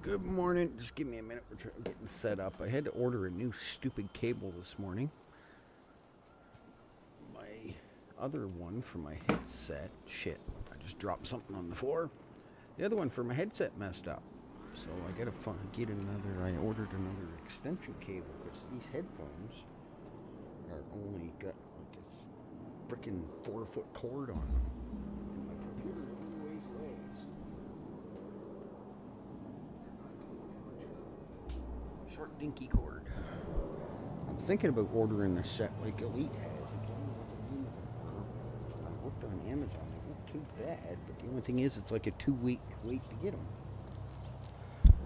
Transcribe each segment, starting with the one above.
Good morning. Just give me a minute. We're getting set up. I had to order a new stupid cable this morning. My other one for my headset. Shit. I just dropped something on the floor. The other one for my headset messed up. So I gotta get another. I ordered another extension cable because these headphones are only got like a freaking 4-foot cord on them. And my computer only weighs legs. Short dinky cord. I'm thinking about ordering a set like Elite has. I looked on Amazon. They weren't too bad, but the only thing is it's like a 2-week wait to get them.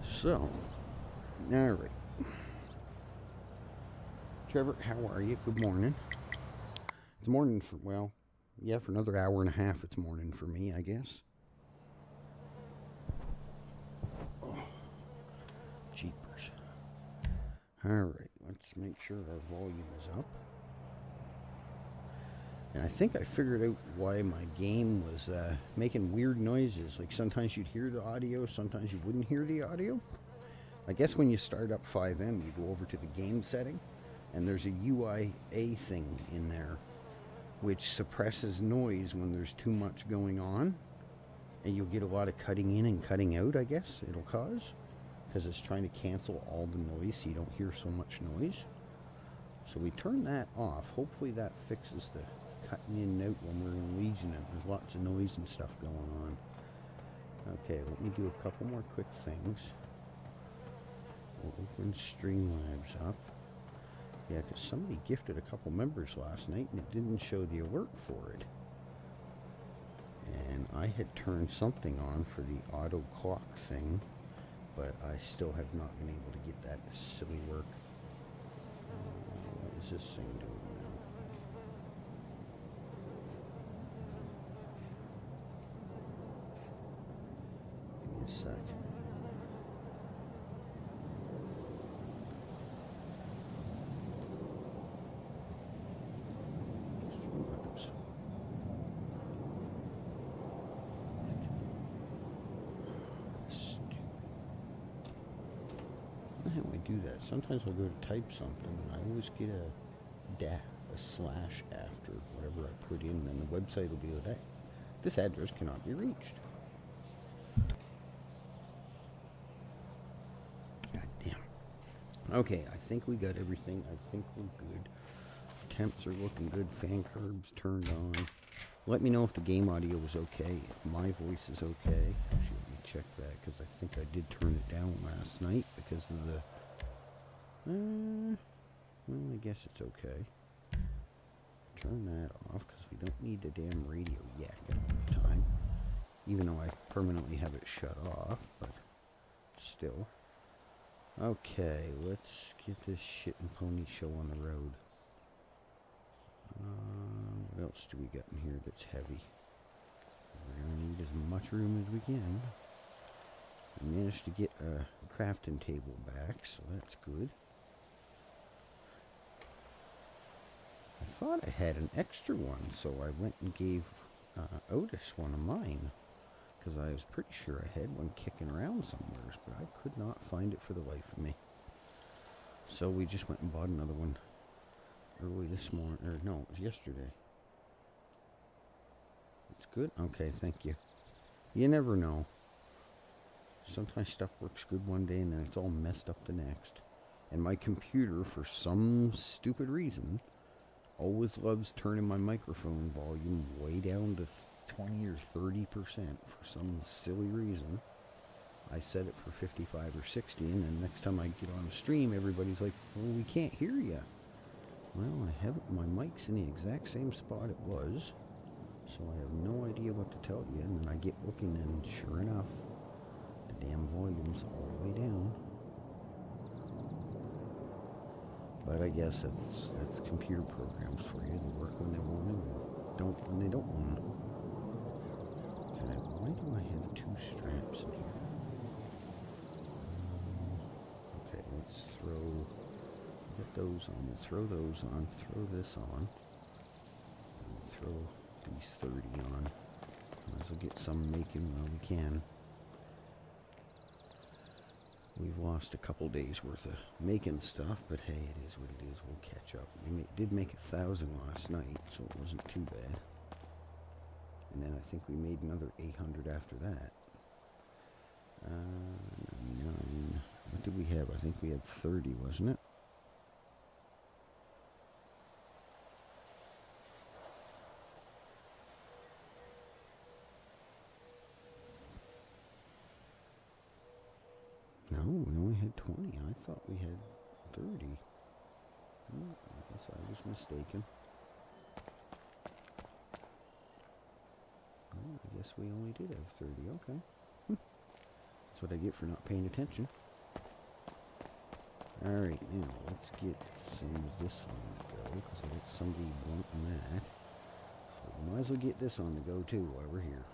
So, alright. Trevor, how are you? Good morning. It's morning for, well, yeah, for another hour and a half it's morning for me, I guess. Oh, jeepers. Alright, let's make sure our volume is up. And I think I figured out why my game was making weird noises. Like sometimes you'd hear the audio, sometimes you wouldn't hear the audio. I guess when you start up 5M, you go over to the game setting, and there's a UIA thing in there, which suppresses noise when there's too much going on. And you'll get a lot of cutting in and cutting out, I guess, it'll cause. Because it's trying to cancel all the noise so you don't hear so much noise. So we turn that off. Hopefully that fixes the cutting in and out when we're in Legion and there's lots of noise and stuff going on. Okay, let me do a couple more quick things. We'll open Streamlabs up. Yeah, because somebody gifted a couple members last night and it didn't show the alert for it. And I had turned something on for the auto clock thing, but I still have not been able to get that to silly work. What is this thing doing now? Give me a sec. How do I do that? Sometimes I'll go to type something and I always get a slash after whatever I put in, and the website will be like, this address cannot be reached. God damn. Okay, I think we got everything. I think we're good. Temps are looking good. Fan curbs turned on. Let me know if the game audio is okay, if my voice is okay. Actually, let me check that, because I think I did turn it down last night because of the... well, I guess it's okay. Turn that off, because we don't need the damn radio yak all the time. Even though I permanently have it shut off, but still. Okay, let's get this shit and pony show on the road. What else do we got in here that's heavy? We're going to need as much room as we can. I managed to get a crafting table back, so that's good. I thought I had an extra one, so I went and gave Otis one of mine. Because I was pretty sure I had one kicking around somewhere, but I could not find it for the life of me. So we just went and bought another one early this morning, or no, it was yesterday. It's good? Okay, thank you. You never know. Sometimes stuff works good one day and then it's all messed up the next. And my computer, for some stupid reason, always loves turning my microphone volume way down to 20 or 30% for some silly reason. I set it for 55 or 60, and then next time I get on the stream, everybody's like, well, we can't hear you. Well, I haven't. My mic's in the exact same spot it was, so I have no idea what to tell you. And then I get looking, and sure enough, the damn volume's all the way down. But I guess that's computer programs for you. They work when they want to, and don't when they don't want to. Okay, why do I have two straps in here? Okay, let's get those on. We'll throw those on. Throw this on. And throw these 30 on. Might as well get some making while we can. lost a couple days worth of making stuff, but hey, it is what it is. We'll catch up. We did make 1,000 last night, so it wasn't too bad. And then I think we made another 800 after that. 9. What did we have? I think we had 30, wasn't it? No, we only had 20. I thought we had 30. Oh, I guess I was mistaken. Oh, I guess we only did have 30. Okay. That's what I get for not paying attention. Alright, now let's get some of this on the go, because I got somebody wanting that. So we might as well get this on the go too while we're here.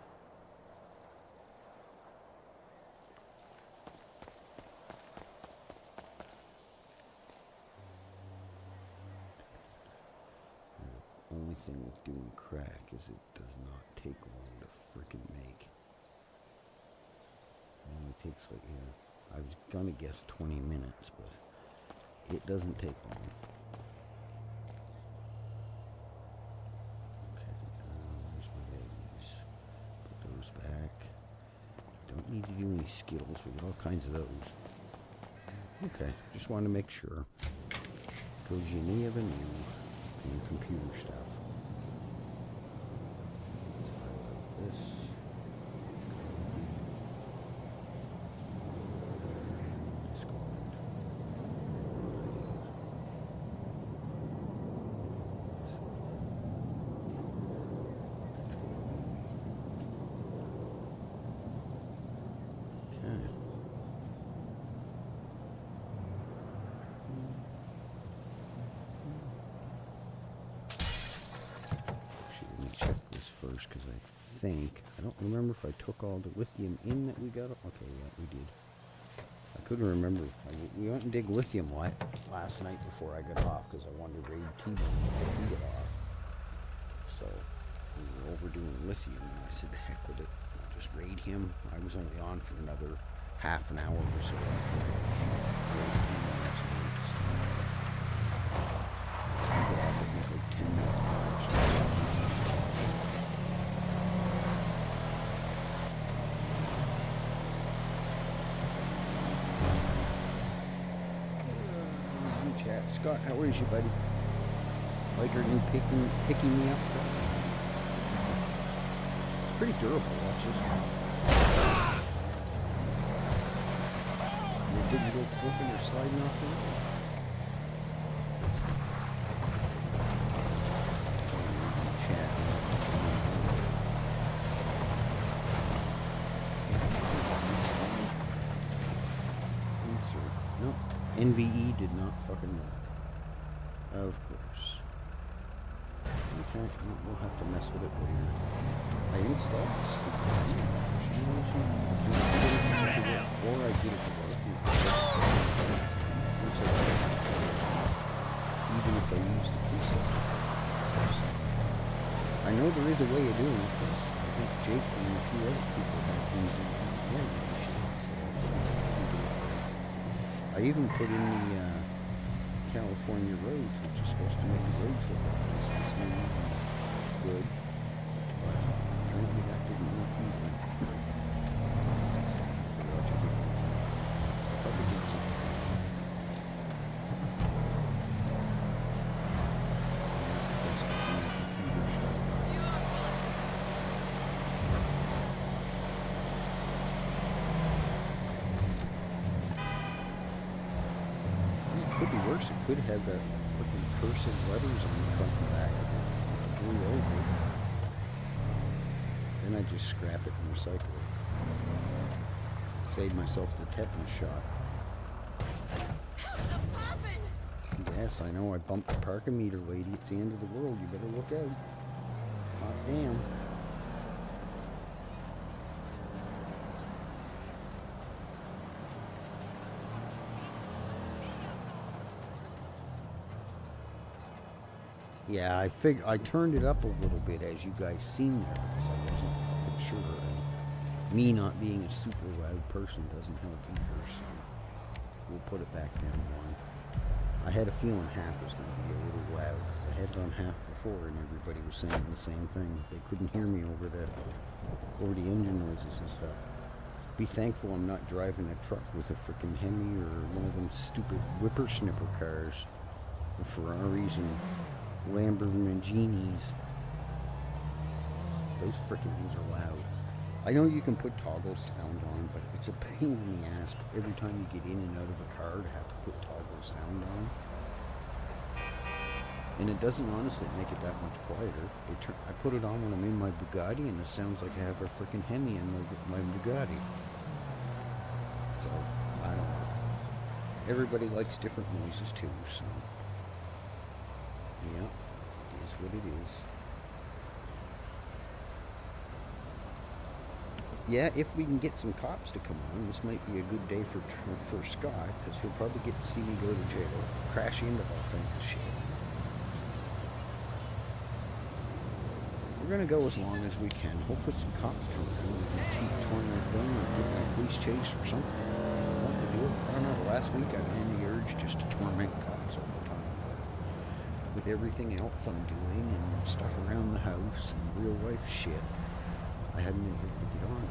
The only thing with doing crack is it does not take long to frickin' make. It only takes like, I was gonna guess 20 minutes, but it doesn't take long. Okay, there's my eggs. Put those back. Don't need to do any Skittles. We got all kinds of those. Okay, just wanted to make sure. Go Geneva new computer stuff. Like this. Because I don't remember if I took all the lithium in that we got. Okay, yeah, we did. I couldn't remember. We went and dig lithium last night before I got off because I wanted to raid T-Bone before he got off. So we were overdoing lithium, and I said, the heck with it. I'll just raid him. I was only on for another half an hour or so. I got off at like 10 minutes. Scott, how is you, buddy? Like her new picking me up? It's pretty durable, watch this. You didn't go flipping or sliding off the wall. Chat. No, NVE did not fucking work. Of course. Okay, we'll have to mess with it later. I installed this or I get it to work. Even if I use the preset. I know there is a way of doing it, because I think Jake and a few other people have things in the machine. I even put in the California roads, which is supposed to make the roads look good, but apparently that didn't work either. Probably did something. Could be worse. It could have that fucking cursive letters on the front and back of it. Really over. Then I just scrap it and recycle it. Save myself the tetanus shot. Yes, I know. I bumped the parking meter, lady. It's the end of the world. You better look out. Hot damn. Yeah, I turned it up a little bit, as you guys seen there, because I wasn't fucking sure. And me not being a super loud person doesn't help either, so. we'll put it back down one. I had a feeling half was going to be a little loud because I had it on half before and everybody was saying the same thing. They couldn't hear me over the engine noises and stuff. Be thankful I'm not driving a truck with a frickin' Hemi or one of them stupid whippersnipper cars, the Ferraris and Lamborghinis. Those frickin' things are loud. I know you can put toggle sound on, but it's a pain in the ass every time you get in and out of a car to have to put toggle sound on. And it doesn't honestly make it that much quieter. I put it on when I'm in my Bugatti and it sounds like I have a frickin' Hemi in my Bugatti. So, I don't know. Everybody likes different noises too, so. Yeah, it is what it is. Yeah, if we can get some cops to come on, this might be a good day for Scott, because he'll probably get to see me go to jail, crash into all kinds of shit. We're going to go as long as we can. Hopefully some cops come around and we can keep touring our gun or get that police chase or something. What to do? I don't know. Last week I had the urge just to torment cops all the time. But with everything else I'm doing and stuff around the house and real life shit, I haven't been able to get on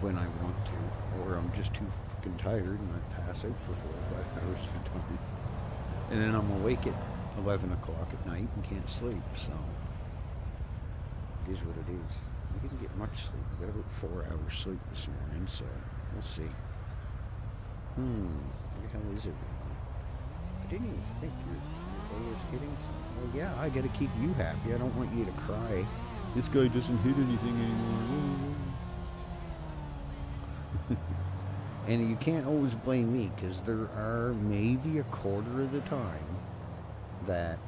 when I want to, or I'm just too fucking tired and I pass out for 4 or 5 hours at a time. And then I'm awake at 11 o'clock at night and can't sleep, so it is what it is. I didn't get much sleep. I got about 4 hours sleep this morning, so we'll see. Where the hell is everyone? I didn't even think your day is hitting something. Well, yeah, I gotta keep you happy. I don't want you to cry. This guy doesn't hit anything anymore. And you can't always blame me, because there are maybe a quarter of the time that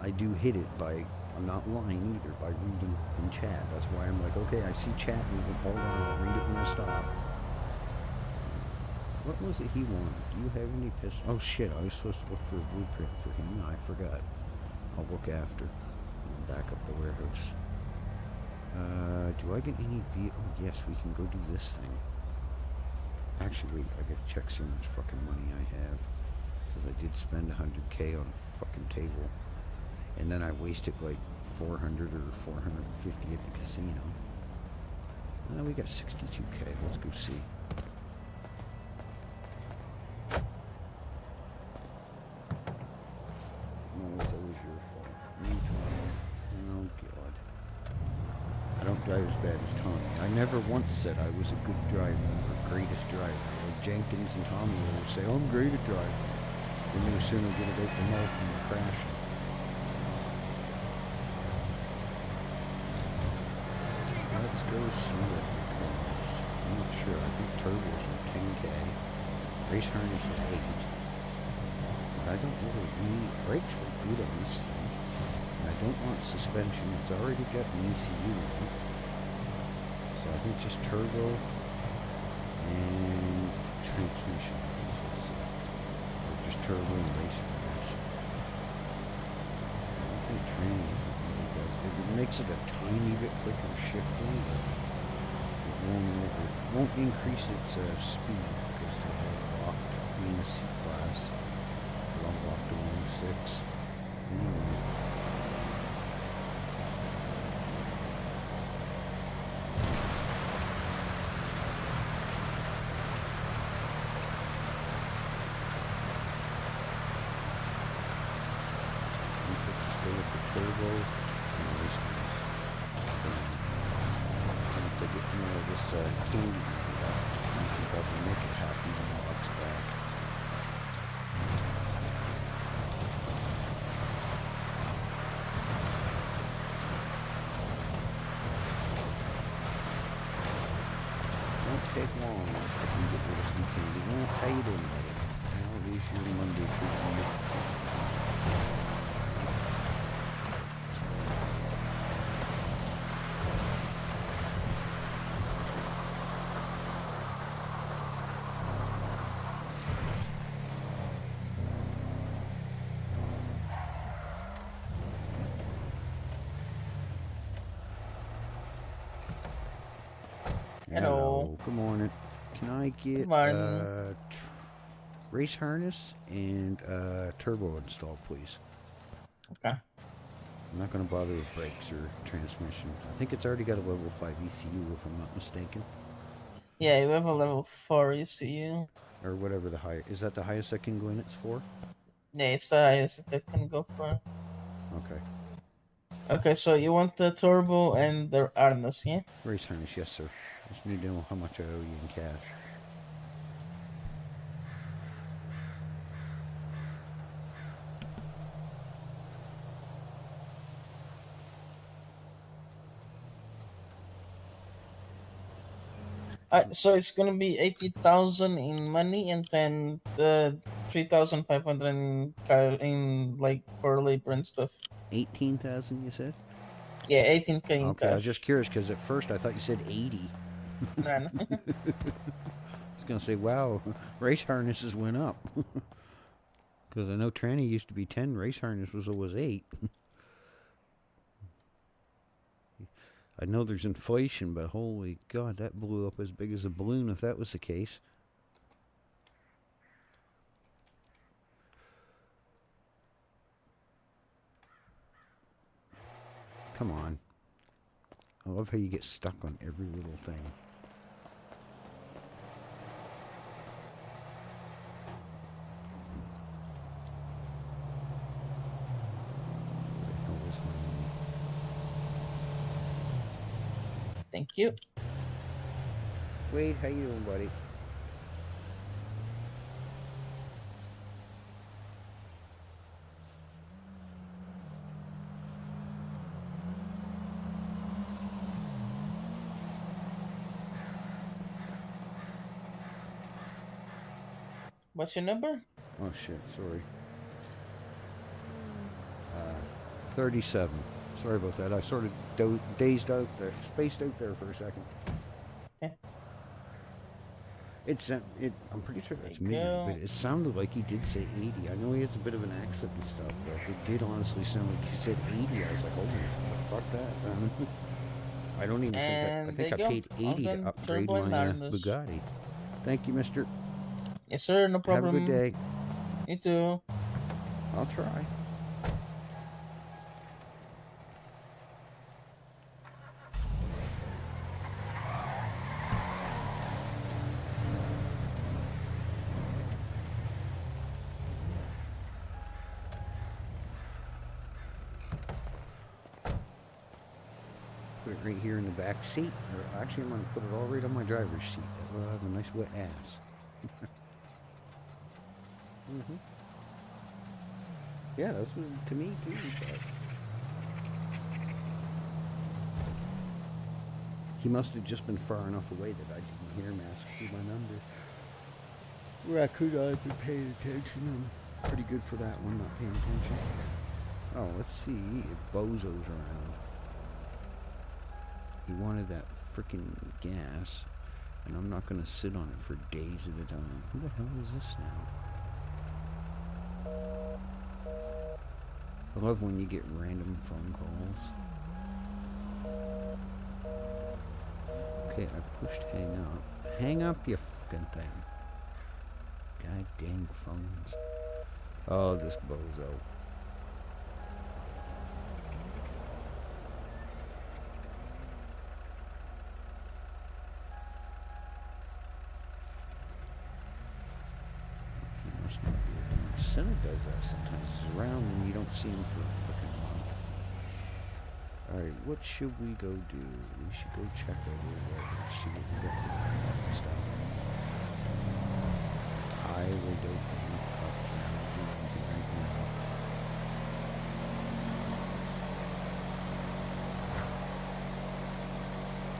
I do hit it by, I'm not lying either, by reading in chat. That's why I'm like, okay, I see chat moving, hold on, I'll read it when I stop. What was it he wanted? Do you have any pistols? Oh shit, I was supposed to look for a blueprint for him. I forgot. I'll look after. Back up the warehouse. Do I get any Oh, yes, we can go do this thing. Actually, wait, I gotta check see how much fucking money I have. Because I did spend 100k on a fucking table. And then I wasted like 400 or 450 at the casino. We got 62k. Let's go see. No, it's always your fault. Oh, God. I don't drive as bad as Tommy. I never once said I was a good driver or greatest driver. Like Jenkins and Tommy will say, I'm great at driving. Then no sooner get it out the mouth and you crash. Let's go see what it costs. I'm not sure. I think turbos are 10k. Race harness is 8. But I don't really need brakes were good on this thing. I don't want suspension. It's already got an ECU in it. So I think just turbo and transmission. Or just turbo and race harness. I don't think training really does. It makes it a tiny bit quicker shifting, but it won't increase its speed because they're locked in the C-Class. They're all locked to 106. Anyway. Take long if I can get rid of some candy. Well, how you doing, buddy? How is your Monday treating you? Hello. Good morning. Can I get One. race harness and turbo installed, please? Okay. I'm not going to bother with brakes or transmission. I think it's already got a level 5 ECU, if I'm not mistaken. Yeah, you have a level 4 ECU. Or whatever the high... Is that the highest I can go in it's for? Yeah, it's the highest that can go for. Okay. Okay, so you want the turbo and the harness, yeah? Race harness, yes, sir. Just need to know how much I owe you in cash. So it's gonna be 80,000 in money and then 3,500 in in like for labor and stuff. 18,000, you said? Yeah, 18K in Okay, I was cash. just curious because at first I thought you said 80. No, no. I was going to say, wow, race harnesses went up. Because I know tranny used to be 10, race harness was always 8. I know there's inflation, but holy God, that blew up as big as a balloon if that was the case. Come on. I love how you get stuck on every little thing. Thank you. Wade, how you doing, buddy? What's your number? Oh shit, sorry. 37. Sorry about that. I sort of dazed out there, spaced out there for a second. Okay. I'm pretty sure that's There you me, go. but it sounded like he did say 80. I know he has a bit of an accent and stuff, but it did honestly sound like he said 80. I was like, oh, fuck that. I don't even And think I there you paid go. 80 to Done. upgrade Turbo and my harness. Bugatti. Thank you, mister. Yes, sir. No problem. Have a good day. You too. I'll try. Put it right here in the back seat. Or actually, I'm going to put it all right on my driver's seat. That will have a nice wet ass. Mm-hmm. Yeah, that's what, to me too. But he must have just been far enough away that I didn't hear him ask for my number. Where I could have been paying attention. I'm pretty good for that one, not paying attention. Oh, let's see if Bozo's around. He wanted that freaking gas, and I'm not going to sit on it for days at a time. Who the hell is this now? I love when you get random phone calls. Okay, I pushed hang up. Hang up, you fucking thing. God dang phones. Oh, this bozo. He must not be around. Senna does that sometimes. He's around and you don't see him for a fucking month. Alright, what should we go do? We should go check over there and see what we got to do and stuff. I really don't think up now.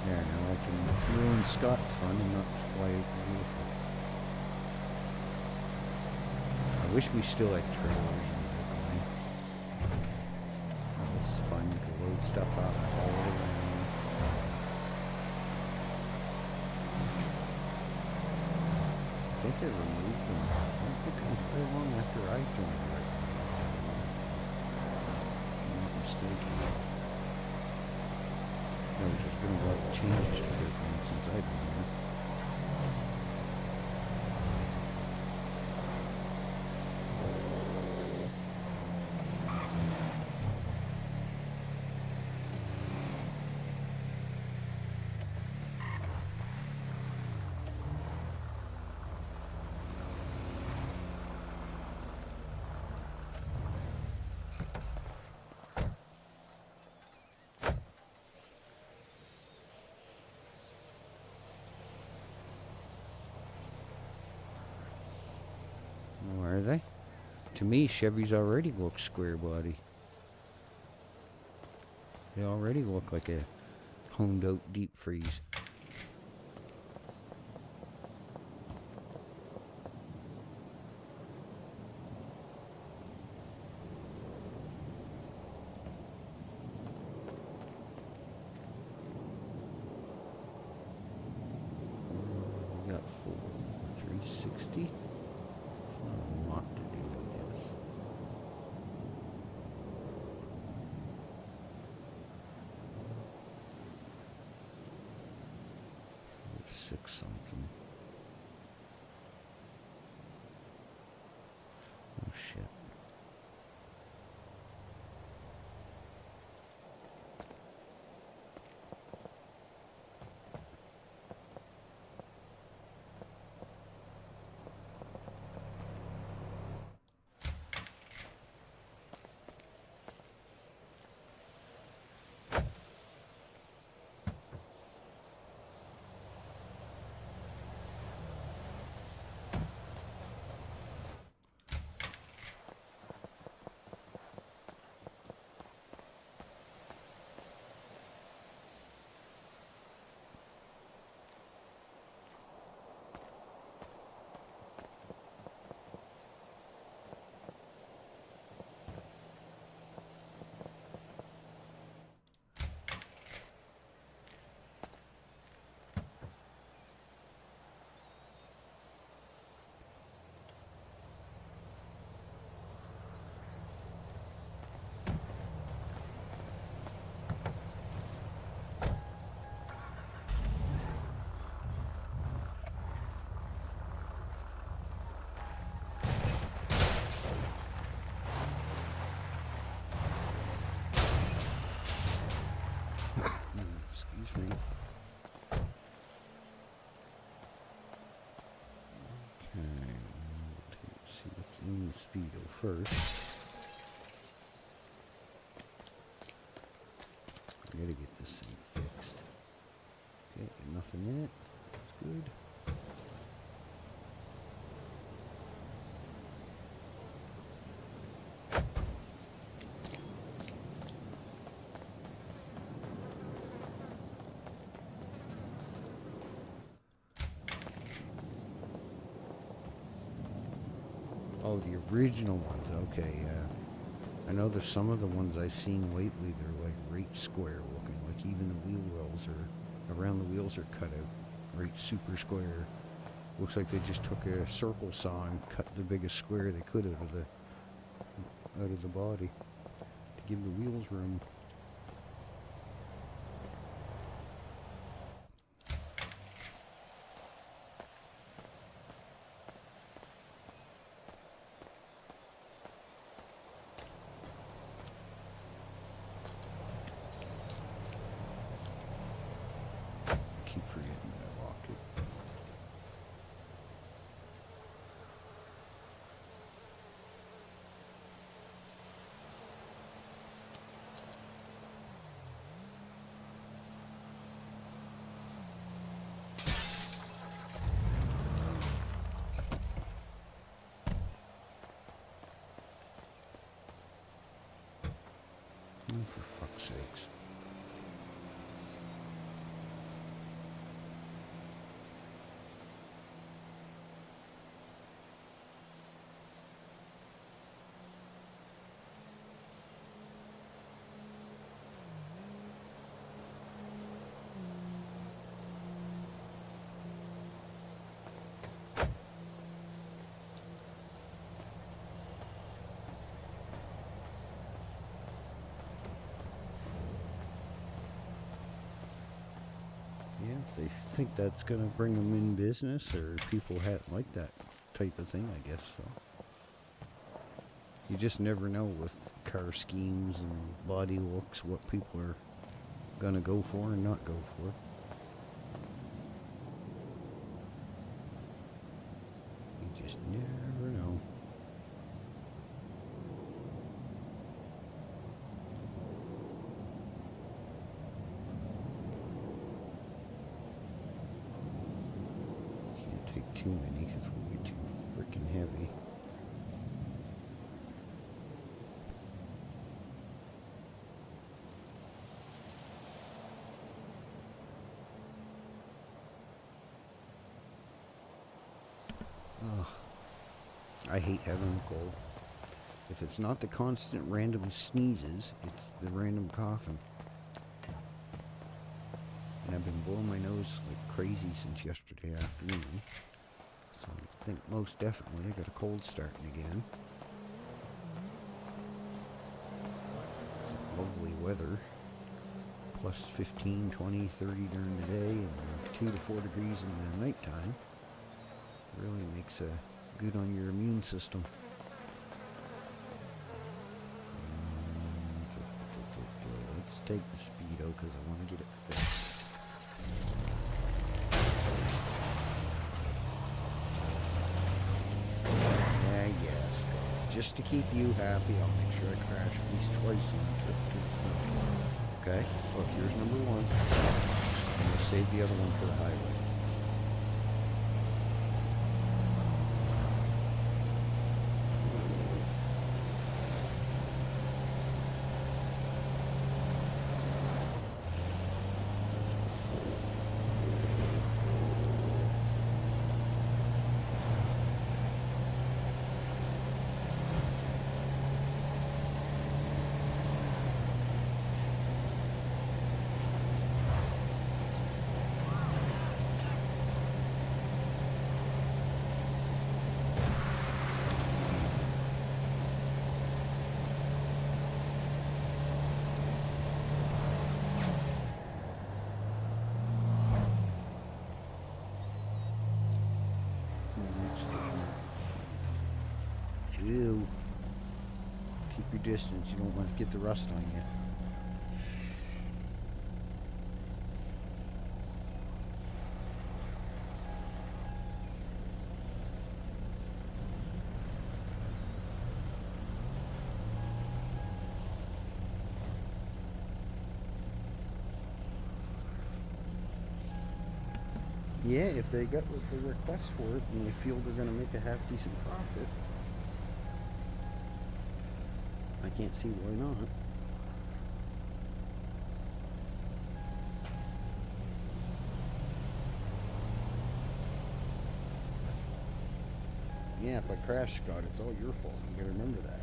Yeah, now I can ruin Scott's fun and not fly out the vehicle. I wish we still had trailers in the vehicle. That was fun to load stuff up all around. I think they removed them. I don't think it was very long after I joined right now. I'm not mistaken. There's just been a lot of changes to their plan since I've been here. To me, Chevys already look square body. They already look like a honed out deep freeze. We got 360. It's not a lot to do, I guess. Six something. Oh shit. Excuse me. Okay, let's see what's in the speedo first. I gotta get this thing fixed. Okay, nothing in it. That's good. Oh, the original ones. Okay, I know there's some of the ones I've seen lately. They're like right square looking. Like even the wheel wells are around the wheels are cut out right super square. Looks like they just took a circle saw and cut the biggest square they could out of the body to give the wheels room. Keep forgetting that I locked it. Oh, for fuck's sakes. Yeah, if they think that's going to bring them in business, or people like that type of thing, I guess so. You just never know with car schemes and body looks what people are going to go for and not go for. You just never know. Can't take too many because we'll be too freaking heavy. Ugh. I hate having a cold. If it's not the constant random sneezes, it's the random coughing. And I've been blowing my nose like crazy since yesterday afternoon. So I think most definitely I got a cold starting again. It's lovely weather. Plus 15, 20, 30 during the day and 2 to 4 degrees in the nighttime. Really makes a good on your immune system. Let's take the speedo because I want to get it fixed. Yes. Just to keep you happy, I'll make sure I crash at least twice on the trip to the snow. Okay? Look, here's number 1. I'm going to save the other one for the highway. Ew. Keep your distance. You don't want to get the rust on you. Yeah, if they got what they request for it and they feel they're going to make a half decent profit, I can't see why not. Yeah, if I crash, Scott, it's all your fault. You gotta remember that.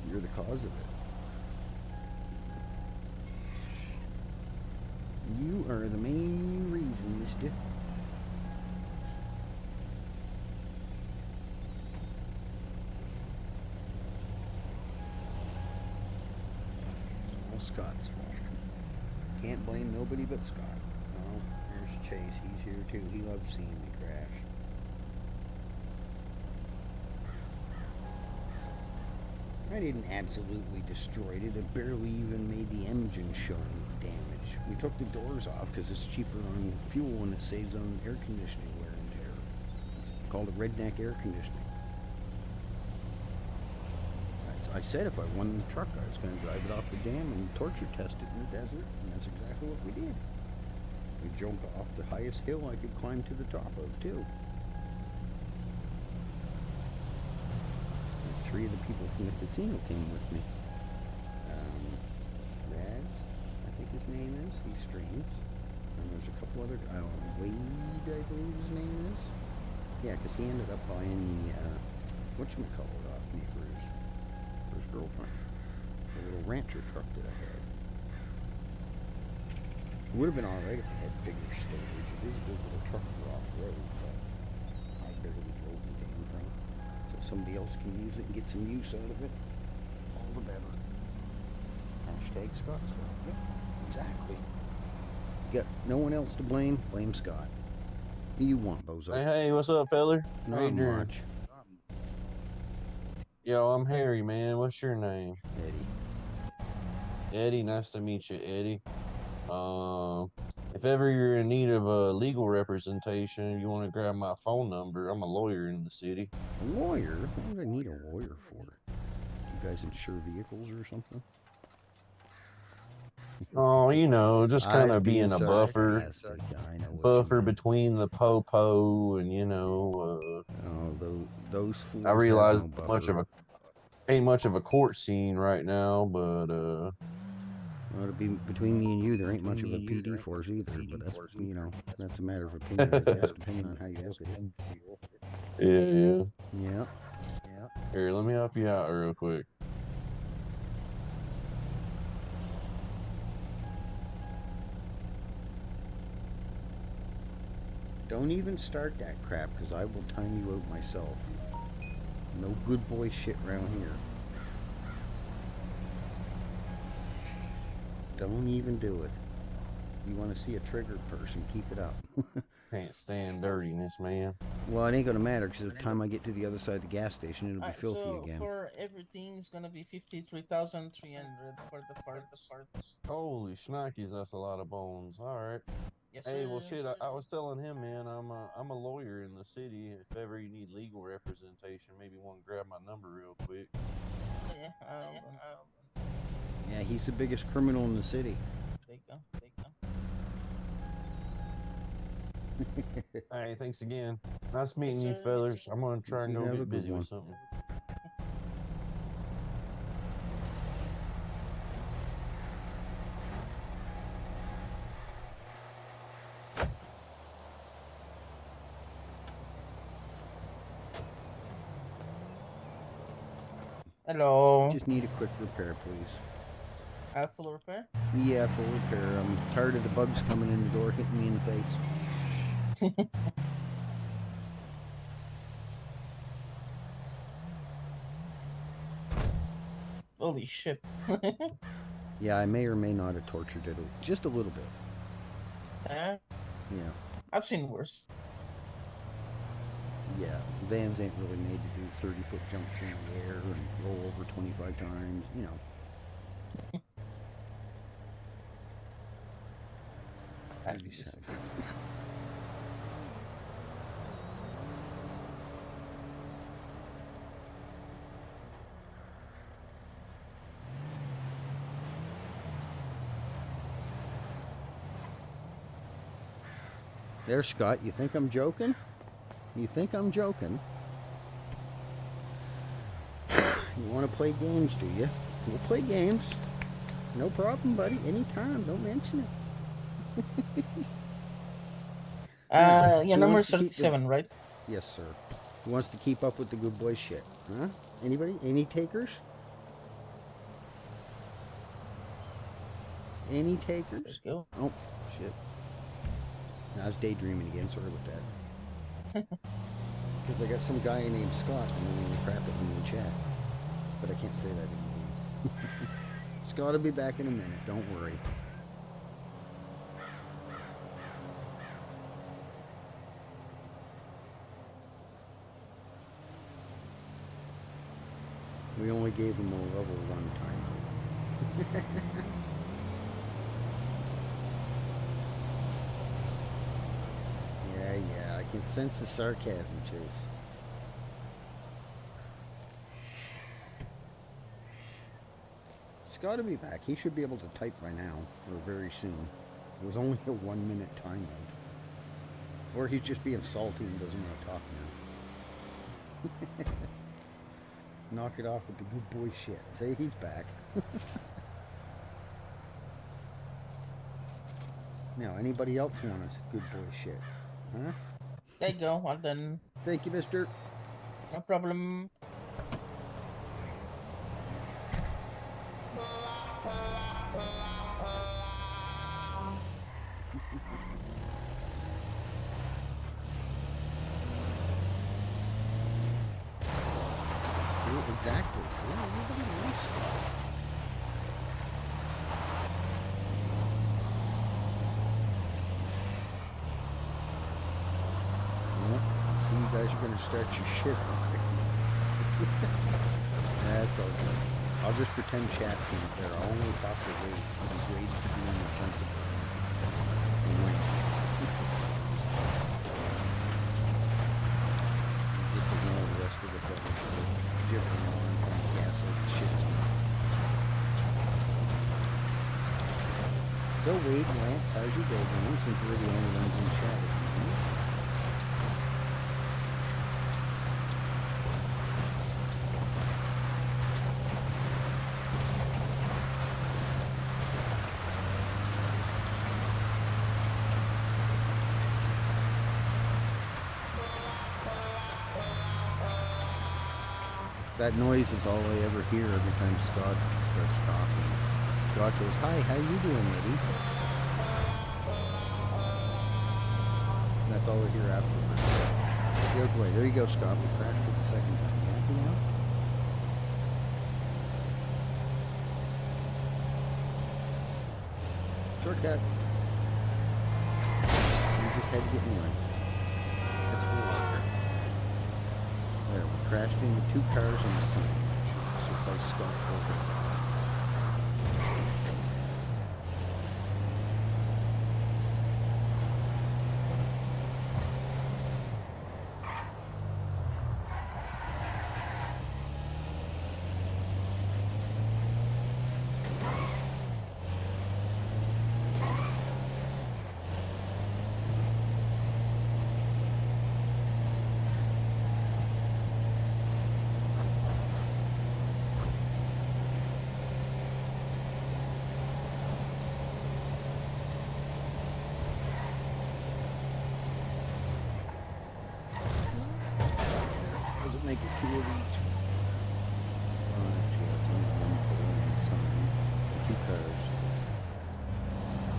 You're the cause of it. You are the main reason, mister. It's all Scott's fault. Can't blame nobody but Scott. No, there's Chase. He's here too. He loves seeing me crash. I didn't absolutely destroy it. It barely even made the engine show any damage. We took the doors off because it's cheaper on fuel and it saves on air conditioning wear and tear. It's called a redneck air conditioning. I said if I won the truck, I was going to drive it off the dam and torture test it in the desert, and that's exactly what we did. We jumped off the highest hill I could climb to the top of, too. 3 of the people from the casino came with me. Rads, I think his name is. He streams. And there's a couple other, I don't know, Wade, I believe his name is. Yeah, because he ended up buying the, whatchamacallit off me for his girlfriend. The little rancher truck that I had. It would have been alright if I had bigger storage. It is a good little truck for off-road, but I barely drove the damn thing. Somebody else can use it and get some use out of it, all the better. Hashtag Scott's fault. Yep, exactly. You got no one else to blame. Blame Scott. What do you want, bozo? Hey, what's up, feller? Not How you doing? much. Yo, I'm Harry, man. What's your name? Eddie. Eddie. Nice to meet you, Eddie. If ever you're in need of a legal representation, you want to grab my phone number. I'm a lawyer in the city. A lawyer? What do I need a lawyer for? You guys insure vehicles or something? Oh, you know, just kind of being a buffer. I know Buffer between the po-po and, you know, those fools. I realize no ain't much of a court scene right now, but Well, to be between me and you, there ain't much of a PD force either, but that's, you know, that's a matter of opinion, I guess, depending on how you look at it. Yeah. Yeah. Here, let me help you out real quick. Don't even start that crap, because I will time you out myself. No good boy shit around here. Don't even do it. You want to see a triggered person, keep it up. Can't stand dirtiness, man. Well, it ain't gonna matter, because by the time I get to the other side of the gas station, it'll be Alright, filthy so again. for everything, it's gonna be 53,300 for the parts. Holy shnikes, that's a lot of bones. All right. Yes, Hey, sir. well, shit. I was telling him, man. I'm a lawyer in the city. If ever you need legal representation, maybe want to grab my number real quick. Yeah, Yeah, he's the biggest criminal in the city. there you go. Hey, thanks again. Nice meeting Yes, you, sir. fellas. I'm gonna try and You go have a get good busy one. with something. Hello. Just need a quick repair, please. Full repair? Yeah, full repair. I'm tired of the bugs coming in the door, hitting me in the face. Holy shit. Yeah, I may or may not have tortured it just a little bit. Yeah, Yeah. I've seen worse. Yeah, vans ain't really made to do 30-foot jumps in the air and roll over 25 times, you know. That'd 30 be seconds. There, Scott, you think I'm joking? You think I'm joking? You want to play games, do you? We'll play games. No problem, buddy. Anytime. Don't mention it. Your Who number wants is to keep 37, right? Yes, sir. Who wants to keep up with the good boy shit? Huh? Anybody? Any takers? Any takers? Let's go. Oh, shit. I was daydreaming again. Sorry about that. Because I got some guy named Scott annoying the crap at me in chat. But I can't say that in the game. Scott will be back in a minute. Don't worry. We only gave him a level 1 time. Yeah, I can sense the sarcasm, Chase. Scott will be back. He should be able to type by now, or very soon. It was only a 1-minute timeout. Or he's just being salty and doesn't want to talk now. Knock it off with the good boy shit. Say he's back. Now, anybody else want us good boy shit? Huh? There you go. Well done. Thank you, mister. No problem. Yeah, exactly. See, everybody wants stuff. Yep. See, you guys are going to start your shit. That's all good. I'll just pretend chat's in there. I'll only talk to Wade. Since Wade's to be in the sensible. And Wayne. Just ignore the rest of the fucking jiffing on and gas like the shit is not. So Wade and Lance, how's your day going since we're the only ones in chat at the moment? That noise is all I ever hear every time Scott starts talking. Scott goes, "Hi, how you doing, Eddie?" And that's all I hear afterwards. The other way. There you go, Scott. We crashed for the second time. You happy now? Shortcut. You just had to get in line. That's cool. There, we crashed into 2 cars on the side. So by Scott over. Make it 2 of each. Actually, that's only 1 pole and something. 2 cars.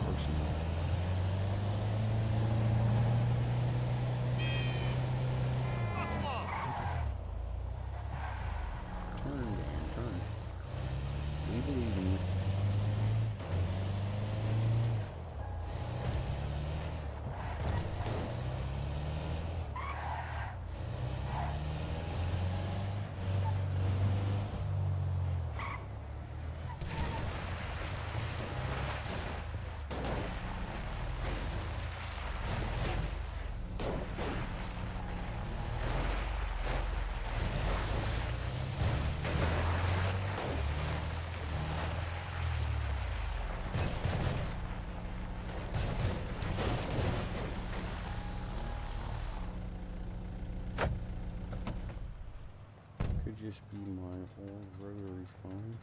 Close enough. Turn, Dan, turn. We believe in you. Just be my old rotary phone.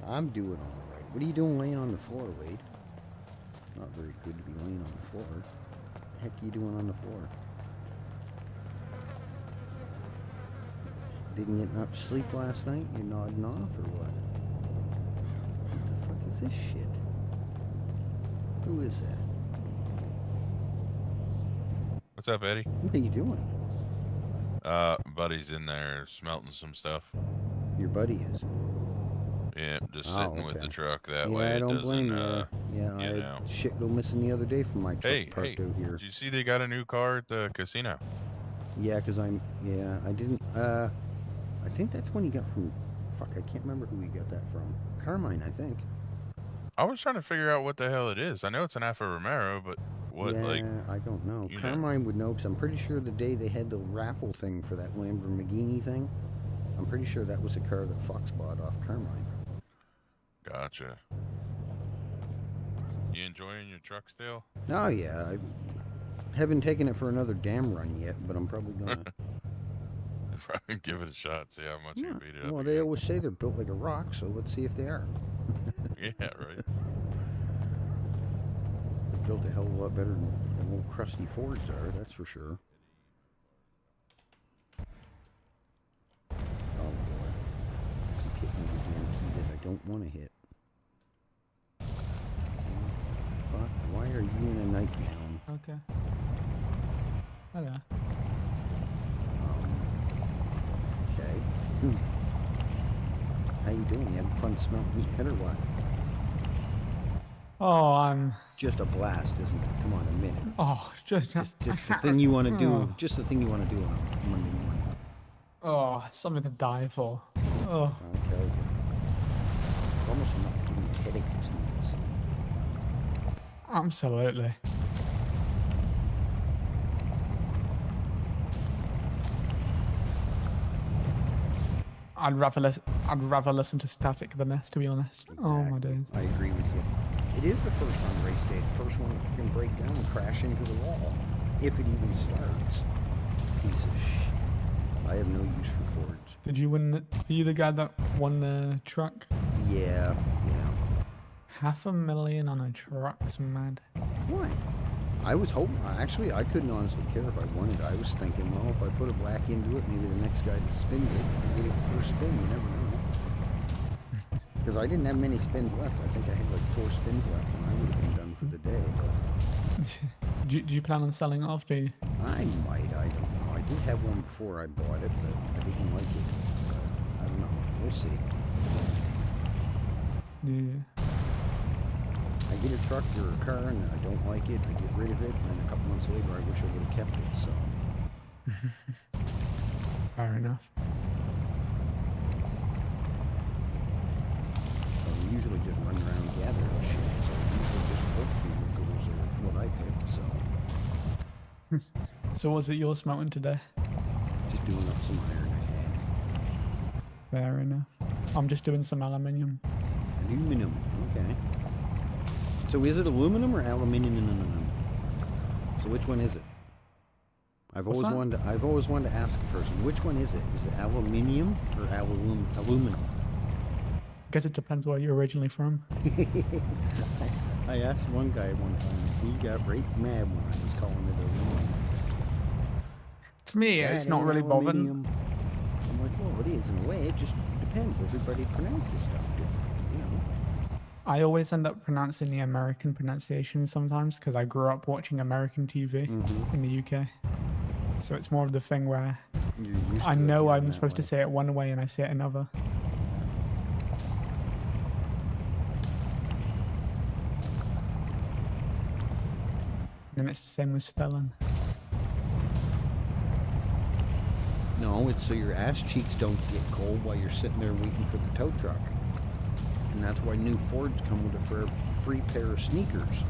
I'm doing all right. What are you doing laying on the floor, Wade? Not very good to be laying on the floor. What the heck are you doing on the floor? Didn't get enough sleep last night? You nodding off or what? What the fuck is this shit? Who is that? What's up, Eddie? What are you doing? Buddy's in there smelting some stuff. Your buddy is. Yeah, just Oh, sitting with okay. the truck that Yeah, way. I don't it blame doesn't, you. Yeah, I you had know. shit go missing the other day from my truck Hey, parked out here. did you see they got a new car at the casino? Yeah, because I didn't, I think that's when he got from, fuck, I can't remember who he got that from. Carmine, I think. I was trying to figure out what the hell it is. I know it's an Alfa Romero, but what, yeah, like... I don't know. you know. Carmine would know, because I'm pretty sure the day they had the raffle thing for that Lamborghini thing, I'm pretty sure that was a car that Fox bought off Carmine. Gotcha. You enjoying your truck still? Oh, yeah, I haven't taken it for another dam run yet, but I'm probably gonna. Probably give it a shot, see how much you beat it up. Well, again. they always say they're built like a rock, so let's see if they are. Yeah, right. They built a hell of a lot better than old crusty Fords are, that's for sure. Oh boy. Keep hitting the damn key that I don't want to hit. Fuck, why are you in a nightgown? Okay. Okay. Okay. How you doing? You having fun smelting yet or what? Oh, I'm. Just a blast, isn't it? Come on, admit it. Oh, just Just the thing you want to do. Just the thing you want to do on a Monday morning. Oh, something to die for. Oh. Okay. Almost enough to give me a headache just need to sleep. Absolutely. I'd rather listen to Static than this, to be honest. Oh my Exactly. days. I agree with you. It is the first on race day. The first one to freaking break down and crash into the wall. If it even starts. Piece of shit. I have no use for Fords. Did you win? Are you the guy that won the truck? Yeah, yeah. 500,000 on a truck's mad. Why? I was hoping, actually, I couldn't honestly care if I won it. I was thinking, well, if I put a black into it, maybe the next guy that spins it will get it first spin. You never know. Because I didn't have many spins left. I think I had like 4 spins left, and I would have been done for the day. But Do you plan on selling it off, do you? I might. I don't know. I did have one before I bought it, but I didn't like it. I don't know. We'll see. Yeah. I get a truck or a car and I don't like it, I get rid of it, and then a couple months later I wish I would have kept it, so. Fair enough. So we usually just run around gathering shit, so usually just book vehicles are what I pick, so. So what's it you're smelting today? Just doing up some iron I had. Fair enough. I'm just doing some aluminium. Aluminum, okay. So is it aluminum or aluminium? So which one is it? I've What's always wanted to ask a person, which one is it? Is it aluminium or aluminum? Guess it depends where you're originally from. I asked one guy one time, he got right mad when I was calling it aluminum. To me, That it's not ain't really bothered. aluminium. I'm like, well, it is in a way. It just depends. Everybody pronounces stuff differently, you know. I always end up pronouncing the American pronunciation sometimes because I grew up watching American TV in the UK. So it's more of the thing where You're used I to it know hearing I'm that supposed to way. say it one way and I say it another. And it's the same with spelling. No, it's so your ass cheeks don't get cold while you're sitting there waiting for the tow truck. And that's why new Fords come with a free pair of sneakers.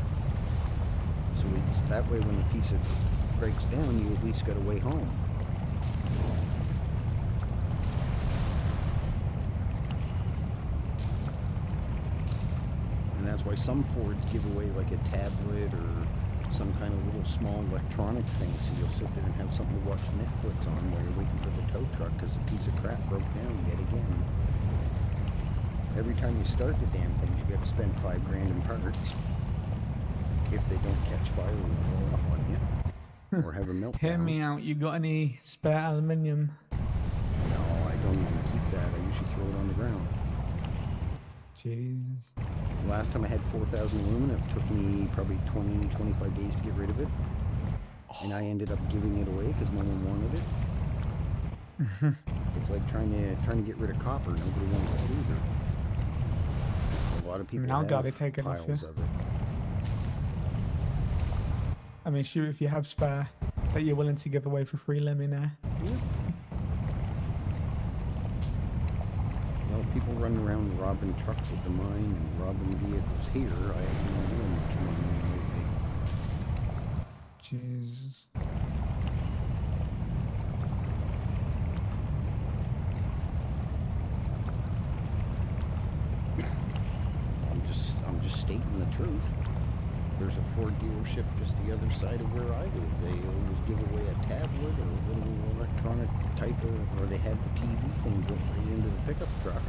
So it's that way when the piece of breaks down, you at least got a way home. And that's why some Fords give away like a tablet or some kind of little small electronic thing, so you'll sit there and have something to watch Netflix on while you're waiting for the tow truck because a piece of crap broke down yet again. Every time you start the damn thing, you got to spend $5 grand in parts if they don't catch fire and blow off on you or have a meltdown. Hear me out, you got any spare aluminium? No, I don't even keep that. I usually throw it on the ground. Jesus. Last time I had 4,000 aluminum, it took me probably 20, 25 days to get rid of it. And I ended up giving it away because no one wanted it. It's like trying to get rid of copper. Nobody wants that either. A lot of people I'll have gladly take it off piles you. of it. I mean, shoot, if you have spare that you're willing to give away for free, let me know. Yeah. Well, people run around robbing trucks at the mine and robbing vehicles here. I haven't been doing much money lately. Jesus. I'm just stating the truth. There's a Ford dealership just the other side of where I live. They always give away a tablet or a little electronic type of, or they have the TV thing built right into the pickup truck.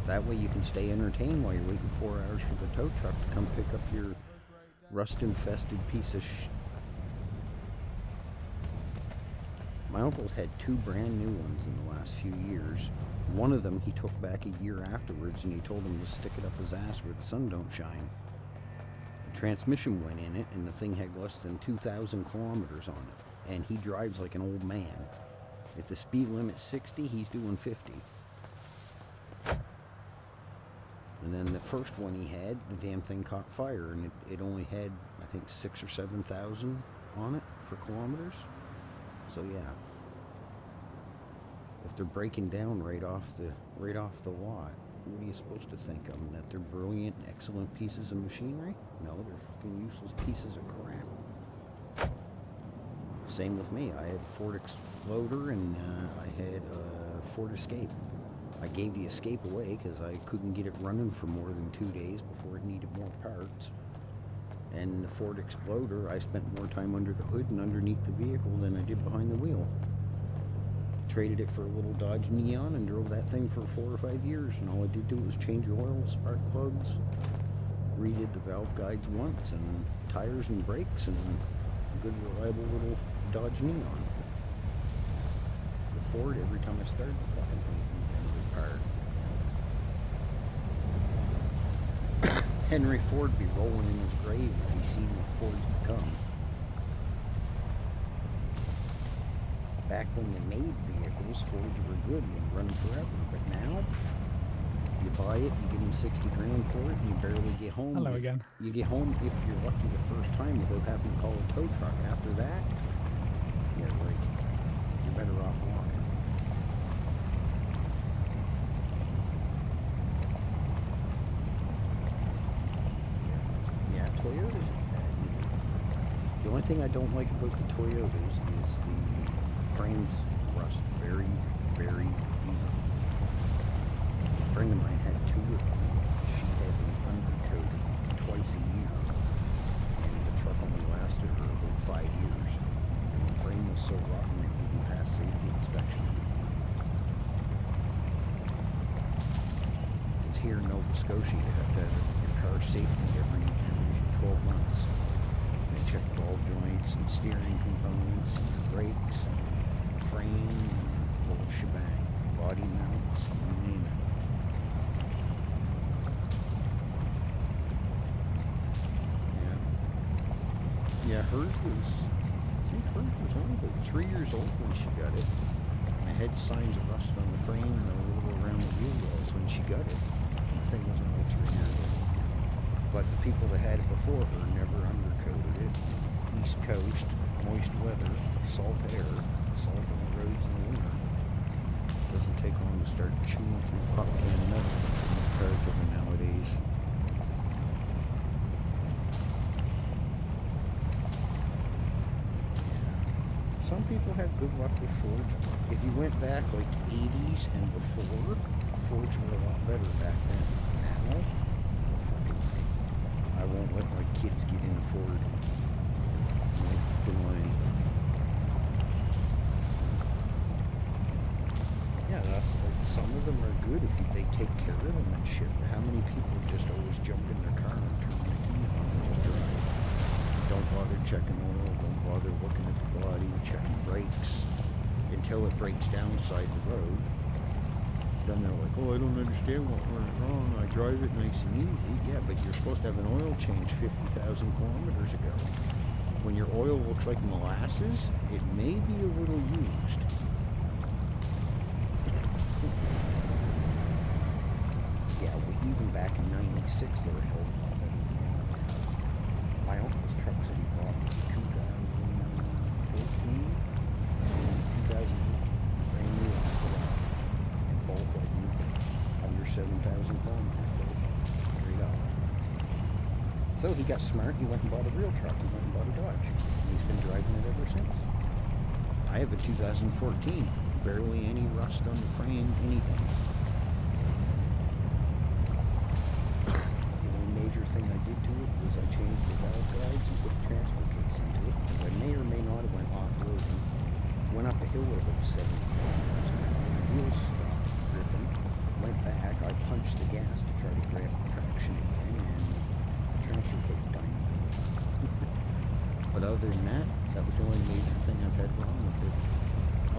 That way you can stay entertained while you're waiting 4 hours for the tow truck to come pick up your rust-infested piece of My uncle's had 2 brand new ones in the last few years. One of them he took back a year afterwards and he told him to stick it up his ass where the sun don't shine. The transmission went in it and the thing had less than 2,000 kilometers on it. And he drives like an old man. If the speed limit's 60, he's doing 50. And then the first one he had, the damn thing caught fire and it only had, I think, 6,000 or 7,000 on it for kilometers. So yeah, if they're breaking down right off the lot, what are you supposed to think of them? That they're brilliant, excellent pieces of machinery? No, they're fucking useless pieces of crap. Same with me. I had a Ford Exploder and I had a Ford Escape. I gave the Escape away because I couldn't get it running for more than 2 days before it needed more parts. And the Ford Exploder, I spent more time under the hood and underneath the vehicle than I did behind the wheel. Traded it for a little Dodge Neon and drove that thing for 4 or 5 years. And all I did do was change oil, spark plugs, redid the valve guides once, and tires and brakes, and a good reliable little Dodge Neon. The Ford, every time I started the fucking thing, it apart. Henry Ford be rolling in his grave if he seen what Ford's become. Back when they made vehicles, Fords were good and run forever, but now, you buy it, you give them 60 grand for it, and you barely get home. Hello again. You get home if you're lucky the first time without having to call a tow truck. After that, yeah, right. You're better off walking. Yeah, Toyotas are bad either. The only thing I don't like about the Toyotas is the frames rust very, very easily. A friend of mine had two of them. She had them undercoated twice a year, and the truck only lasted her about 5 years. And the frame was so rotten it didn't pass safety inspection. Because here in Nova Scotia, you have to have your car safety every 12 months. They check ball joints and steering components, and your brakes, and frame, and the whole shebang, body mounts, you name it. Yeah, hers was, I think hers was only about 3 years old when she got it. And it had signs of rust on the frame and a little around the wheel wells when she got it. And the thing was only 3 years old. But the people that had it before her never undercoated it. East Coast, moist weather, salt air, salt on the roads in the winter. It doesn't take long to start chewing through pop can metal in the cars of them nowadays. Some people have good luck with Fords. If you went back like 80s and before, Fords were a lot better back then. Now, no fucking way. I won't let my kids get in a Ford. No fucking way. Yeah, that's like, some of them are good if they take care of them and shit. How many people just always jump in their car and turn the key on and just drive? Don't bother checking oil, don't bother looking at the body, checking brakes until it breaks down side the road. Then they're like, oh, I don't understand what went wrong. I drive it nice and easy. Yeah, but you're supposed to have an oil change 50,000 kilometers ago. When your oil looks like molasses, it may be a little used. Yeah, well, even back in 96, they were held on it. My uncle's trucks that he bought in 2014, 2008, brand new after that. And both like under 7,000 kilometers, straight up. So he got smart, he went and bought a real truck, he went and bought a Dodge. And he's been driving it ever since. I have a 2014, barely any rust on the frame, anything. Major thing I did to it was I changed the valve guides and put a transfer case into it, because I may or may not have went off-roading. Went up the hill at about 70 kilometers an hour. The wheels stopped gripping. Went back, I punched the gas to try to grab traction again, and the transfer case died. But other than that, that was the only major thing I've had wrong with it.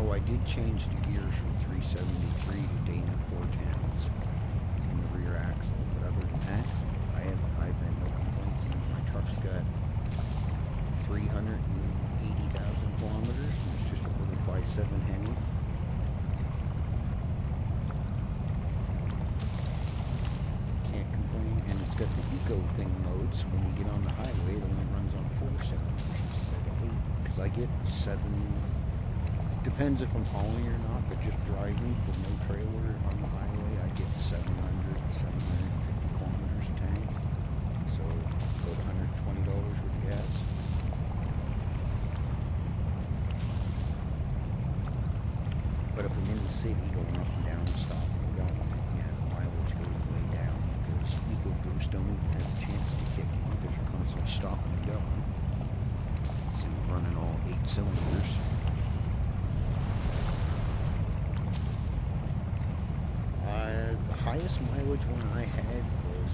Oh, I did change the gears from 373 to Dana 410s in the rear axle, but other than that, I've had no complaints. My truck's got 380,000 kilometers, and it's just a little 5.7 Hemi. Can't complain, and it's got the eco thing mode, so when you get on the highway, it only runs on 4 cylinders instead of 8. Because I get 7. Depends if I'm hauling or not, but just driving with no trailer on the highway, I get 750 kilometers a tank. So about $120 worth of gas. But if I'm in the city going up and down and stopping and going, yeah, the mileage goes way down because EcoBoost don't even have a chance to kick in because you're constantly stopping and going. So you're running all 8 cylinders. The highest mileage one I had was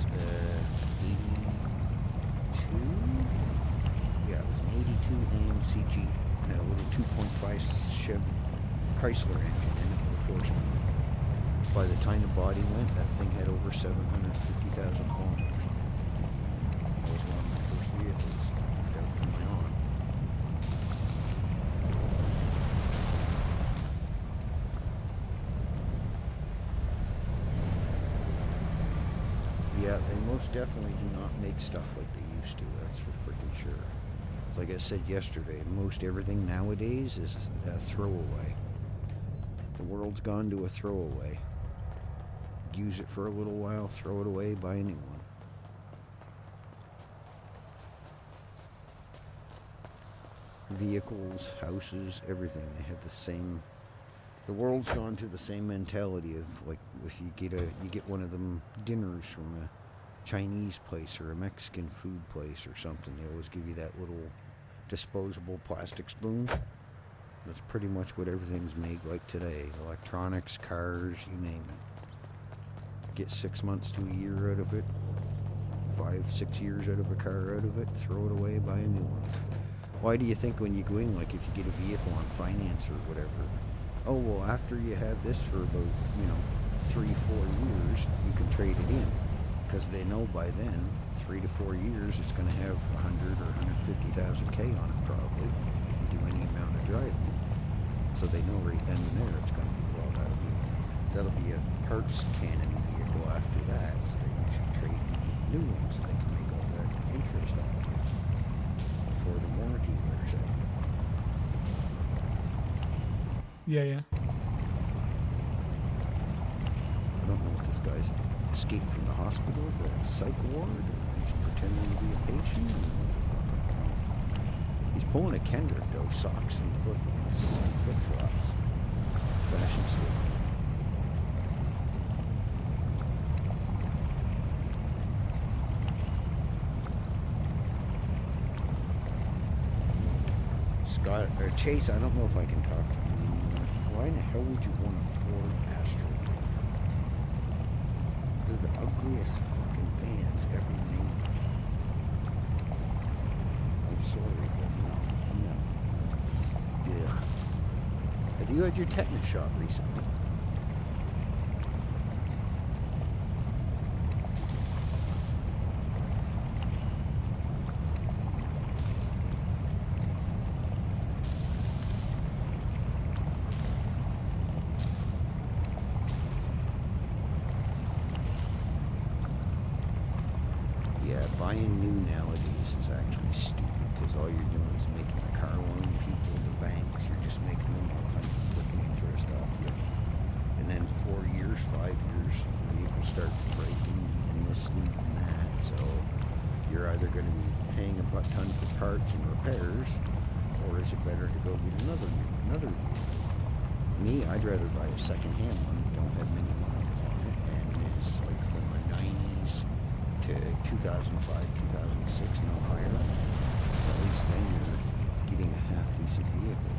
Yeah, it was an 82 AMC Jeep. Had a little 2.5 Chevy Chrysler engine in it with a 4-cylinder. By the time the body went, that thing had over 750,000 kilometers. That was one of my first vehicles. I got it from my aunt. Yeah, they most definitely do not make stuff like they used to. That's for freaking sure. It's like I said yesterday, most everything nowadays is a throwaway. The world's gone to a throwaway. Use it for a little while, throw it away, buy a new one. Vehicles, houses, everything, they have the same. The world's gone to the same mentality of like if you get one of them dinners from a Chinese place or a Mexican food place or something, they always give you that little disposable plastic spoon. That's pretty much what everything's made like today. Electronics, cars, you name it. Get 6 months to a year out of it, 5-6 years out of a car out of it, throw it away, buy a new one. Why do you think when you go in, like if you get a vehicle on finance or whatever, oh well, after you have this for about 3-4 years, you can trade it in, because they know by then 3 to 4 years it's going to have 100 or 150,000 K on it probably if you do any amount of driving. So they know right then and there it's going to be, well, that'll be a parts cannon vehicle after that, so that you should trade new ones so they can make all that interest off you before the warranty wears out. Yeah. I don't know if this guy's escaped from the hospital, the psych ward, or he's pretending to be a patient, or what the fuck. He's pulling a Kendrick though, socks and flip-flops. Fashion statement. Scott, or Chase, I don't know if I can talk to you anymore. Why in the hell would you want a Ford Astra? They're the ugliest fucking vans ever made. I'm sorry, but no. Ugh. Have you had your tetanus shot recently? Yeah, buying new nowadays is actually stupid, because all you're doing is making the car loan people, the banks, you're just making them all kinds of freaking interest off you. And then 4 years, 5 years, the vehicle starts breaking and this and that, so you're either going to be paying a butt ton for parts and repairs, or is it better to go get another vehicle? Me, I'd rather buy a second-hand one that don't have many miles on it, and is like from the 90s to 2005, 2006, no higher. At least then you're getting a half-decent vehicle.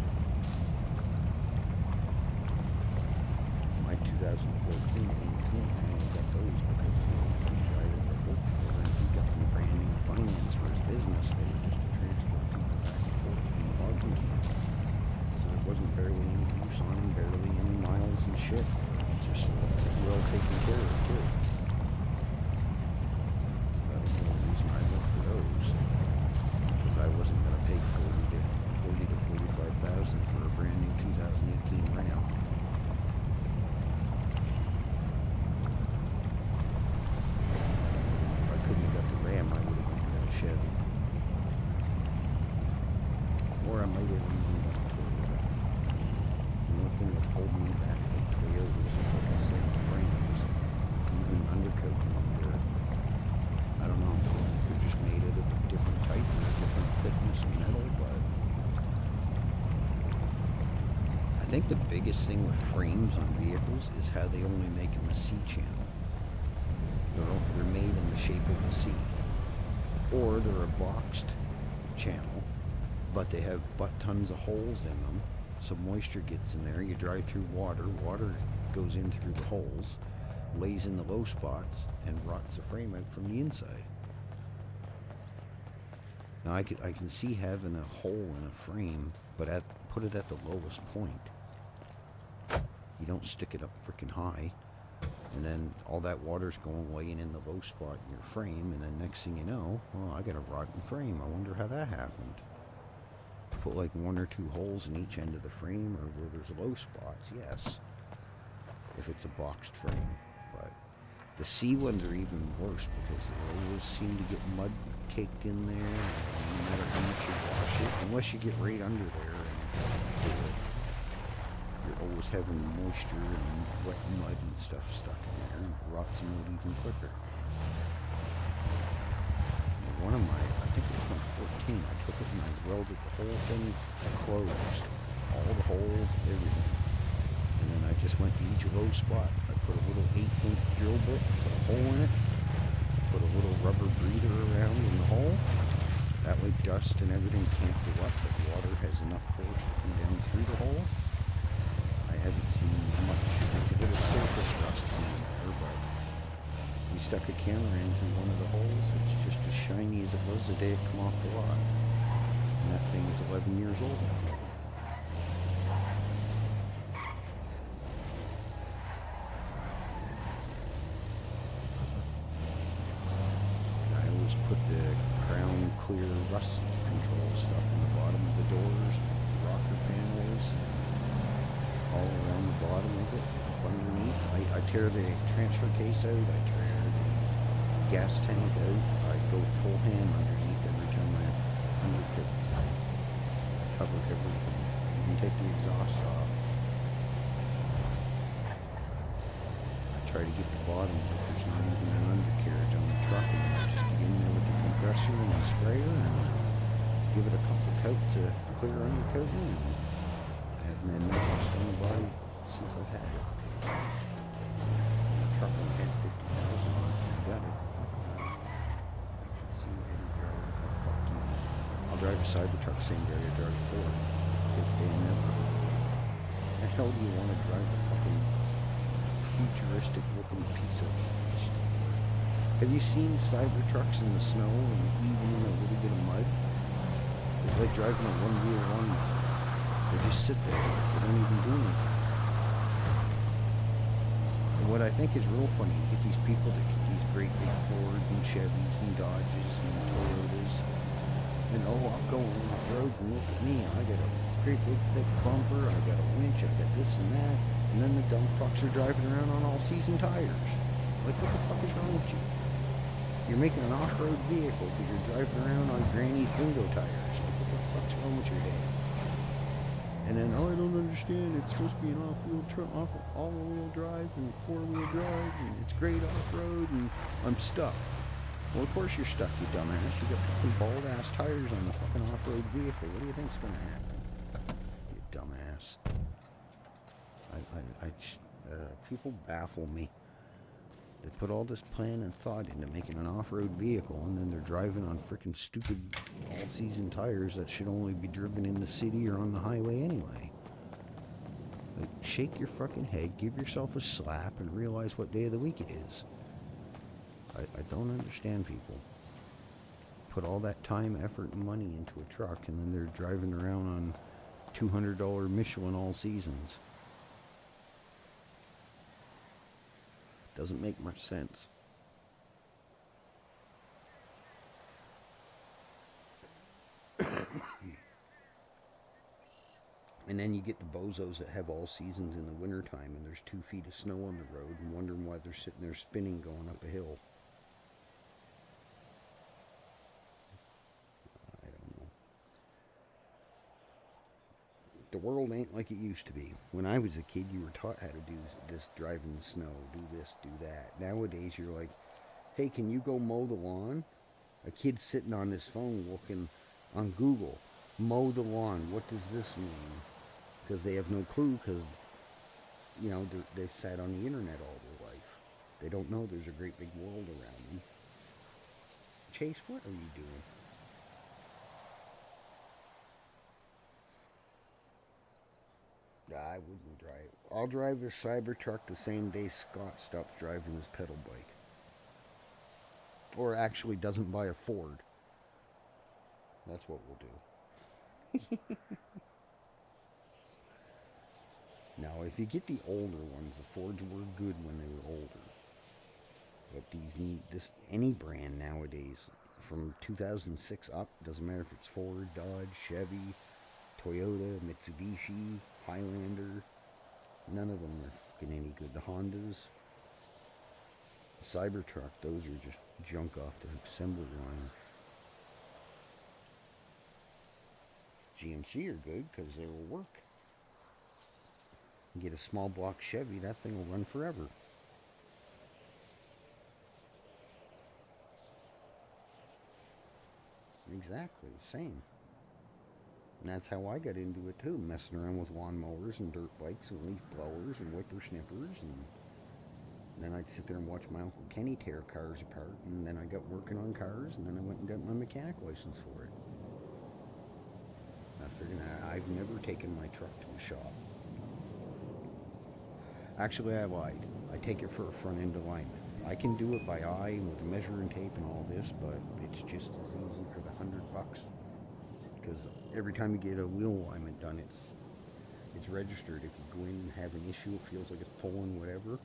My 2014 18, I only got those because some guy that I worked for, and he got me brand new finance for his business. They were just to transfer people back and forth from the logging camp. So there wasn't barely any use on them, barely any miles and shit. Just well taken care of too. I wasn't going to pay 40 to 45,000 for a brand new 2018 Ram. If I couldn't have got the Ram, I would have got a Chevy. Or I might have even got a Toyota. The only thing that's holding me back with Toyotas is, like I said, the frames. Even undercoating them, I don't know, they're just made out of a different type or a different thickness of metal, but I think the biggest thing with frames on vehicles is how they only make them a C channel. They're made in the shape of a C. Or they're a boxed channel, but they have butt tons of holes in them, so moisture gets in there. You drive through water goes in through the holes, lays in the low spots, and rots the frame out from the inside. Now I can see having a hole in a frame, but put it at the lowest point. You don't stick it up freaking high, and then all that water's going laying in the low spot in your frame, and then next thing you know, well, I got a rotten frame. I wonder how that happened. Put like 1 or 2 holes in each end of the frame, or where there's low spots, yes. If it's a boxed frame, but the C ones are even worse because they always seem to get mud caked in there, no matter how much you wash it, unless you get right under there, and you're always having moisture and wet mud and stuff stuck in there, and it rots them out even quicker. One of my, I think it was my 14, I took it and I welded the whole thing closed, all the holes, everything. And then I just went to each low spot. I put a little 8-inch drill bit, put a hole in it, put a little rubber breather around in the hole. That way dust and everything can't go up, but water has enough force to come down through the hole. I haven't seen much. There's a little surface rust in there, but we stuck a camera into one of the holes. It's just as shiny as it was the day it come off the lot. And that thing is 11 years old now. Put the crown clear rust control stuff in the bottom of the doors, rocker panels, all around the bottom of it, up underneath. I tear the transfer case out, I tear the gas tank out, I go full ham underneath every time I undercut, cover everything. You can take the exhaust off. I try to get the bottom if there's not even an undercarriage on the truck, and I just get in there with the compressor and the sprayer and give it a couple coats of clear undercoating, and I haven't had no rust on the body since I've had it. The truck only had 50,000 on it. I got it. See, fuck you. I'll drive a Cybertruck same day I drive a Ford. 5th day never. The hell do you want to drive a fucking futuristic looking piece of shit? Have you seen Cybertrucks in the snow and even in a little bit of mud? It's like driving a one-wheel lawnmower. They just sit there. They don't even do anything. And what I think is real funny, you get these people that get these great big Fords and Chevys and Dodges and Toyotas, and oh, I'll go on the road and look at me. I got a great big thick bumper. I got a winch. I got this and that. And then the dumb fucks are driving around on all-season tires. Like, what the fuck is wrong with you? You're making an off-road vehicle, but you're driving around on granny bingo tires. Like, what the fuck's wrong with your day? And then, oh, I don't understand. It's supposed to be an all-wheel drive and 4-wheel drive, and it's great off-road, and I'm stuck. Well, of course you're stuck, you dumbass. You got fucking bald-ass tires on the fucking off-road vehicle. What do you think's gonna happen? You dumbass. People baffle me. They put all this plan and thought into making an off-road vehicle, and then they're driving on frickin' stupid all-season tires that should only be driven in the city or on the highway anyway. Like, shake your fucking head, give yourself a slap, and realize what day of the week it is. I don't understand people. Put all that time, effort, and money into a truck, and then they're driving around on $200 Michelin all seasons. Doesn't make much sense. And then you get the bozos that have all seasons in the wintertime and there's 2 feet of snow on the road and wondering why they're sitting there spinning going up a hill. I don't know. The world ain't like it used to be. When I was a kid, you were taught how to do this, drive in the snow, do this, do that. Nowadays, you're like, hey, can you go mow the lawn? A kid's sitting on his phone looking on Google, mow the lawn, what does this mean? Because they have no clue, because, you know, they've sat on the internet all their life. They don't know there's a great big world around them. Chase, what are you doing? I wouldn't drive. I'll drive a Cybertruck the same day Scott stops driving his pedal bike. Or actually doesn't buy a Ford. That's what we'll do. Now, if you get the older ones, the Fords were good when they were older. But any brand nowadays, from 2006 up, doesn't matter if it's Ford, Dodge, Chevy, Toyota, Mitsubishi, Highlander, none of them are fucking any good. The Hondas, the Cybertruck, those are just junk off the assembly line. GMC are good because they will work. You get a small block Chevy, that thing will run forever. Exactly, same. And that's how I got into it too, messing around with lawnmowers and dirt bikes and leaf blowers and whippersnippers, and then I'd sit there and watch my Uncle Kenny tear cars apart, and then I got working on cars, and then I went and got my mechanic license for it. I figured I've never taken my truck to a shop. Actually, I lied. I take it for a front end alignment. I can do it by eye with a measuring tape and all this, but it's just as easy for the $100. Because every time you get a wheel alignment done, it's registered. If you go in and have an issue, it feels like it's pulling whatever,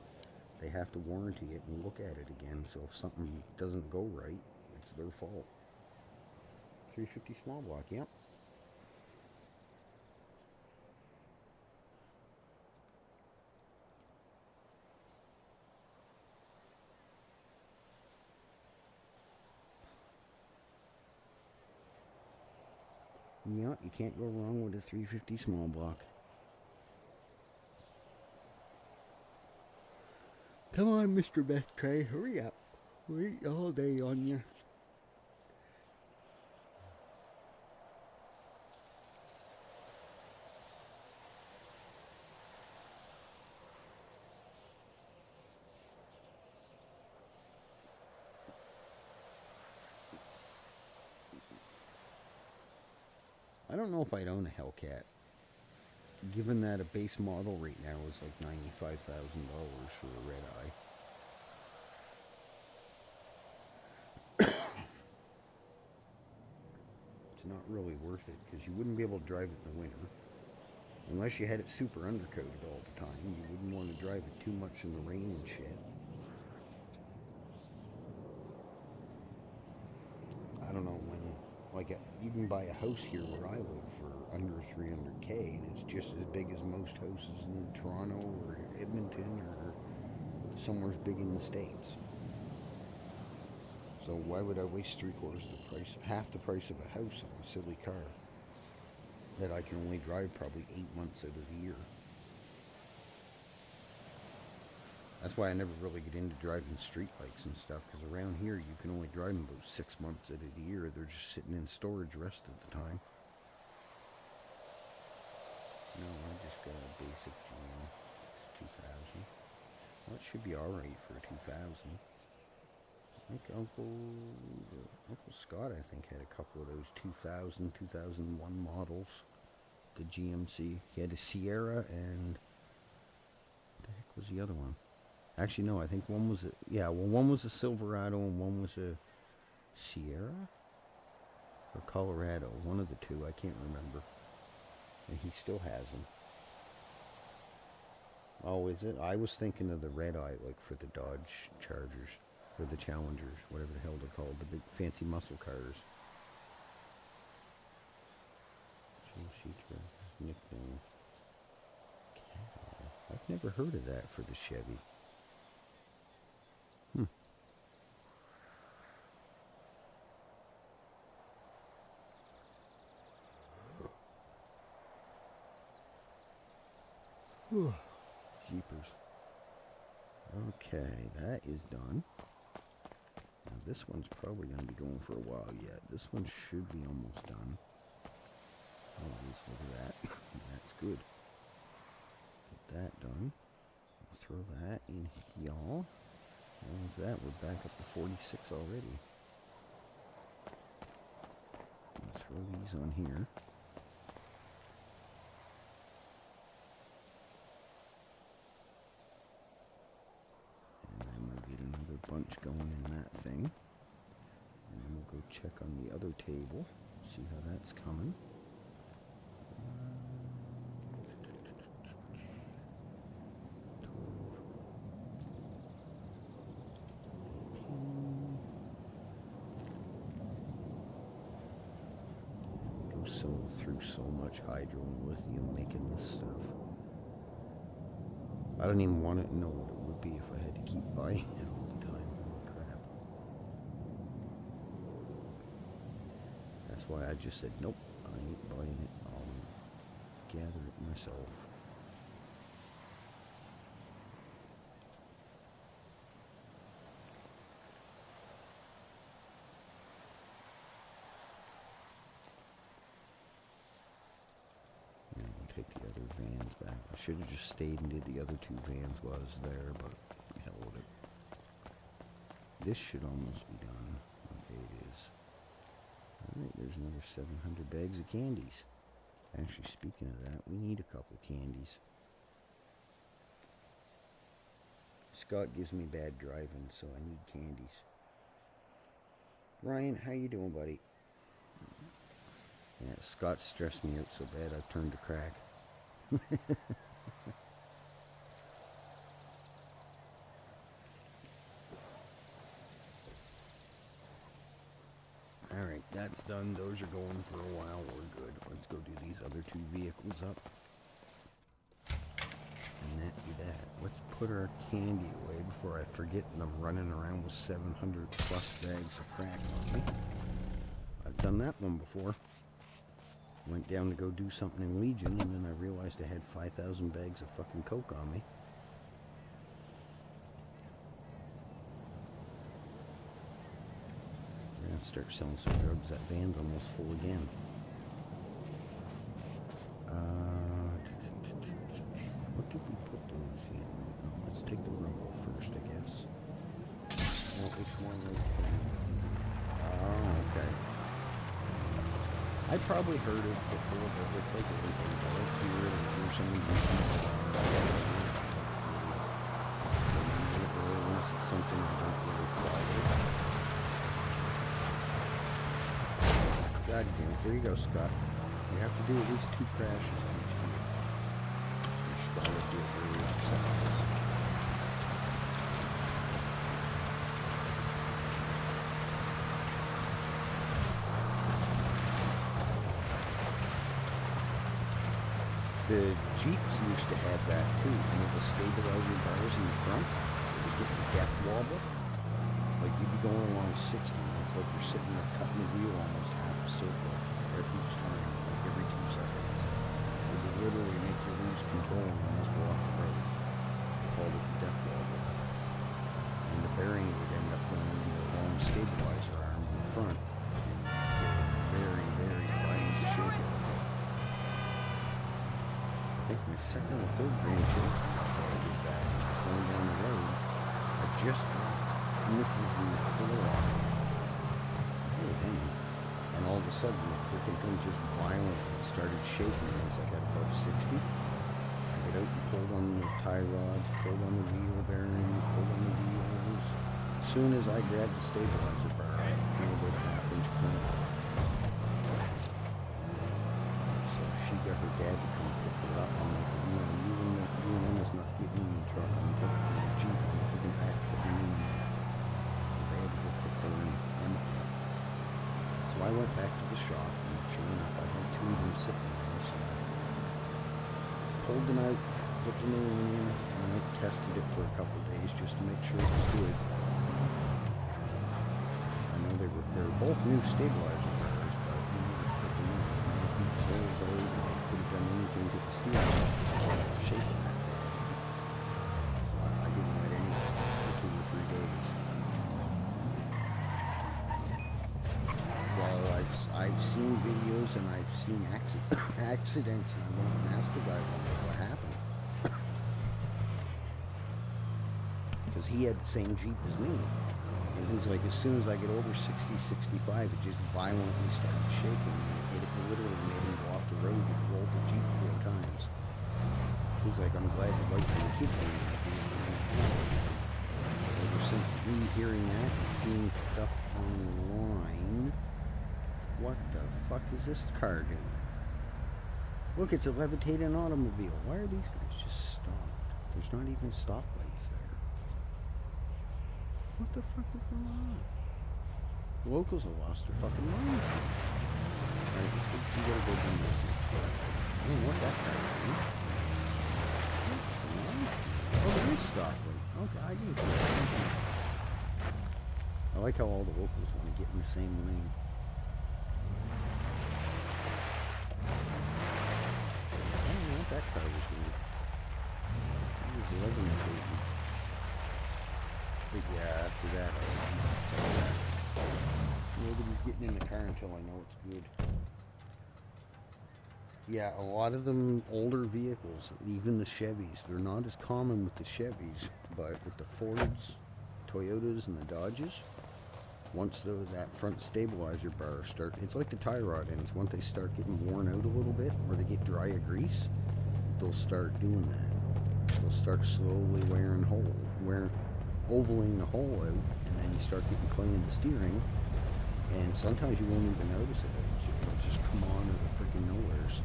they have to warranty it and look at it again. So if something doesn't go right, it's their fault. 350 small block, yep. Yeah, you can't go wrong with a 350 small block. Come on, Mr. Beth Tray, hurry up. Wait all day on you. I don't know if I'd own a Hellcat, given that a base model right now is like $95,000 for a red eye. It's not really worth it because you wouldn't be able to drive it in the winter. Unless you had it super undercoated all the time, you wouldn't want to drive it too much in the rain and shit. I don't know when, you can buy a house here where I live for under $300K, and it's just as big as most houses in Toronto or Edmonton or somewhere as big in the States. So why would I waste half the price of a house on a silly car that I can only drive probably 8 months out of the year? That's why I never really get into driving street bikes and stuff, because around here you can only drive them about 6 months out of the year. They're just sitting in storage the rest of the time. No, I just got a basic GM. It's 2000. Well, it should be alright for a 2000. I think Uncle Scott, I think, had a couple of those 2000, 2001 models. The GMC. He had a Sierra and... what the heck was the other one? Actually, no, I think one was one was a Silverado and one was a Sierra? Or Colorado. One of the two, I can't remember. And he still has them. Oh, is it? I was thinking of the red eye, like for the Dodge Chargers. Or the Challengers, whatever the hell they're called. The big fancy muscle cars. Nickname. I've never heard of that for the Chevy. Jeepers. Okay, that is done. Now this one's probably going to be going for a while yet. This one should be almost done. Oh, look at that. That's good. Get that done. Throw that in here. And with that, we're back up to 46 already. Throw these on here. Bunch going in that thing, and then we'll go check on the other table, See how that's coming. Through so much hydro and lithium making this stuff. I don't even want to know what it would be if I had to keep buying it all the time. Crap. That's why I just said, nope, I ain't buying it. I'll gather it myself. Take the other vans back. I should have just stayed and did the other two vans while I was there, but hell with it. This should almost be done. Okay, it is. Alright, there's another 700 bags of candies. Actually, speaking of that, we need a couple candies. Scott gives me bad driving, so I need candies. Ryan, how you doing, buddy? Yeah, Scott stressed me out so bad I turned to crack. Alright, that's done. Those are going for a while. We're good. Let's go do these other two vehicles up. And that be that. Let's put our candy away before I forget and I'm running around with 700 plus bags of crack on me. I've done that one before. Went down to go do something in Legion, and then I realized I had 5,000 bags of fucking coke on me. We're gonna start selling some drugs. That van's almost full again. What did we put those in? Oh, let's take the Rumble first, I guess. Oh, which one was oh, okay. I probably heard it before, but it's like a like here or something. Unless it's something I don't really follow. God damn it. There you go, Scott. You have to do at least 2 crashes on each one. Scott would be really upset with this. The Jeeps used to have that too, the stabilizer bars in the front. They would get the death wobble. Like you'd be going along 60, and it's like you're sitting there cutting the wheel almost half a circle each time, like every 2 seconds. It would literally make you lose control and almost go off the road. They called it the death wobble. And the bearing would end up going into a long stabilizer arm in the front. Very, very violent shaking. I think my second or third grandchild was back going down the road. I just misses the floor off. Oh, dang. And all of a sudden the freaking thing just violently started shaking as I got above 60. I got out and pulled on the tie rods, pulled on the wheel bearing, pulled on the wheels. As soon as I grabbed the stabilizer bar, I feel about a half-inch crank. So she got her dad to come pick her up. I'm like, no, you and Emma's not getting in the truck. I'm taking the Jeep. I'm taking back to the new. They had to go pick her and Emma up. So I went back to the shop, and sure enough, I had 2 of them sitting there. So I pulled them out, put the new one in, and I tested it for a couple days just to make sure it was good. I know they were both new stabilizer bars, but you know, they're freaking new. Holes old, and they could have done anything to the steel. Shaking that day. So I didn't let anything for 2 or 3 days. Well, I've seen videos and I've seen accidents, and I went and asked the guy what happened. Because he had the same Jeep as me. And he's like, as soon as I get over 60, 65, it just violently started shaking. It literally made him go off the road and roll the Jeep 4 times. He's like, I'm glad you like the Jeep. Ever since me hearing that and seeing stuff online, what the fuck is this car doing? Look, it's a levitating automobile. Why are these guys just stopped? There's not even stoplights there. What the fuck is going on? The locals have lost their fucking minds. Alright, let's go. We gotta go do this. I don't know what that car is doing. What's going on? Oh, there is stoplight. Okay, I didn't see that. I like how all the locals want to get in the same lane. I don't know what that car was doing. It was 11 or 8. But yeah, after that, nobody's getting in the car until I know it's good. Yeah, a lot of them older vehicles, even the Chevys, they're not as common with the Chevys, but with the Fords, Toyotas, and the Dodges, once that front stabilizer bar it's like the tie rod ends, once they start getting worn out a little bit, or they get dry of grease, they'll start doing that. They'll start slowly ovaling the hole out, and then you start getting clay in the steering, and sometimes you won't even notice it. It'll just come on out of freaking nowheres.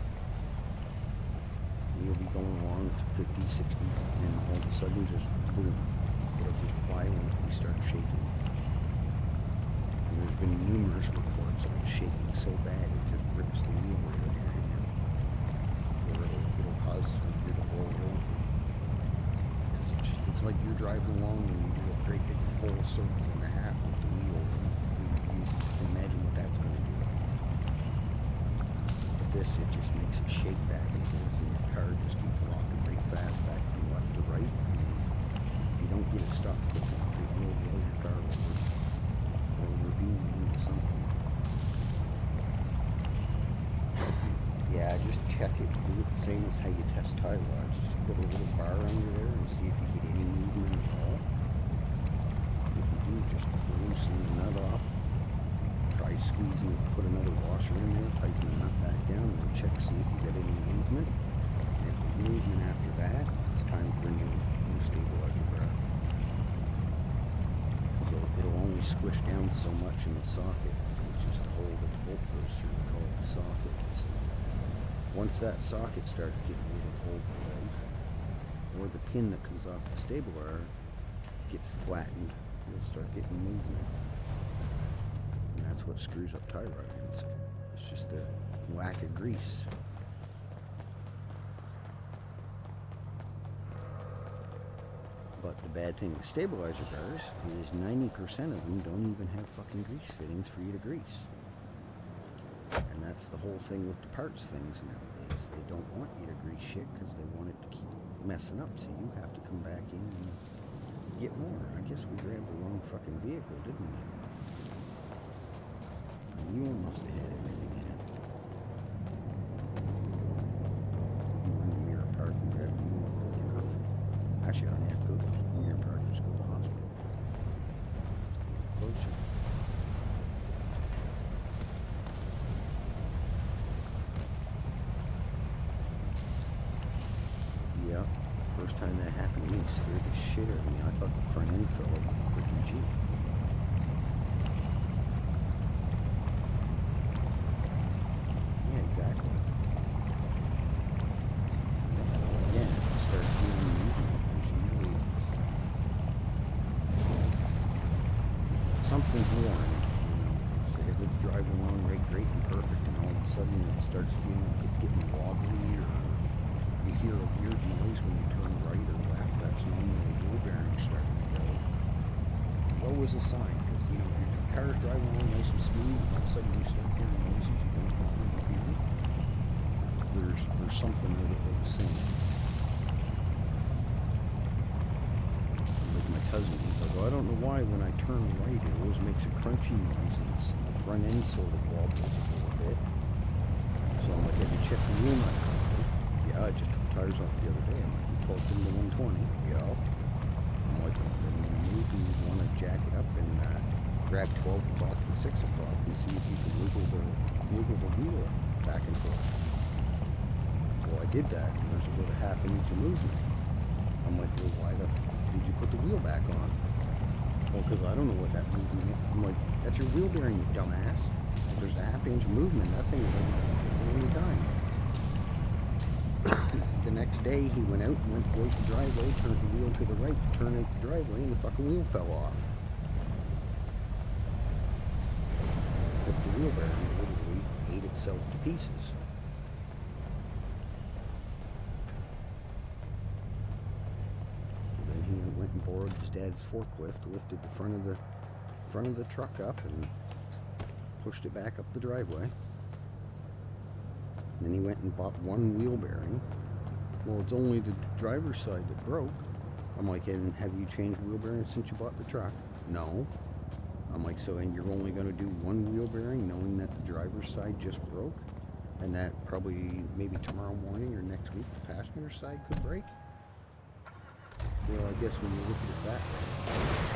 You'll be going along 50, 60, and all of a sudden just boom, it'll just violently start shaking. And there's been numerous reports of it shaking so bad it just rips the wheel right out of your hand. Or it'll cause you to roll over. Because it's like you're driving along and you do a great big full circle and a half with the wheel. You can imagine what that's going to do. But this, it just makes it shake back and forth, and your car just keeps rocking right fast back from left to right. And if you don't get it stopped quick enough, it will blow your car over. Or ravine into something. Yeah, just check it. Do it the same as how you test tie rods. Just put a little bar under there and see if you get any movement at all. If you do, just loosen the nut off. Try squeezing it, put another washer in there, tighten the nut back down, and then check to see if you get any movement. And if there's movement after that, it's time for a new stabilizer bar. So it'll only squish down so much in the socket, which is the hole that the bolt goes through. We call it the socket. So once that socket starts getting a little overlaid, or the pin that comes off the stabilizer gets flattened, you'll start getting movement. And that's what screws up tie rod ends. It's just a lack of grease. But the bad thing with stabilizer bars is 90% of them don't even have fucking grease fittings for you to grease. And that's the whole thing with the parts things nowadays. They don't want you to grease shit because they want it to keep messing up. So you have to come back in and get more. I guess we grabbed the wrong fucking vehicle, didn't we? And you almost had everything in it. Run the mirror apart and grab the move quick enough. Actually, I don't have to go to the mirror park, just go to the hospital. Let's go closer. Yeah, first time that happened to me scared the shit out of me. I thought the front end fell over the freaking Jeep. Yeah, exactly. Yeah, you start feeling movement. There's usually something's worn, you know. So if it's driving along great and perfect, and all of a sudden it starts feeling like it's getting wobbly, or you hear a weird noise when you turn right or left, that's normally the wheel bearing starting to go. There's always a sign, because you know, if your car's driving along nice and smooth, and all of a sudden you start hearing noises you don't normally hear, there's something that it's saying. Like my cousin, he's like, oh, I don't know why when I turn right it always makes a crunchy noise, and the front end sort of wobbles a little bit. So I'm like, have you checked the wheel nuts on it? Yeah, I just took tires off the other day. I'm like, you torqued them to 120. Yeah. I'm like, well, then when you move, you want to jack it up and grab 12 o'clock and 6 o'clock and see if you can wiggle the wheel back and forth. Well, I did that, and there's about a half an inch of movement. I'm like, well, why the did you put the wheel back on? Well, because I don't know what that movement is. I'm like, That's your wheel bearing, you dumbass. If there's a half-inch movement, that thing will go any time. The next day, he went out and went to the driveway, turned the wheel to the right, turned out the driveway, and the fucking wheel fell off. Because the wheel bearing literally ate itself to pieces. So then he went and borrowed his dad's forklift, lifted the front of the truck up, and pushed it back up the driveway. Then he went and bought one wheel bearing. Well, it's only the driver's side that broke. I'm like, and have you changed wheel bearings since you bought the truck? No. I'm like, so, and you're only going to do one wheel bearing knowing that the driver's side just broke? And that probably maybe tomorrow morning or next week the passenger side could break? Well, I guess when you look at it that way,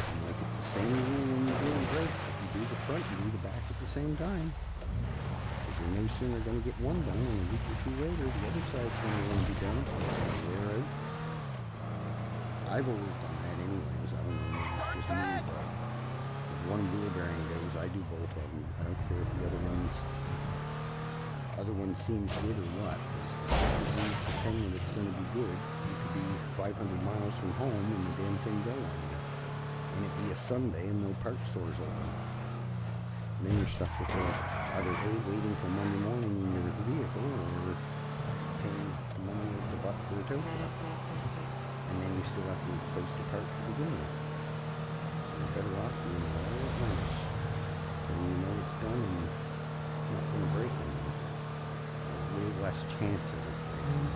I'm like, it's the same rule when you're doing a brake. If you do the front, you do the back at the same time. You're no sooner going to get one done, and a week or two later, the other side's going to want to be done. Wear out. I've always done that anyways. I don't know, maybe it's just me, but if one wheel bearing goes, I do both of them. I don't care if the other one seems good or what. If you pretend that it's going to be good, you could be 500 miles from home and the damn thing go on you. And it'd be a Sunday and no parts stores open. And then you're stuck with either A, waiting till Monday morning in your vehicle, or paying money at the butt for a tow truck. And then you still have to replace the part to begin with. So you're better off doing it all at once. Then you know it's done and it's not going to break anymore. There's way less chance of it breaking.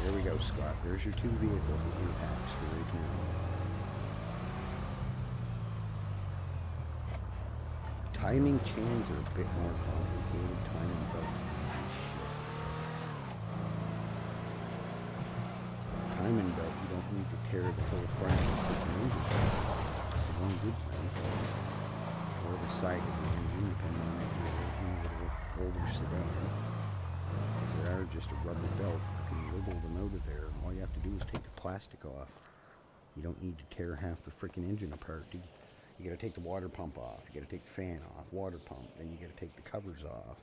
There we go, Scott. There's your two vehicles with your packs for right now. Timing chains are a bit more complicated. Timing belts are shit. Timing belt, you don't need to tear the whole front of the freaking engine. It's the one good thing. Or the side of the engine, depending on if you're working with an older sedan. They are just a rubber belt. You can wiggle them out of there. All you have to do is take the plastic off. You don't need to tear half the freaking engine apart. You gotta take the water pump off, you gotta take the fan off, water pump, then you gotta take the covers off.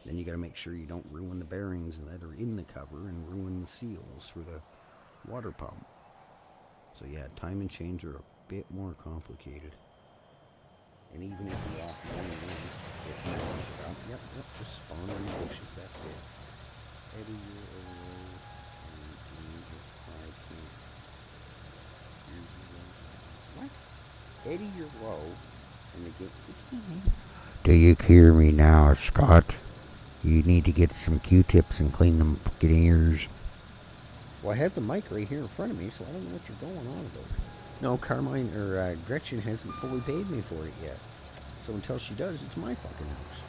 Then you gotta make sure you don't ruin the bearings that are in the cover and ruin the seals for the water pump. So yeah, timing chains are a bit more complicated. And even if you're off one, it messes it up. Yep, just spawn on the bushes, that's it. Eddie, what? Eddie, you're low. And again, do you hear me now, Scott? You need to get some Q-tips and clean them fucking ears. Well, I have the mic right here in front of me, so I don't know what you're going on about. No, Carmine, or Gretchen hasn't fully paid me for it yet. So until she does, it's my fucking house.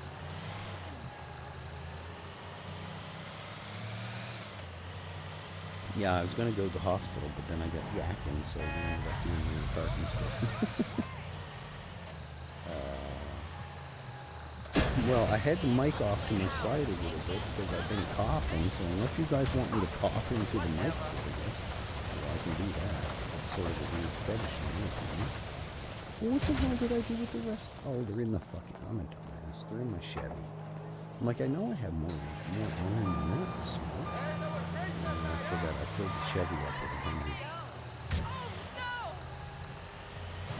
Yeah, I was going to go to the hospital, but then I got yakking, so I ended up doing the apartment stuff. Well, I had the mic off to my side a little bit because I've been coughing, so unless you guys want me to cough into the mic for you, well, I can do that. It's sort of a weird fetish thing, you know? Well, what the hell did I do with the rest? Oh, they're in the fucking, I'm a dumbass. They're in my Chevy. I'm like, I know I have more iron than that to smoke. And I forgot, I filled the Chevy up with 100.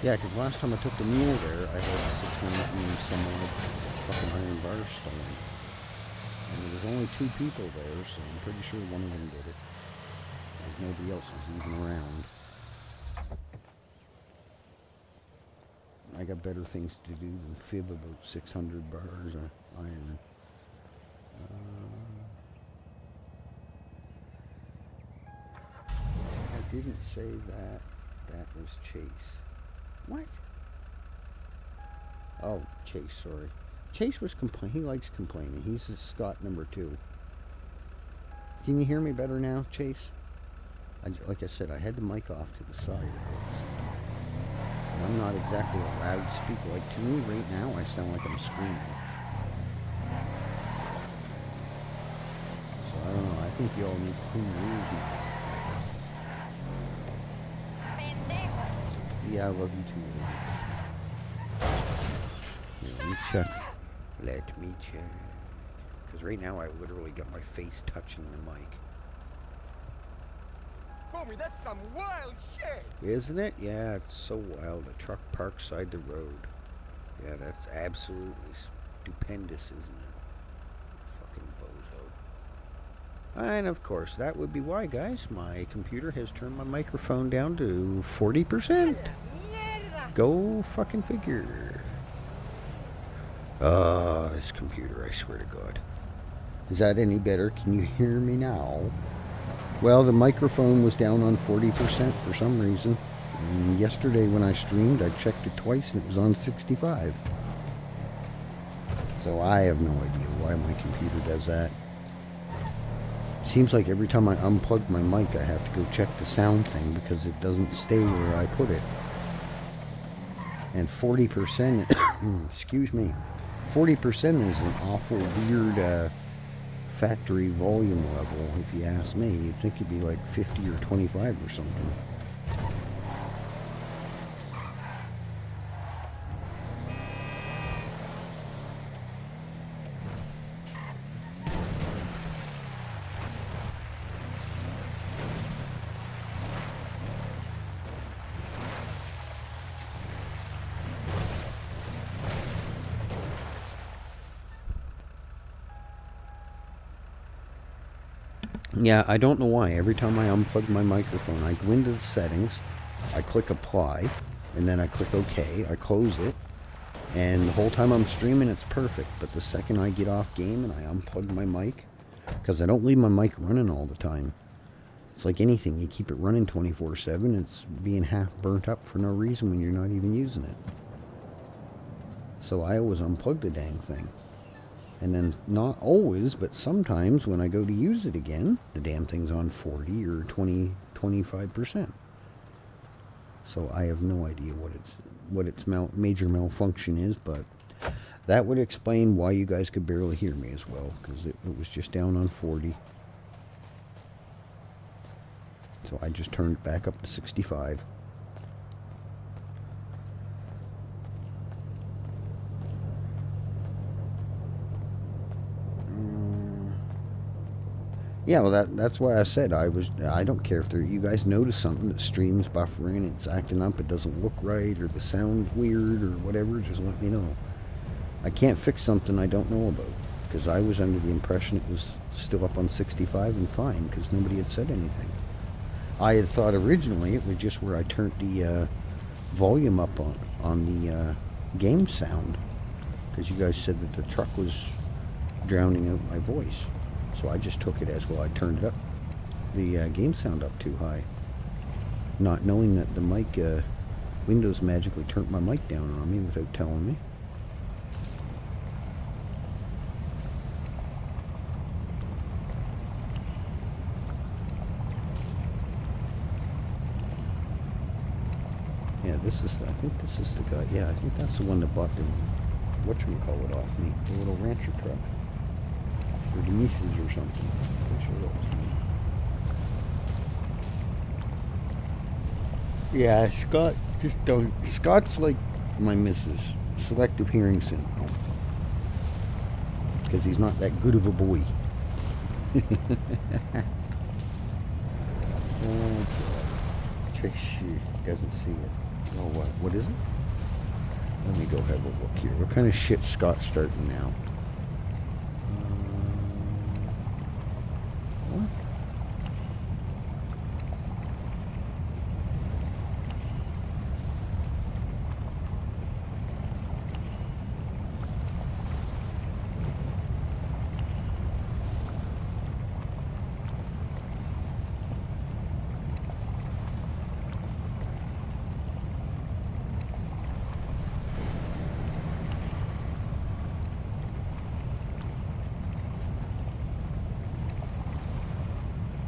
Yeah, because last time I took the mule there, I had 600 and some odd fucking iron bars stolen. And there was only 2 people there, so I'm pretty sure one of them did it. Because nobody else was even around. I got better things to do than fib about 600 bars of iron. I didn't say that. That was Chase. What? Oh, Chase, sorry. Chase was complaining. He likes complaining. He's a Scott number 2. Can you hear me better now, Chase? Like I said, I had the mic off to the side of this. I'm not exactly a loudspeaker. Like, to me right now, I sound like I'm screaming. So, I don't know. I think you all need clean rules now. Yeah, I love you too. Here, let me check. Let me check. Because right now I literally got my face touching the mic. Homie, that's some wild shit! Isn't it? Yeah, it's so wild. A truck parked side the road. Yeah, that's absolutely stupendous, isn't it? Fucking bozo. And of course, that would be why, guys. My computer has turned my microphone down to 40%. Go fucking figure. This computer, I swear to God. Is that any better? Can you hear me now? Well, the microphone was down on 40% for some reason. And yesterday when I streamed, I checked it twice and it was on 65. So I have no idea why my computer does that. Seems like every time I unplug my mic, I have to go check the sound thing because it doesn't stay where I put it. And 40%, excuse me, 40% is an awful weird factory volume level, if you ask me. You'd think it'd be like 50 or 25 or something. Yeah, I don't know why. Every time I unplug my microphone, I go into the settings, I click apply, and then I click OK, I close it, and the whole time I'm streaming it's perfect. But the second I get off game and I unplug my mic, because I don't leave my mic running all the time. It's like anything, you keep it running 24/7, it's being half burnt up for no reason when you're not even using it. So I always unplug the dang thing. And then, not always, but sometimes when I go to use it again, the damn thing's on 40 or 20, 25%. So I have no idea what its major malfunction is, but that would explain why you guys could barely hear me as well, because it was just down on 40. So I just turned it back up to 65. Yeah, well, that's why I said I don't care if you guys notice something that streams buffering, it's acting up, it doesn't look right, or the sound's weird, or whatever, just let me know. I can't fix something I don't know about, because I was under the impression it was still up on 65 and fine, because nobody had said anything. I had thought originally it was just where I turned the volume up on the game sound, because you guys said that the truck was drowning out my voice. So I just took it as, well, I turned it up, the game sound up too high. Not knowing that the mic, Windows magically turned my mic down on me without telling me. Yeah, I think this is the guy, yeah, I think that's the one that bought the, whatchamacallit off me, the little rancher truck. For the nieces or something. Pretty sure that was me. Yeah, Scott just don't. Scott's like my missus. Selective hearing syndrome. Because he's not that good of a boy. Oh God. She doesn't see it. Oh, what is it? Let me go have a look here. What kind of shit Scott's starting now? What?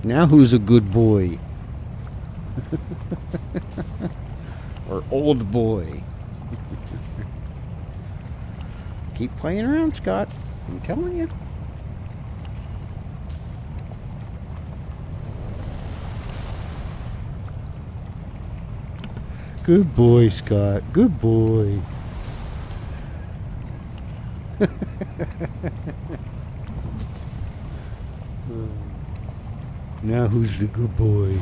Now who's a good boy? Or old boy? Keep playing around, Scott. I'm telling you. Good boy, Scott. Good boy. Now who's the good boy?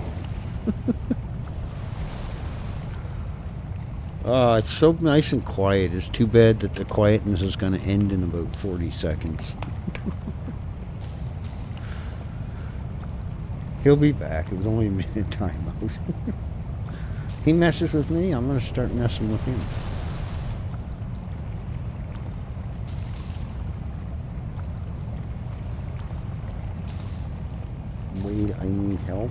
Oh, it's so nice and quiet. It's too bad that the quietness is going to end in about 40 seconds. He'll be back. It was only a minute timeout. He messes with me, I'm going to start messing with him. Wait, I need help.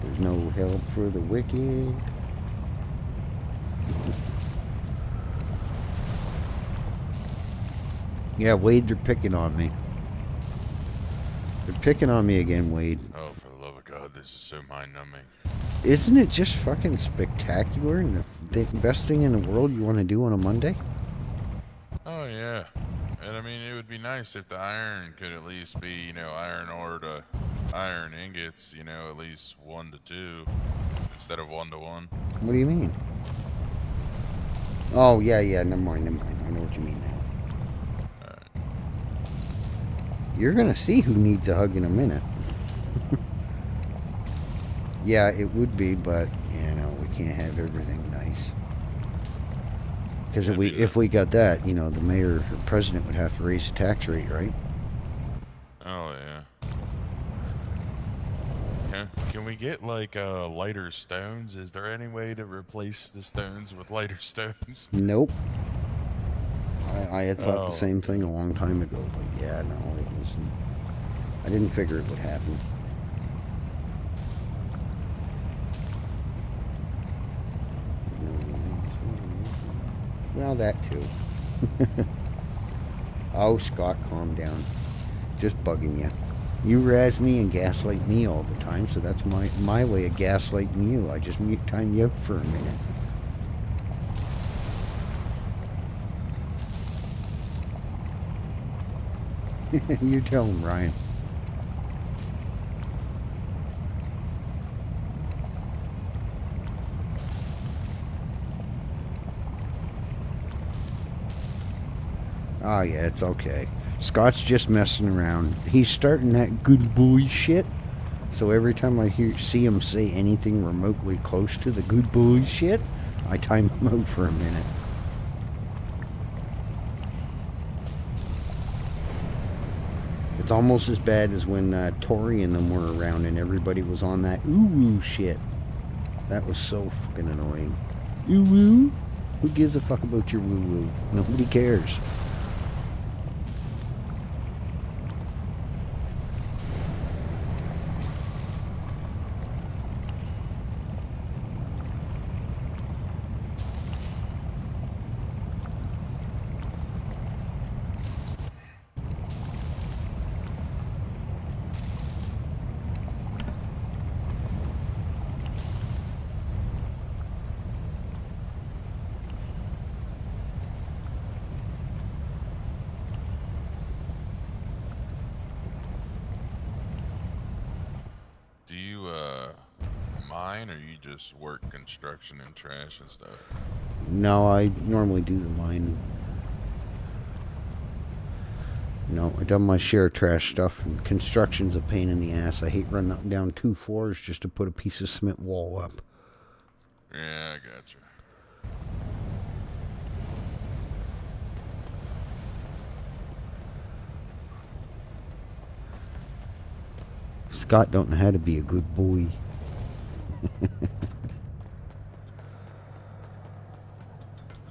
There's no help for the wicked. Yeah, Wade, they're picking on me. They're picking on me again, Wade. Oh, for the love of God, this is so mind-numbing. Isn't it just fucking spectacular and the best thing in the world you want to do on a Monday? Oh, yeah. And I mean, it would be nice if the iron could at least be, you know, iron ore to iron ingots, you know, at least 1 to 2 instead of 1 to 1. What do you mean? Oh, yeah, never mind. I know what you mean now. You're gonna see who needs a hug in a minute. Yeah, it would be, but, you know, we can't have everything nice. Because if we got that, you know, the mayor or president would have to raise the tax rate, right? Oh, yeah. Can we get, like, lighter stones? Is there any way to replace the stones with lighter stones? Nope. I had thought the same thing a long time ago, but yeah, no, it wasn't. I didn't figure it would happen. Well, that too. Oh, Scott, calm down. Just bugging you. You razz me and gaslight me all the time, so that's my way of gaslighting you. I just time you up for a minute. You tell him, Ryan. Oh, yeah, it's okay. Scott's just messing around. He's starting that good boy shit. So every time I see him say anything remotely close to the good boy shit, I time him out for a minute. It's almost as bad as when Tori and them were around and everybody was on that ooh shit. That was so fucking annoying. Ooh woo? Who gives a fuck about your woo woo? Nobody cares. Do you, mine, or you just work construction and trash and stuff? No, I normally do the mine. No, I've done my share of trash stuff, and construction's a pain in the ass. I hate running up and down 2 floors just to put a piece of cement wall up. Yeah, I gotcha. Scott don't know how to be a good boy.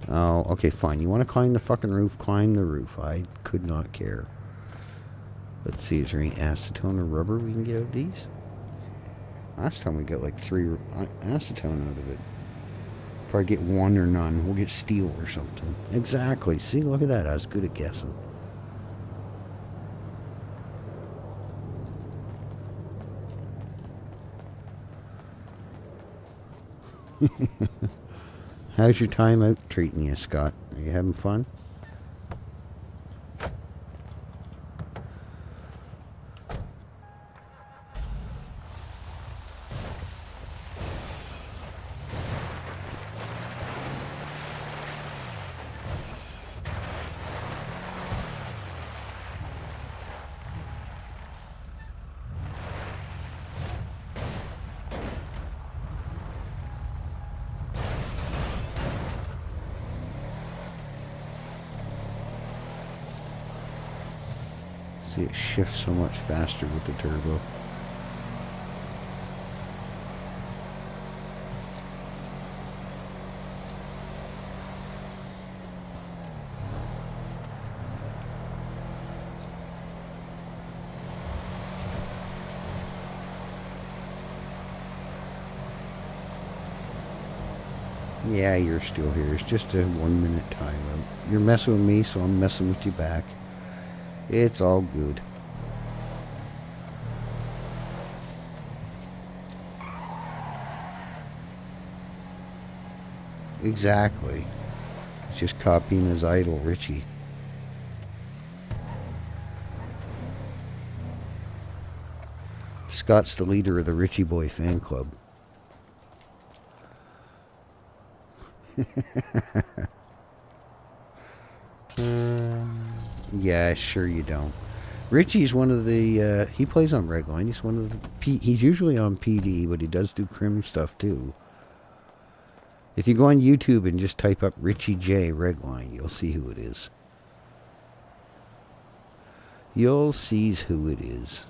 Oh, okay, fine. You want to climb the fucking roof? Climb the roof. I could not care. Let's see, is there any acetone or rubber we can get out of these? Last time we got like 3 acetone out of it. Probably get 1 or none. We'll get steel or something. Exactly. See, look at that. I was good at guessing. How's your time out treating you, Scott? Are you having fun? See, it shifts so much faster with the turbo. Yeah, you're still here. It's just a 1 minute timeout. You're messing with me, so I'm messing with you back. It's all good. Exactly. It's just copying his idol, Richie. Scott's the leader of the Richie Boy fan club. Yeah, sure you don't. Richie's one of the, he plays on Redline. He's one of the, he's usually on PD, but he does do crim stuff too. If you go on YouTube and just type up Richie J Redline, you'll see who it is. You'll see who it is.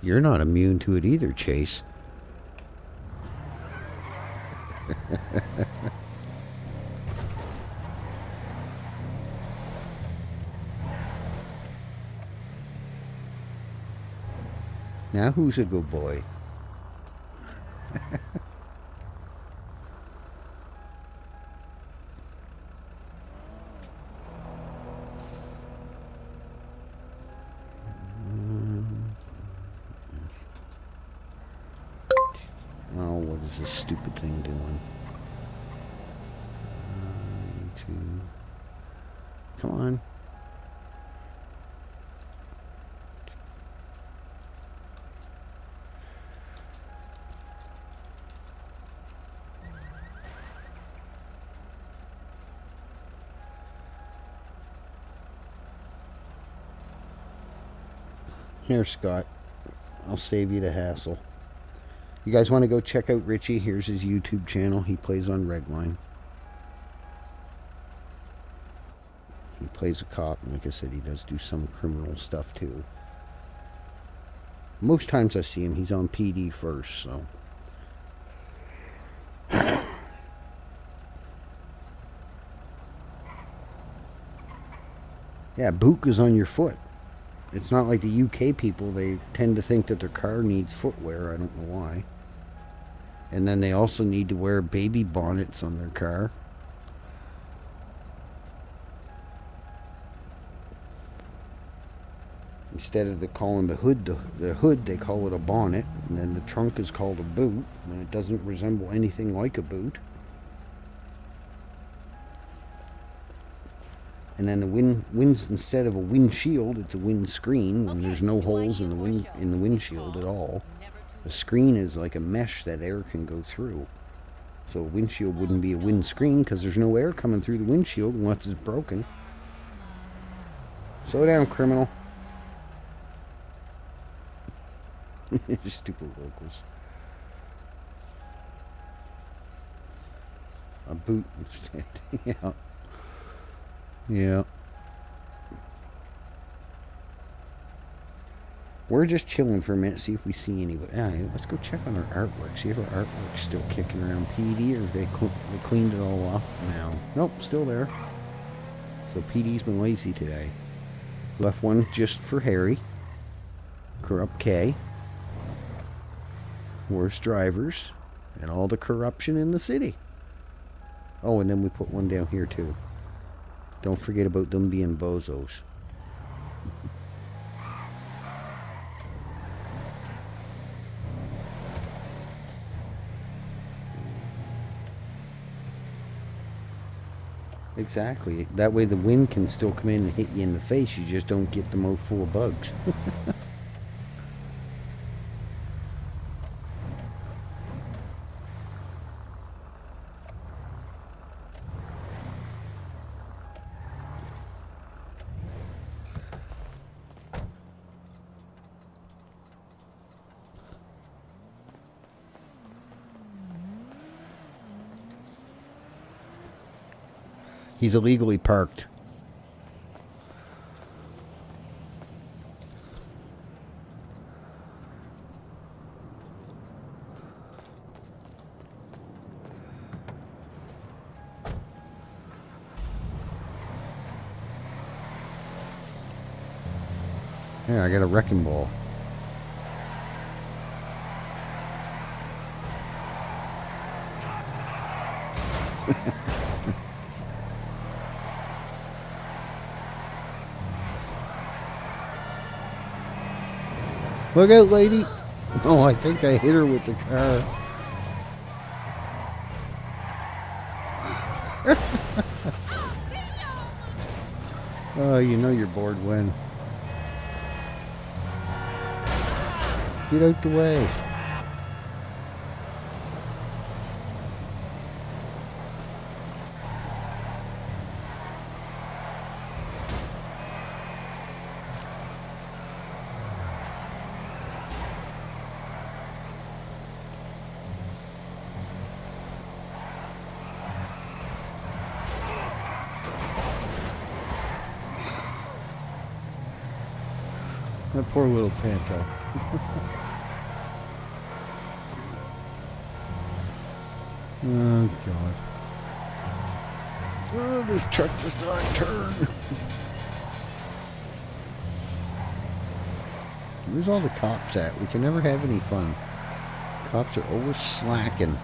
You're not immune to it either, Chase. Now who's a good boy? Oh, what is this stupid thing doing? Come on. Here, Scott. I'll save you the hassle. You guys want to go check out Richie? Here's his YouTube channel. He plays on Redline. He plays a cop, and like I said, he does do some criminal stuff too. Most times I see him, he's on PD first, so. Yeah, boot is on your foot. It's not like the UK people, they tend to think that their car needs footwear. I don't know why. And then they also need to wear baby bonnets on their car. Instead of calling the hood the hood, they call it a bonnet. And then the trunk is called a boot. And it doesn't resemble anything like a boot. And then the winds, instead of a windshield, it's a windscreen, and there's no holes in the windshield at all. The screen is like a mesh that air can go through. So a windshield wouldn't be a windscreen because there's no air coming through the windshield unless it's broken. Slow down, criminal. Stupid locals. A boot instead. Yeah. Yeah. We're just chilling for a minute, see if we see anybody. Let's go check on our artwork, see if our artwork's still kicking around PD, or if they cleaned it all off now. Nope, still there. So PD's been lazy today. Left one just for Harry. Corrupt K. Worst drivers. And all the corruption in the city. Oh, and then we put one down here too. Don't forget about them being bozos. Exactly. That way the wind can still come in and hit you in the face. You just don't get the mouth full of bugs. He's illegally parked. Yeah, I got a wrecking ball. Look out, lady. Oh, I think I hit her with the car. Oh, you know you're bored when. Get out the way. That poor little Panto. Oh, God. Oh, this truck does not turn. Where's all the cops at? We can never have any fun. Cops are always slacking.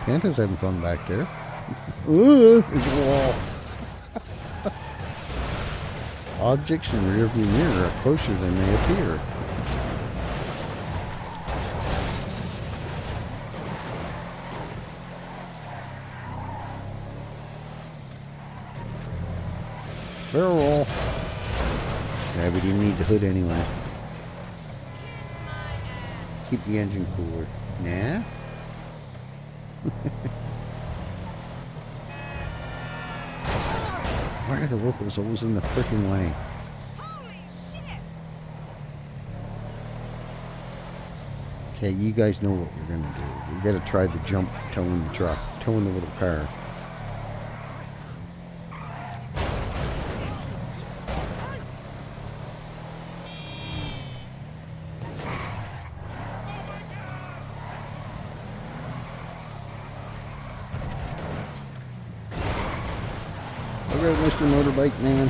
Panto's having fun back there. Ooh, there's a wall. Objects in rearview mirror are closer than they appear. Barrel roll. Yeah, we didn't need the hood anyway. Keep the engine cooler. Nah? Why are the locals always in the frickin' way? Okay, you guys know what we're gonna do. We gotta try the jump towing the truck, towing the little car. Look at Mr. Motorbike Man.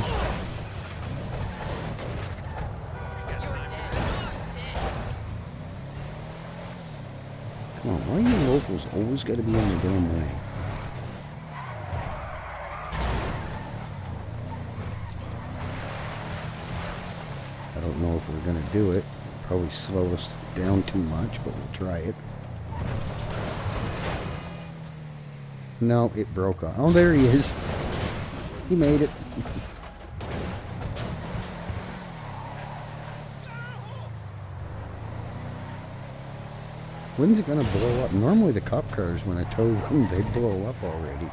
Come on, why are you locals always got to be on the damn way? I don't know if we're going to do it. Probably slow us down too much, but we'll try it. No, it broke off. Oh, there he is. He made it. When's it gonna blow up? Normally the cop cars, when I tow them, they blow up already.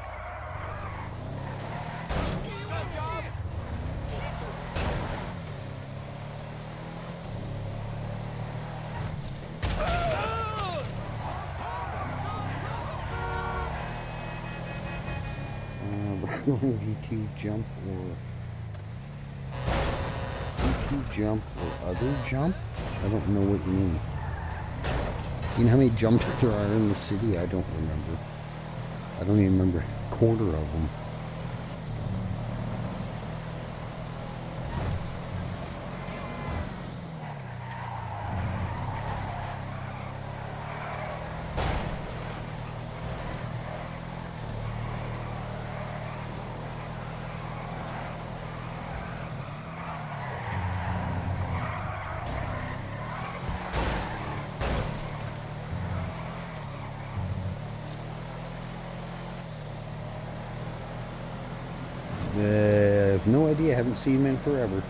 We're going V2 jump or V2 jump or other jump? I don't know what you mean. You know how many jumps there are in the city? I don't remember. I don't even remember a quarter of them. I have no idea. I haven't seen him in forever.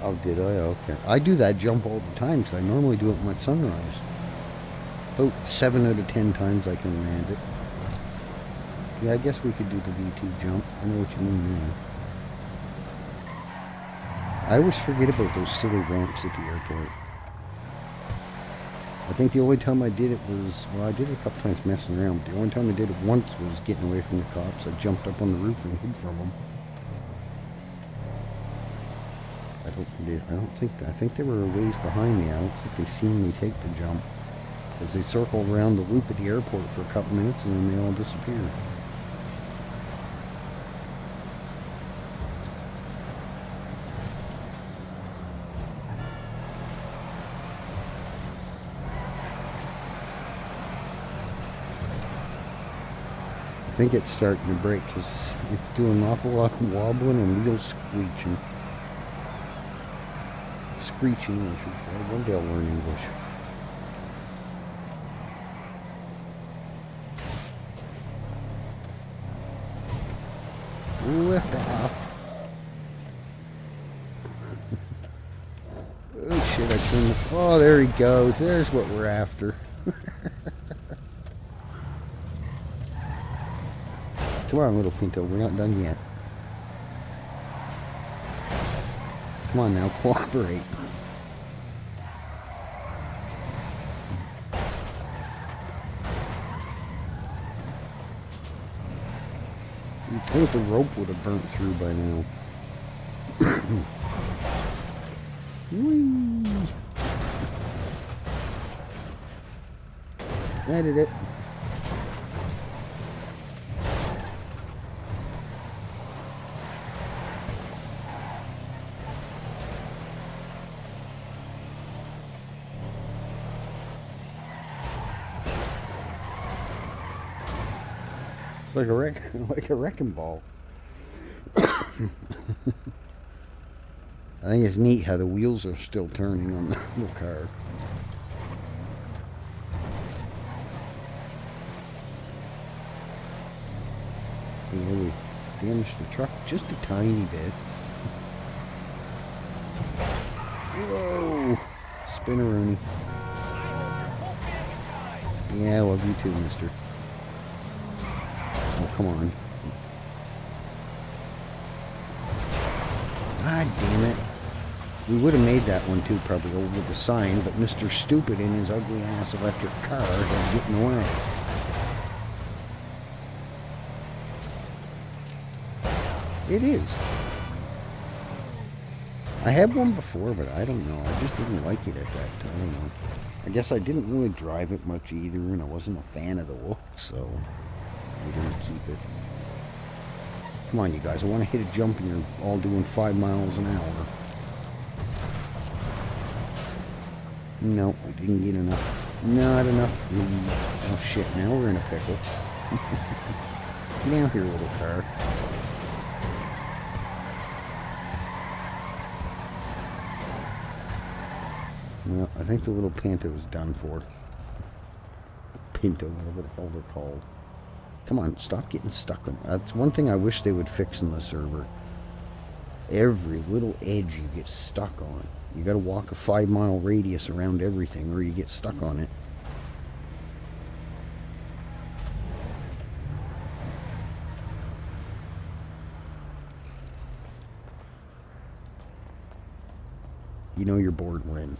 Oh, did I? Okay. I do that jump all the time because I normally do it with my sunrise. About 7 out of 10 times I can land it. Yeah, I guess we could do the V2 jump. I know what you mean now. I always forget about those silly ramps at the airport. I think the only time I did it was, well, I did it a couple times messing around, but the only time I did it once was getting away from the cops. I jumped up on the roof and hid from them. I think they were a ways behind me. I don't think they seen me take the jump. Because they circled around the loop at the airport for a couple minutes and then they all disappeared. I think it's starting to break because it's doing an awful lot of wobbling and wheels screeching. Screeching, I should say. One day I'll learn English. Lift off. Oh shit, I turned the... Oh, there he goes. There's what we're after. Come on, little Pinto. We're not done yet. Come on now, cooperate. You'd think the rope would have burnt through by now. Whee! That did it. Like a wrecking ball. I think it's neat how the wheels are still turning on the little car. Yeah, we damaged the truck just a tiny bit. Whoa! Spinneroonie. Yeah, I love you too, mister. Oh, come on. God damn it. We would have made that one too, probably over the sign, but Mr. Stupid in his ugly ass electric car had getting away. It is. I had one before, but I don't know. I just didn't like it at that time. I don't know. I guess I didn't really drive it much either, and I wasn't a fan of the look, so I didn't keep it. Come on, you guys. I want to hit a jump and you're all doing 5 miles an hour. No, we didn't get enough. Not enough. Oh shit, now we're in a pickle. Get down here, little car. Well, I think the little Pinto's done for. Pinto, whatever the hell they're called. Come on, stop getting stuck on. That's one thing I wish they would fix in the server. Every little edge you get stuck on. You gotta walk a 5-mile radius around everything or you get stuck on it. You know you're bored when.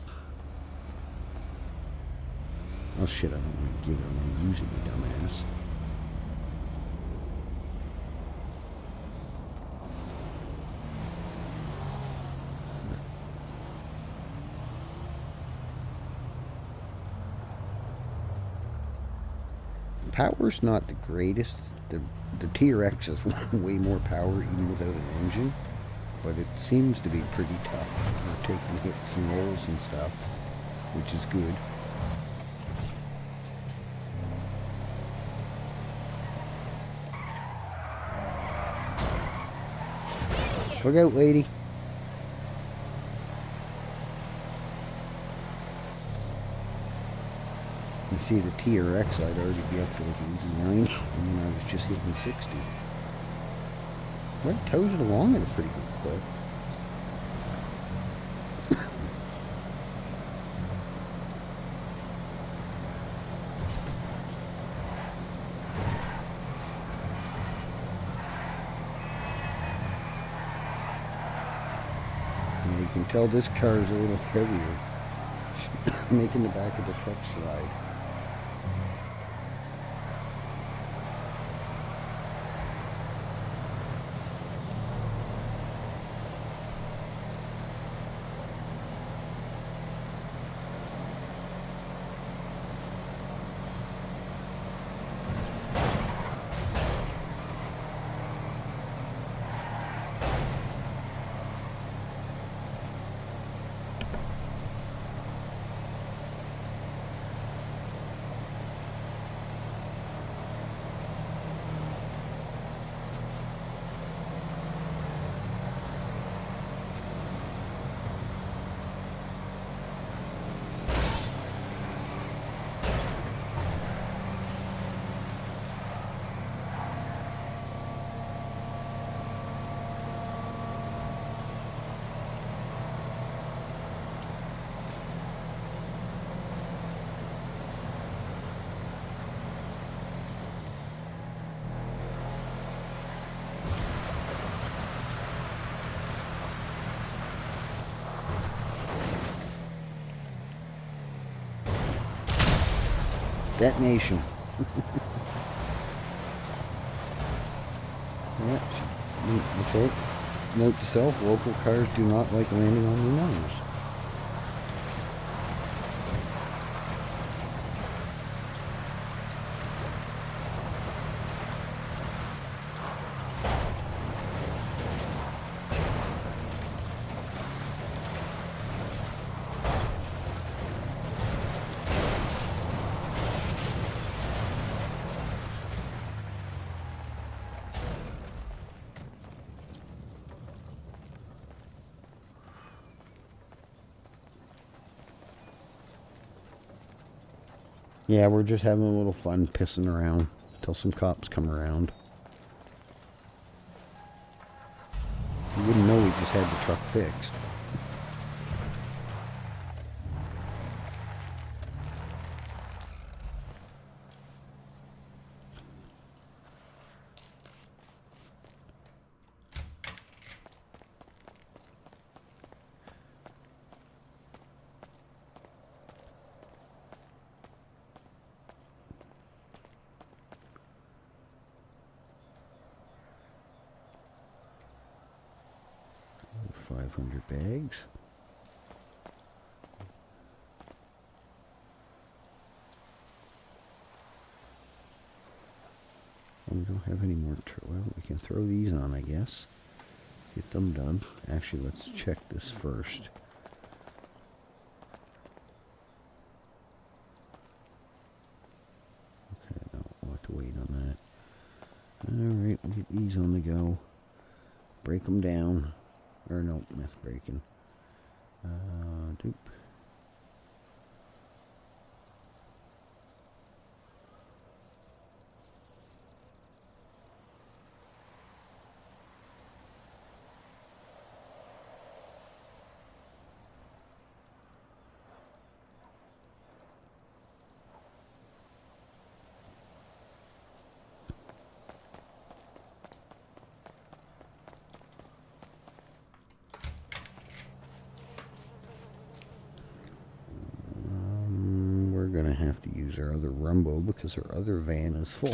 Oh shit, I don't want to give it away using you, dumbass. Power's not the greatest. The TRX has way more power even without an engine, but it seems to be pretty tough. We're taking hits and rolls and stuff, which is good. Look out, lady. You see the TRX, I'd already be up to like 89, and then I was just hitting 60. That tows it along at a pretty good clip. can tell this car is a little heavier, making the back of the truck slide. Detonation. Yep. Okay. Note to self, local cars do not like landing on your nose. Yeah, we're just having a little fun pissing around until some cops come around. You wouldn't know we just had the truck fixed. Bags. We don't have any more. Well, we can throw these on, I guess. Get them done. Actually, let's check this first. Okay, no, we'll have to wait on that. Alright, we'll get these on the go. Break them down. Or no, meth breaking. Doop. Have to use our other Rumbo because our other van is full.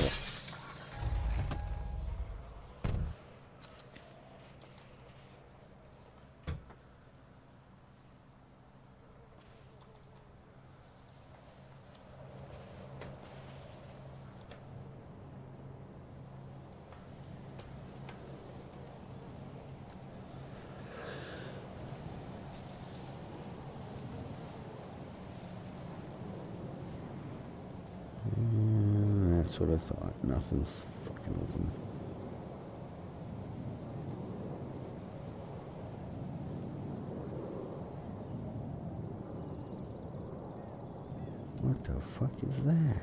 That's what I thought. Nothing's fucking with them. What the fuck is that?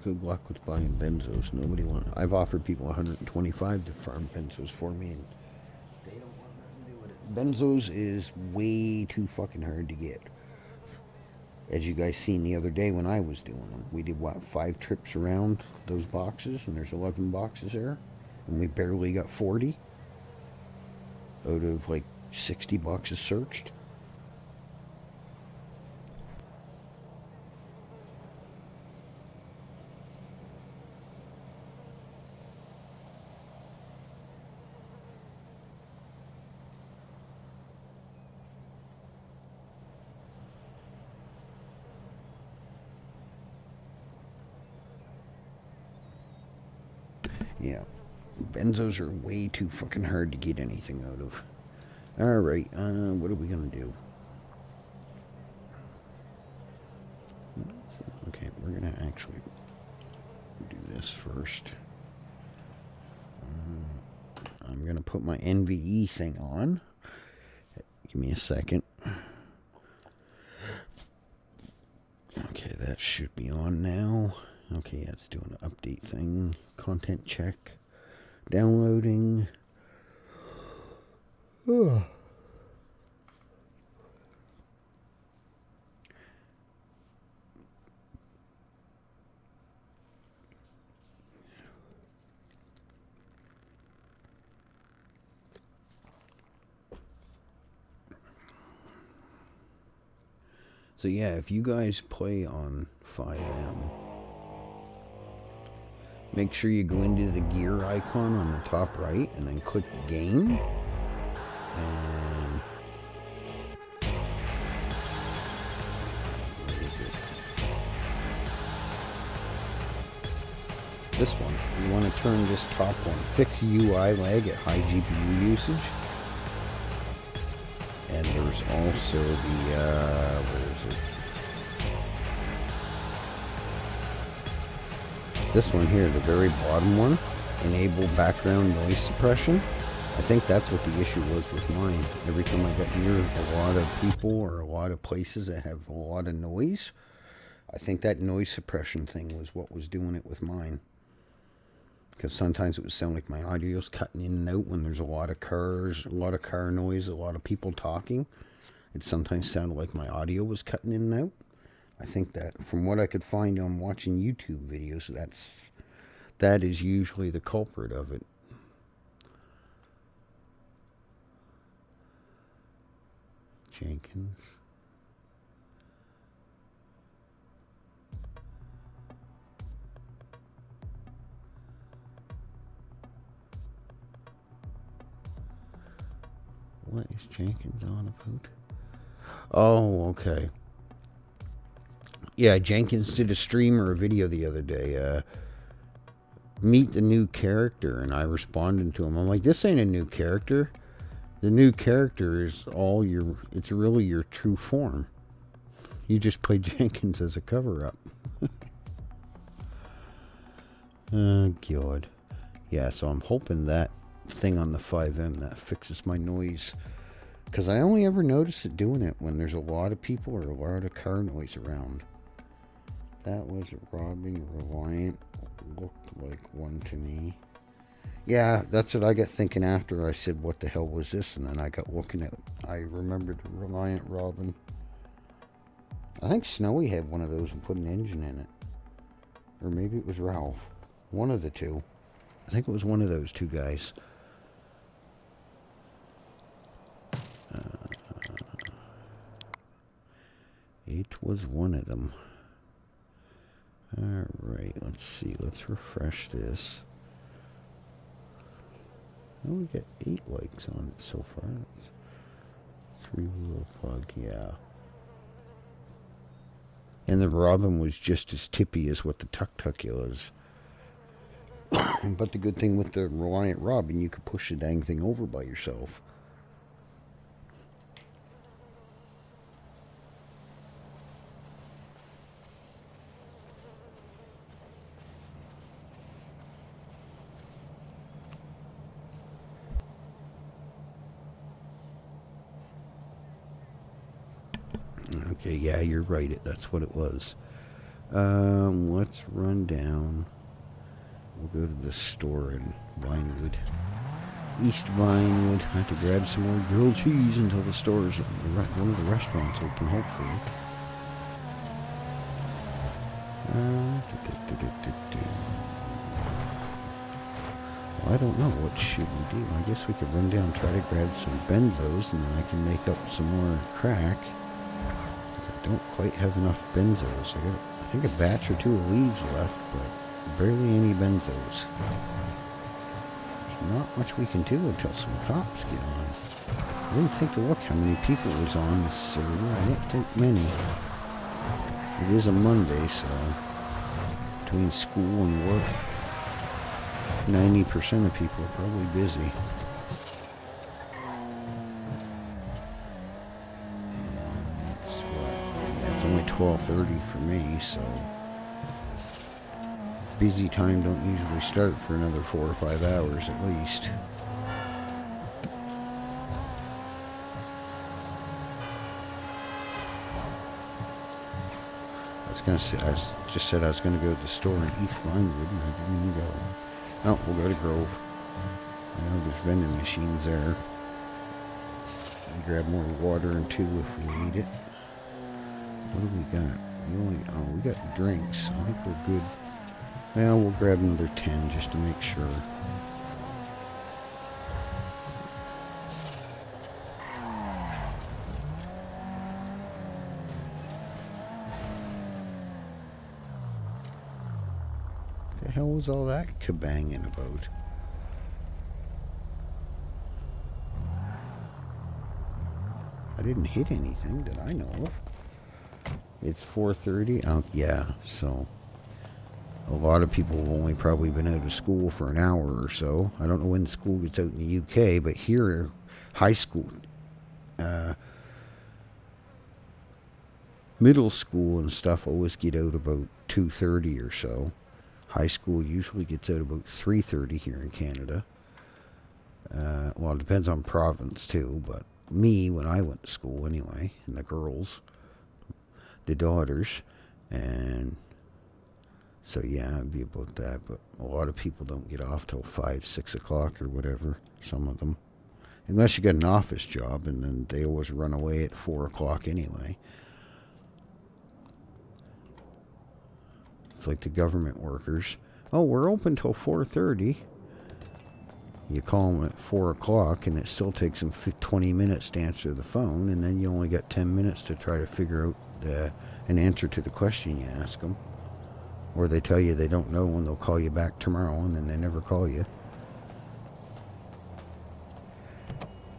Good luck with buying benzos. Nobody wants. I've offered people 125 to farm benzos for me, and they don't want nothing to do with it. Benzos is way too fucking hard to get. As you guys seen the other day when I was doing them, we did what, 5 trips around those boxes, and there's 11 boxes there, and we barely got 40 out of like 60 boxes searched. Yeah, benzos are way too fucking hard to get anything out of. Alright, what are we gonna do? Okay, we're gonna actually do this first. I'm gonna put my NVE thing on. Give me a second. Okay, that should be on now. Okay, yeah, it's doing the update thing. Content check. Downloading. Oh. So yeah, if you guys play on 5M, make sure you go into the gear icon on the top right and then click game. And where is it? This one. You want to turn this top one. Fix UI lag at high GPU usage. And there's also the, where is it? This one here, the very bottom one, enable background noise suppression. I think that's what the issue was with mine. Every time I got near a lot of people or a lot of places that have a lot of noise, I think that noise suppression thing was what was doing it with mine. Because sometimes it would sound like my audio's cutting in and out when there's a lot of cars, a lot of car noise, a lot of people talking. It sometimes sounded like my audio was cutting in and out. I think that from what I could find on watching YouTube videos, that is usually the culprit of it. Jenkins. What is Jenkins on about? Oh, okay. Yeah, Jenkins did a stream or a video the other day. Meet the new character, and I responded to him. I'm like, this ain't a new character. The new character is it's really your true form. You just play Jenkins as a cover-up. Oh, God. Yeah, so I'm hoping that thing on the 5M that fixes my noise, because I only ever notice it doing it when there's a lot of people or a lot of car noise around. That was robbing Reliant. Looked like one to me. Yeah, that's what I got thinking after I said, what the hell was this? And then I got looking at, I remembered Reliant Robin. I think Snowy had one of those and put an engine in it. Or maybe it was Ralph. One of the two. I think it was one of those two guys. It was one of them. Alright, let's see. Let's refresh this. Oh, we got 8 likes on it so far. 3-wheel plug, yeah. And the Robin was just as tippy as what the Tuk-Tuk is. But the good thing with the Reliant Robin, you could push the dang thing over by yourself. Okay, yeah, you're right. That's what it was. Let's run down. We'll go to the store in Vinewood. East Vinewood. I have to grab some more grilled cheese until the stores, one of the restaurants open, hopefully. Well, I don't know. What should we do? I guess we could run down, try to grab some benzos, and then I can make up some more crack. Because I don't quite have enough benzos. I think a batch or two of leaves left, but barely any benzos. There's not much we can do until some cops get on. I didn't think to look how many people was on this server. I don't think many. It is a Monday, so between school and work, 90% of people are probably busy. And it's only 12:30 for me, so busy time don't usually start for another 4 or 5 hours at least. I just said I was going to go to the store in East Vinewood, and I didn't go. Oh, we'll go to Grove. I know there's vending machines there. And grab more water and two if we need it. What do we got? We got drinks. I think we're good. Well, we'll grab another 10 just to make sure. The hell was all that kabanging about? I didn't hit anything that I know of. It's 4:30. Oh, yeah, so a lot of people have only probably been out of school for an hour or so. I don't know when school gets out in the UK, but here, high school, middle school and stuff always get out about 2:30 or so. High school usually gets out about 3:30 here in Canada. Well, it depends on province too, but me, when I went to school anyway, and the girls, the daughters, and so yeah, it'd be about that. But a lot of people don't get off till 5, 6 o'clock or whatever, some of them. Unless you get an office job, and then they always run away at 4 o'clock anyway. It's like the government workers. Oh, we're open till 4:30. You call them at 4 o'clock, and it still takes them 20 minutes to answer the phone, and then you only got 10 minutes to try to figure out an answer to the question you ask them. Or they tell you they don't know when they'll call you back tomorrow, and then they never call you.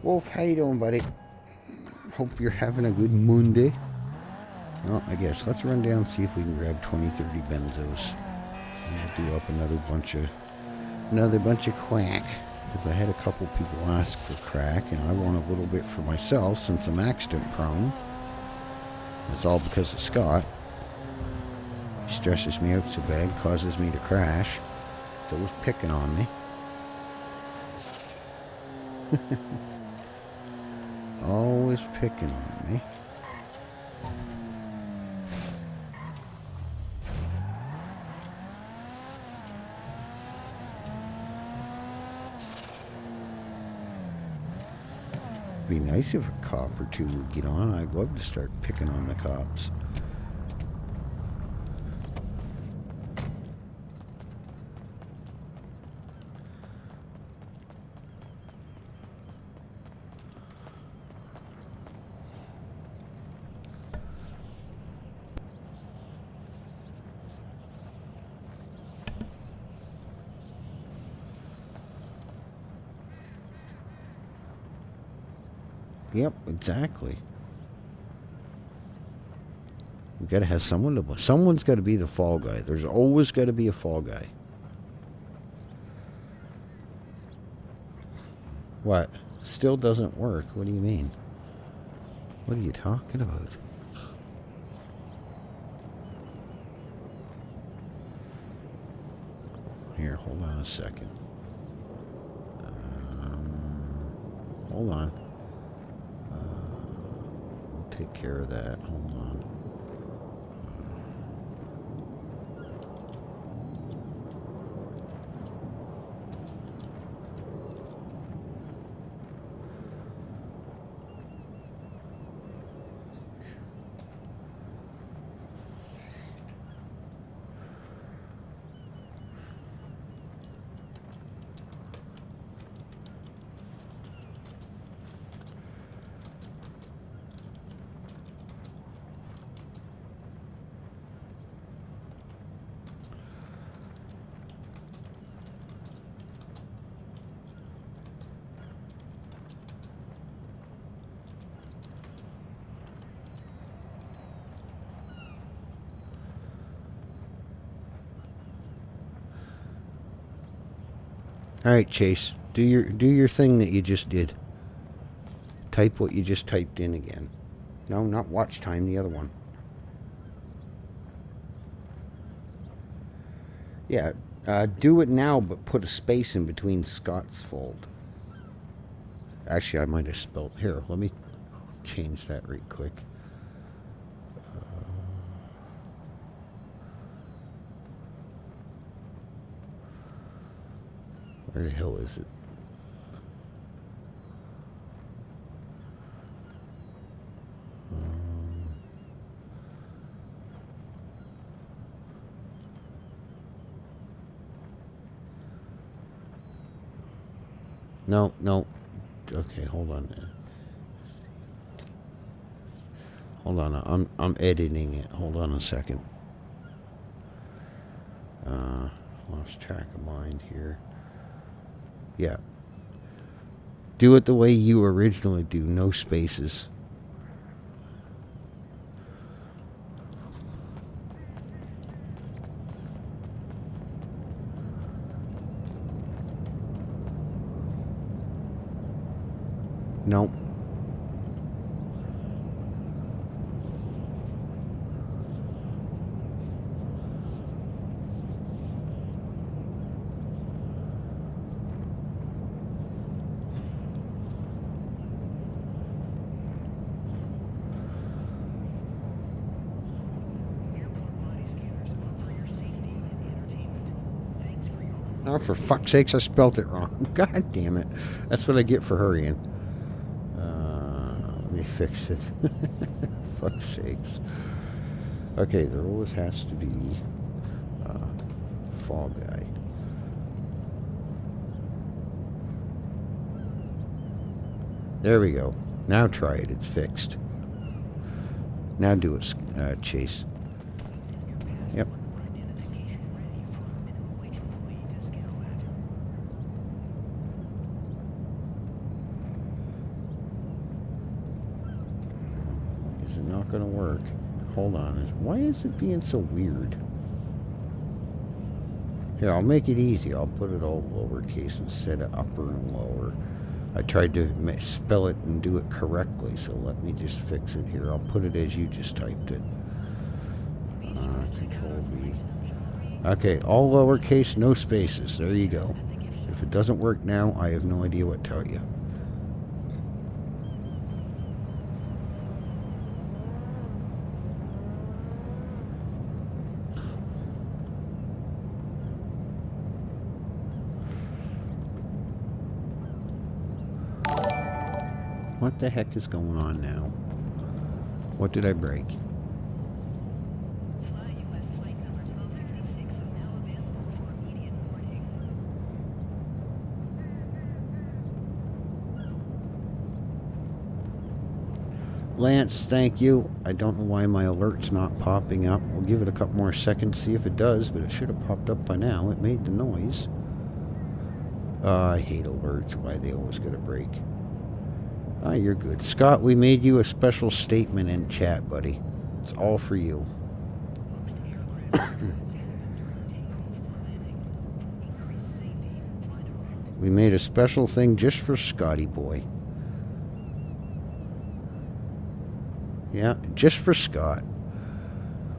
Wolf, how you doing, buddy? Hope you're having a good Monday. Well, I guess let's run down and see if we can grab 20, 30 benzos. And we'll do up another bunch of quack. Because I had a couple people ask for crack, and I want a little bit for myself since I'm accident prone. It's all because of Scott. He stresses me out so bad, causes me to crash. He's always picking on me. Always picking on me. Be nice if a cop or two would get on. I'd love to start picking on the cops. Yep, exactly. We gotta have someone to... Someone's gotta be the fall guy. There's always gotta be a fall guy. What? Still doesn't work? What do you mean? What are you talking about? Here, hold on a second. Hold on. Take care of that. Hold on. All right, Chase. Do your thing that you just did. Type what you just typed in again. No, not watch time, the other one. Yeah, do it now, but put a space in between Scott's fold. Actually, I might have spelled... Here, let me change that right quick. Where the hell is it? No, no. Okay, hold on. Hold on. I'm editing it. Hold on a second. Lost track of mind here. Yeah. Do it the way you originally do. No spaces. Nope. Oh, for fuck's sakes, I spelt it wrong. God damn it. That's what I get for hurrying. Let me fix it. Fuck's sakes. Okay, there always has to be Fall Guy. There we go. Now try it. It's fixed. Now do it, Chase. Yep. Is it not going to work? Hold on. Why is it being so weird? Here, I'll make it easy. I'll put it all lowercase instead of upper and lower. I tried to spell it and do it correctly, so let me just fix it here. I'll put it as you just typed it. Control V. Okay, all lowercase, no spaces. There you go. If it doesn't work now, I have no idea what to tell you. What the heck is going on now? What did I break? Lance, thank you. I don't know why my alert's not popping up. We'll give it a couple more seconds, see if it does, but it should have popped up by now. It made the noise. I hate alerts. Why they always gotta break. Ah, you're good. Scott, we made you a special statement in chat, buddy. It's all for you. We made a special thing just for Scotty boy. Yeah, just for Scott.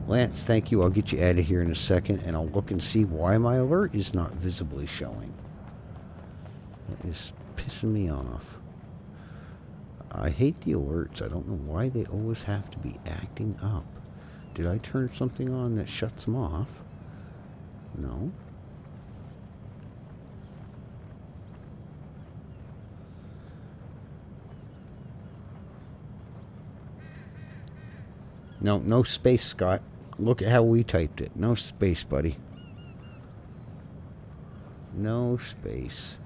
Lance, thank you. I'll get you out of here in a second, and I'll look and see why my alert is not visibly showing. That is pissing me off. I hate the alerts. I don't know why they always have to be acting up. Did I turn something on that shuts them off? No. No, no space, Scott. Look at how we typed it. No space, buddy. No space.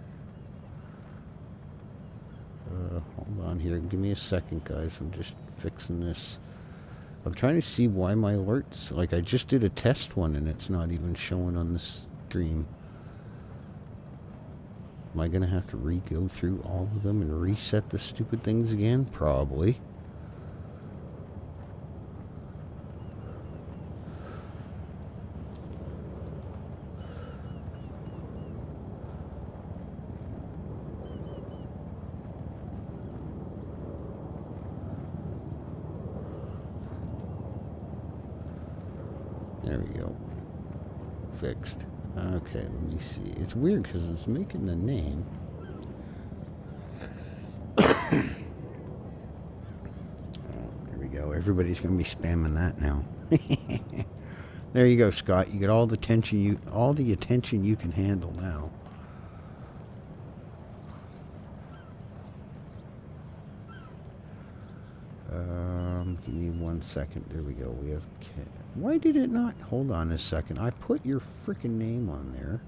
Hold on here. Give me a second, guys. I'm just fixing this. I'm trying to see why my alerts... Like, I just did a test one, and it's not even showing on the stream. Am I going to have to re-go through all of them and reset the stupid things again? Probably. There we go. Fixed. Okay, let me see. It's weird because it's making the name. There we go. Everybody's going to be spamming that now. There you go, Scott. You get all the attention you can handle now. Give me 1 second. There we go. We have. Why did it not? Hold on a second. I put your freaking name on there.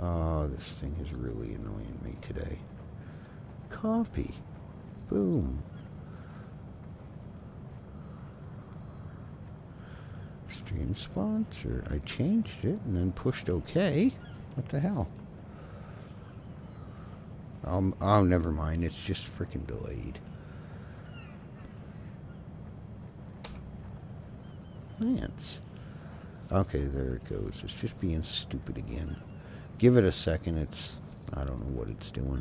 Oh, this thing is really annoying me today. Copy. Boom. Stream sponsor. I changed it and then pushed OK. What the hell? Oh, never mind. It's just freaking delayed. Lance. Okay, there it goes. It's just being stupid again. Give it a second. I don't know what it's doing.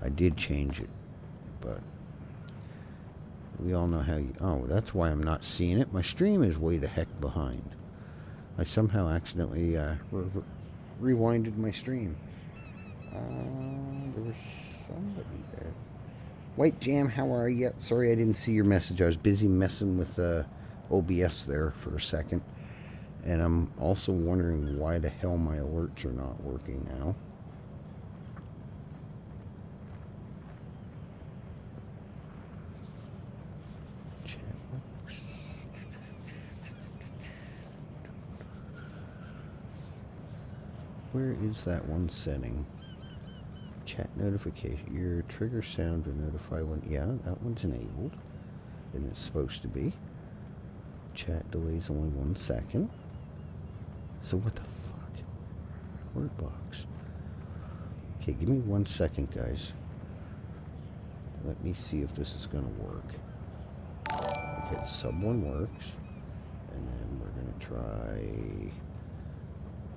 I did change it, but we all know how you... Oh, that's why I'm not seeing it. My stream is way the heck behind. I somehow accidentally rewinded my stream. There was somebody there. White Jam, how are you? Sorry I didn't see your message. I was busy messing with OBS there for a second. And I'm also wondering why the hell my alerts are not working now. Where is that one setting? Chat notification. Your trigger sound to notify when... Yeah, that one's enabled. And it's supposed to be. Chat delays only 1 second. So what the fuck? Word box. Okay, give me 1 second, guys. Let me see if this is going to work. Okay, sub one works. And then we're going to try...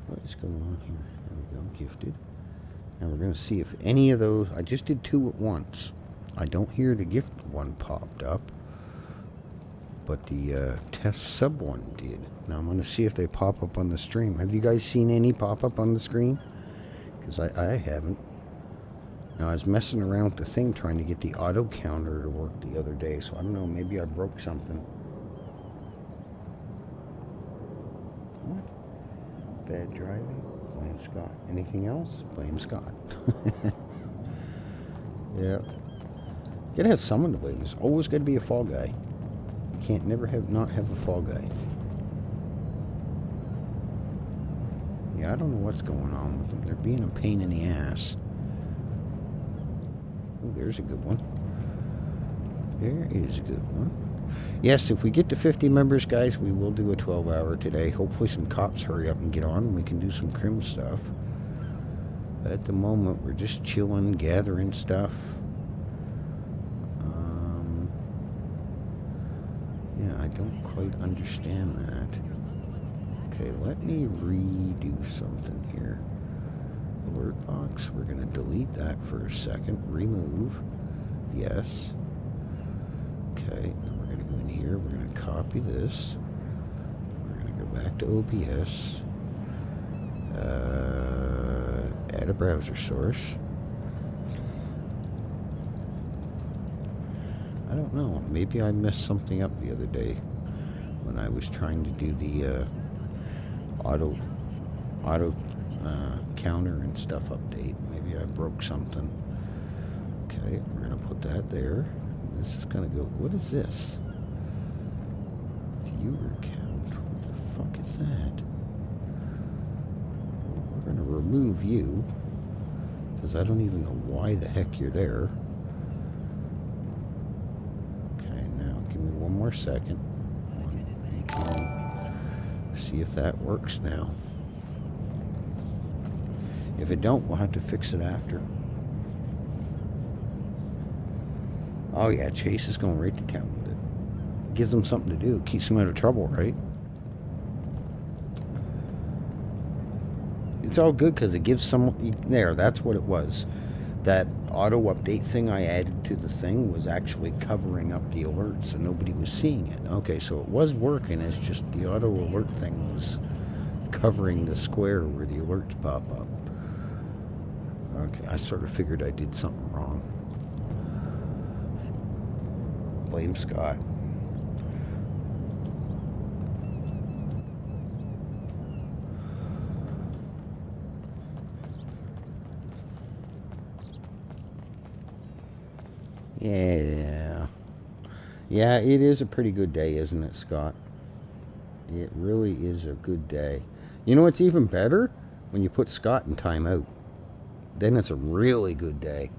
What is going on here? There we go, gifted. Now we're going to see if any of those... I just did 2 at once. I don't hear the gift one popped up. But the test sub one did. Now I'm going to see if they pop up on the stream. Have you guys seen any pop up on the screen? Because I haven't. Now I was messing around with the thing trying to get the auto counter to work the other day. So I don't know, maybe I broke something. What? Bad driving? Blame Scott. Anything else? Blame Scott. Yeah. Gotta have someone to blame. There's always got to be a fall guy. Can't never not have a fall guy. Yeah, I don't know what's going on with them. They're being a pain in the ass. Oh, there's a good one. There is a good one. Yes, if we get to 50 members, guys, we will do a 12-hour today. Hopefully some cops hurry up and get on and we can do some crim stuff. But at the moment, we're just chilling, gathering stuff. Yeah, I don't quite understand that. Okay, let me redo something here. Alert box, we're going to delete that for a second. Remove. Yes. Okay, then we're going to go in here. We're going to copy this. We're going to go back to OBS. Add a browser source. I don't know. Maybe I messed something up the other day when I was trying to do the auto counter and stuff update. Maybe I broke something. Okay, we're gonna put that there. This is gonna go. What is this? Viewer count. What the fuck is that? We're gonna remove you because I don't even know why the heck you're there. Give me 1 more second. 1, 2. See if that works now. If it don't, we'll have to fix it after. Oh yeah, Chase is going right to town with it. Gives them something to do. Keeps them out of trouble, right? It's all good because it gives someone... There, that's what it was. that auto update thing I added to the thing was actually covering up the alerts, so nobody was seeing it. Okay, so it was working. It's just the auto alert thing was covering the square where the alerts pop up. Okay, I sort of figured I did something wrong. Blame Scott. Yeah. Yeah, it is a pretty good day, isn't it, Scott? It really is a good day. You know what's even better? When you put Scott in timeout. Then it's a really good day.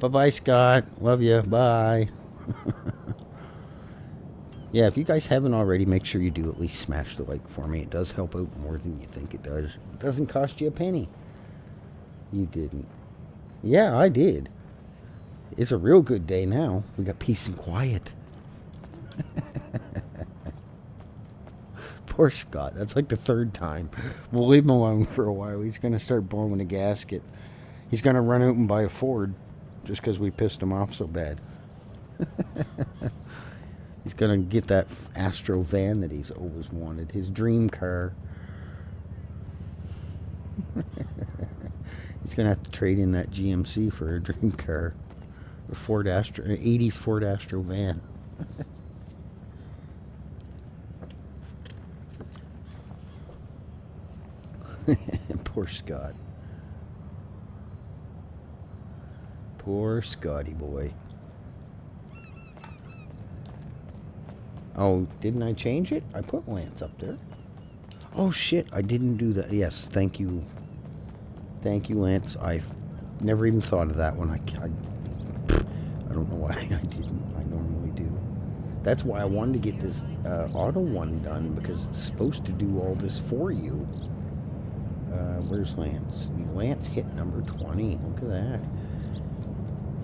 Bye-bye, Scott. Love you. Bye. Yeah, if you guys haven't already, make sure you do at least smash the like for me. It does help out more than you think it does. It doesn't cost you a penny. You didn't. Yeah, I did. It's a real good day now. We got peace and quiet. Poor Scott. That's like the third time. We'll leave him alone for a while. He's going to start blowing a gasket. He's going to run out and buy a Ford just because we pissed him off so bad. He's going to get that Astro van that he's always wanted. His dream car. He's going to have to trade in that GMC for a dream car. A Ford Astro, an 80s Ford Astro van. Poor Scott. Poor Scotty boy. Oh, didn't I change it? I put Lance up there. Oh shit, I didn't do that. Yes, thank you. Thank you, Lance. I've never even thought of that one. I don't know why I didn't. I normally do. That's why I wanted to get this auto one done, because it's supposed to do all this for you. Where's Lance? Lance hit number 20. Look at that.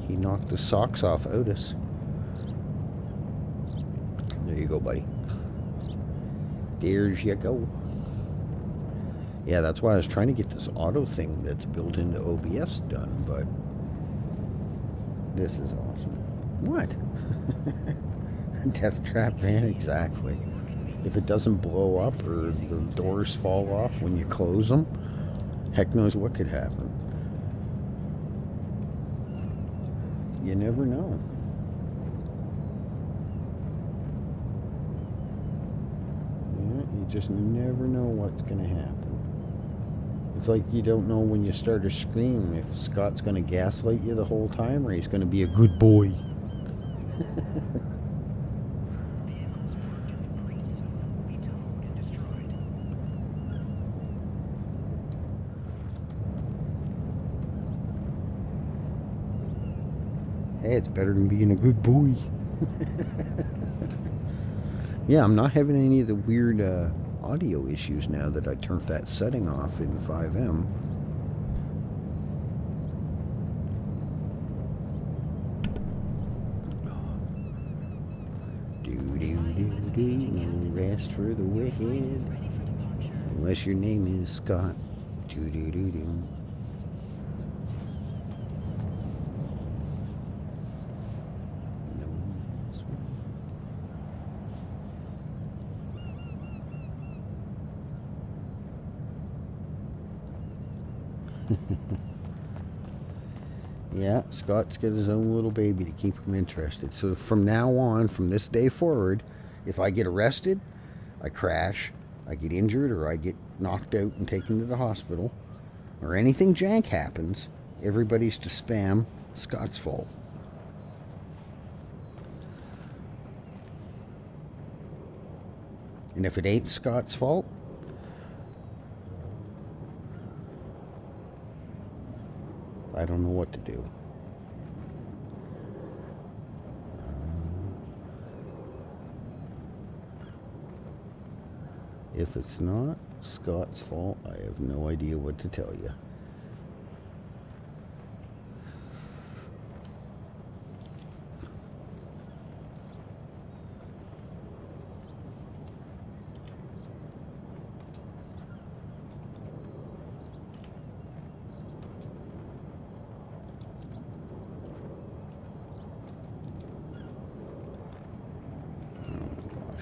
He knocked the socks off Otis. There you go, buddy. There's you go. Yeah, that's why I was trying to get this auto thing that's built into OBS done, but this is awesome. What? Death trap van, exactly. If it doesn't blow up or the doors fall off when you close them, heck knows what could happen. You never know. Yeah, you just never know what's going to happen. It's like you don't know when you start a scream if Scott's going to gaslight you the whole time or he's going to be a good boy. Hey, it's better than being a good boy. Yeah, I'm not having any of the weird audio issues now that I turned that setting off in 5M. No rest for the wicked, unless your name is Scott. Do-do-do-do. Yeah, Scott's got his own little baby to keep him interested. So from now on, from this day forward, if I get arrested, I crash, I get injured, or I get knocked out and taken to the hospital, or anything jank happens, everybody's to spam Scott's fault. And if it ain't Scott's fault, I don't know what to do. If it's not Scott's fault, I have no idea what to tell you.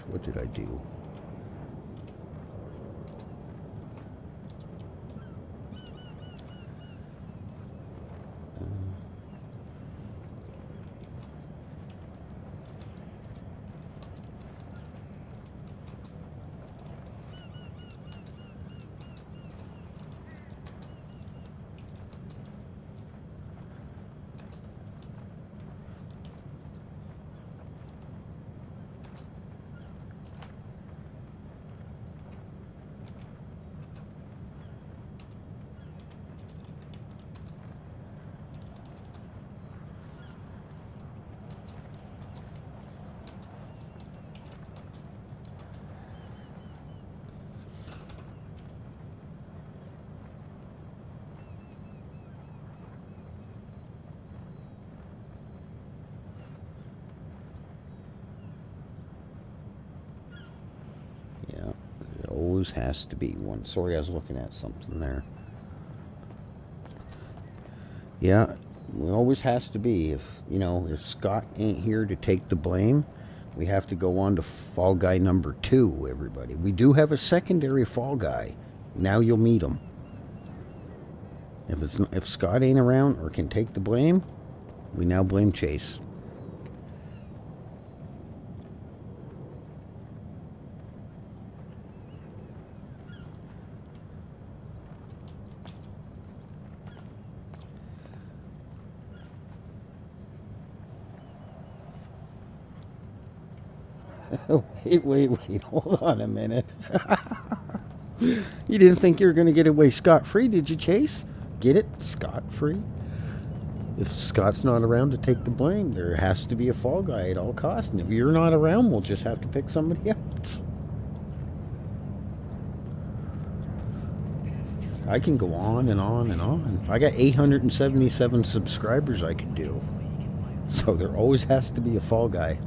What did I do? Yeah, there always has to be one. Sorry, I was looking at something there. Yeah, it always has to be. If, you know, if Scott ain't here to take the blame, we have to go on to fall guy number 2, everybody. We do have a secondary fall guy. Now you'll meet him. If Scott ain't around or can take the blame, we now blame Chase. Wait, hold on a minute. You didn't think you were going to get away scot-free, did you, Chase? Get it? Scot-free? If Scott's not around to take the blame, there has to be a fall guy at all costs. And if you're not around, we'll just have to pick somebody else. I can go on and on and on. I got 877 subscribers I could do. So there always has to be a fall guy.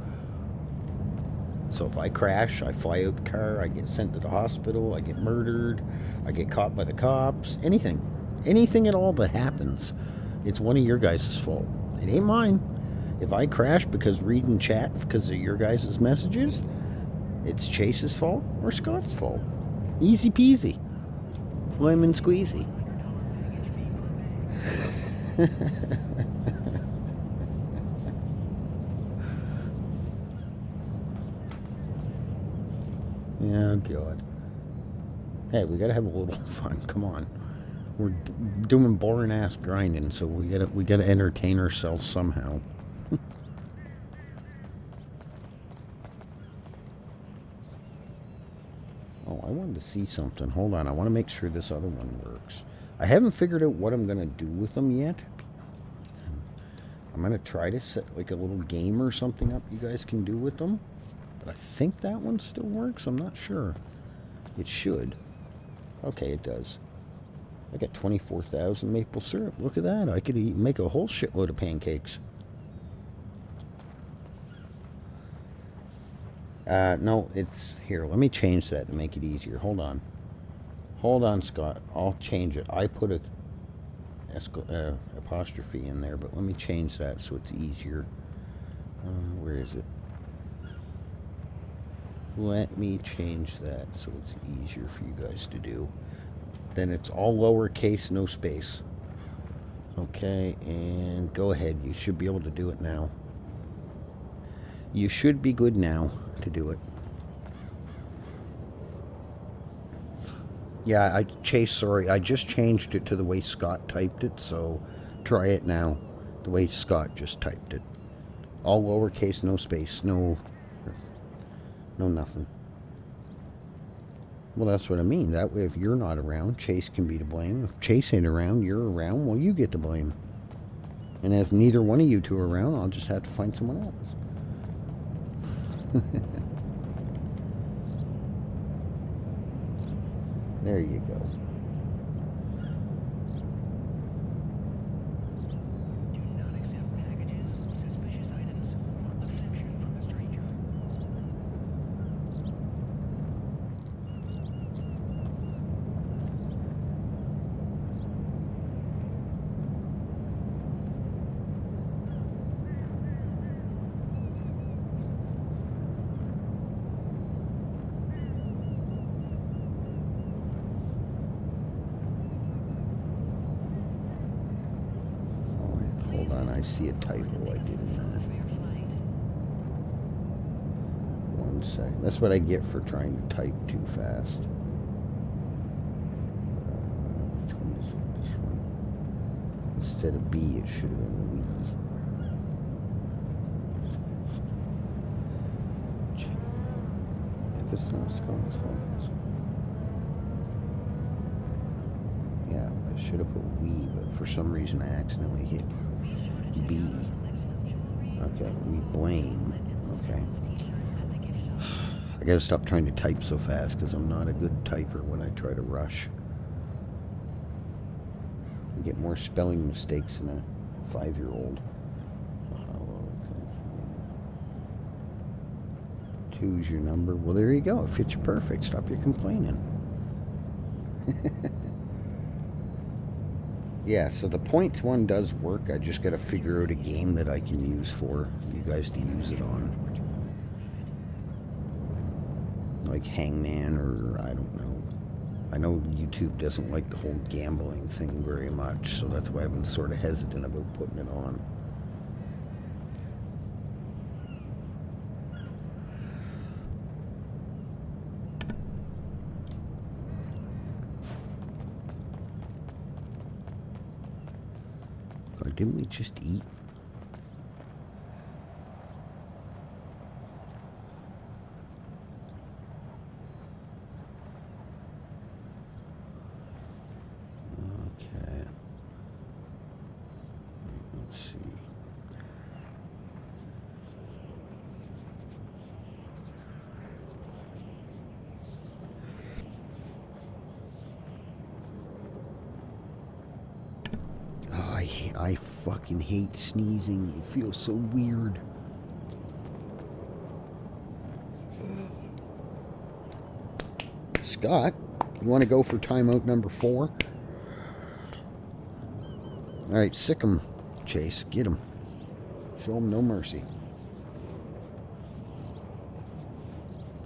So if I crash, I fly out the car, I get sent to the hospital, I get murdered, I get caught by the cops, anything. Anything at all that happens, it's one of your guys' fault. It ain't mine. If I crash because reading chat because of your guys' messages, it's Chase's fault or Scott's fault. Easy peasy. Lemon squeezy. Yeah, God. Hey, we gotta have a little fun. Come on, we're doing boring ass grinding, so we gotta entertain ourselves somehow. Oh, I wanted to see something. Hold on, I want to make sure this other one works. I haven't figured out what I'm gonna do with them yet. I'm gonna try to set like a little game or something up you guys can do with them. But I think that one still works. I'm not sure. It should. Okay, it does. I got 24,000 maple syrup. Look at that. I could make a whole shitload of pancakes. No, it's here. Let me change that to make it easier. Hold on. Hold on, Scott. I'll change it. I put a apostrophe in there, but let me change that so it's easier. Where is it? Let me change that so it's easier for you guys to do. Then it's all lowercase, no space. Okay, and go ahead. You should be able to do it now. You should be good now to do it. Yeah, sorry, I just changed it to the way Scott typed it, so try it now. The way Scott just typed it. All lowercase, no space, no nothing. Well, that's what I mean. That way, if you're not around, Chase can be to blame. If Chase ain't around, you're around, well, you get to blame. And if neither one of you two are around, I'll just have to find someone else. There you go. see a typo I did in that. 1 second. That's what I get for trying to type too fast. Which one is this one? Instead of B, it should have been we. If it's not Scott's fault. Yeah, I should have put we, but for some reason I accidentally hit B. Okay, we blame. Okay. I gotta stop trying to type so fast because I'm not a good typer when I try to rush. I get more spelling mistakes than a 5-year-old. 2's your number. Well, there you go. It fits you perfect. Stop your complaining. Yeah, so the points one does work. I just got to figure out a game that I can use for you guys to use it on. Like Hangman, or I don't know. I know YouTube doesn't like the whole gambling thing very much, so that's why I've been sort of hesitant about putting it on. God, didn't we just eat? Okay. Let's see. Oh, I fucking hate sneezing. It feels so weird. Scott, you want to go for timeout number 4? All right, sick him, Chase. Get him. Show him no mercy.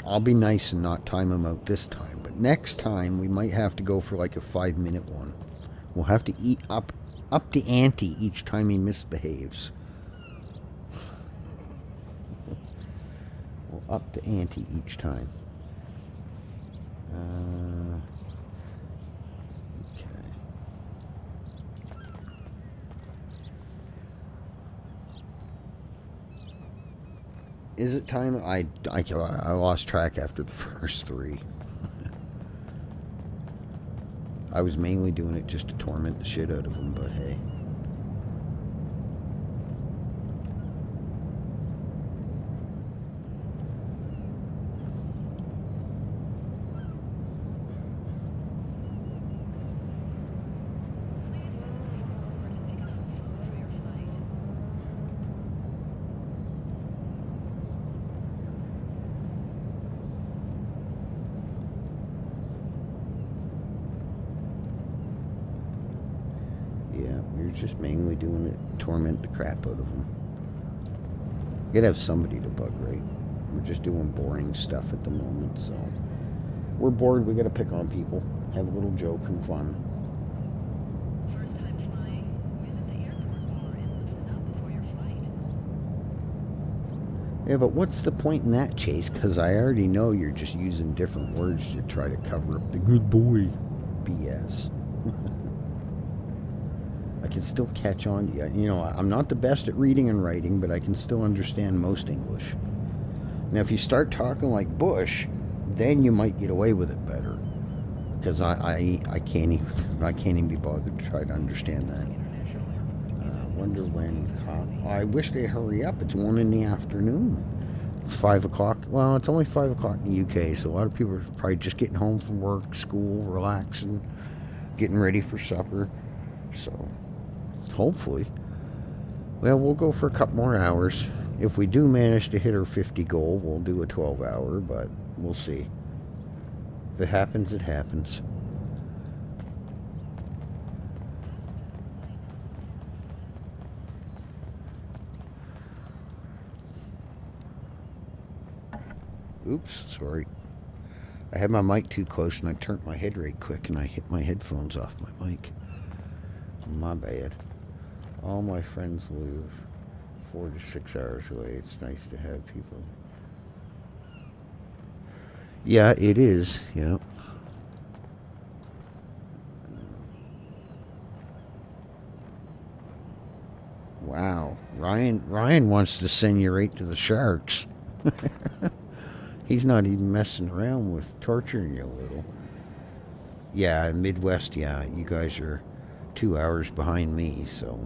I'll be nice and not time him out this time, but next time we might have to go for like a 5-minute one. We'll have to eat up the ante each time he misbehaves. We'll up the ante each time. Okay. Is it time? I lost track after the first 3. I was mainly doing it just to torment the shit out of them, but hey. Just mainly doing it to torment the crap out of them. You gotta have somebody to bug, right? We're just doing boring stuff at the moment, so we're bored. We gotta pick on people, have a little joke and fun. First time flying. Visit the airport bar and listen up before your flight. Yeah, but what's the point in that, Chase? Because I already know you're just using different words to try to cover up the good boy BS. I can still catch on. You know, I'm not the best at reading and writing, but I can still understand most English. Now, if you start talking like Bush, then you might get away with it better. Because I can't even be bothered to try to understand that. Wonder when. I wish they'd hurry up. It's 1 in the afternoon. It's 5 o'clock. Well, it's only 5 o'clock in the UK, so a lot of people are probably just getting home from work, school, relaxing, getting ready for supper. So. Hopefully. Well, we'll go for a couple more hours. If we do manage to hit our 50 goal, we'll do a 12-hour, but we'll see. If it happens, it happens. Oops, sorry. I had my mic too close and I turned my head right quick and I hit my headphones off my mic. My bad. All my friends live 4 to 6 hours away. It's nice to have people. Yeah, it is. Yeah. Wow. Ryan wants to send you right to the Sharks. He's not even messing around with torturing you a little. Yeah, Midwest, yeah. You guys are 2 hours behind me, so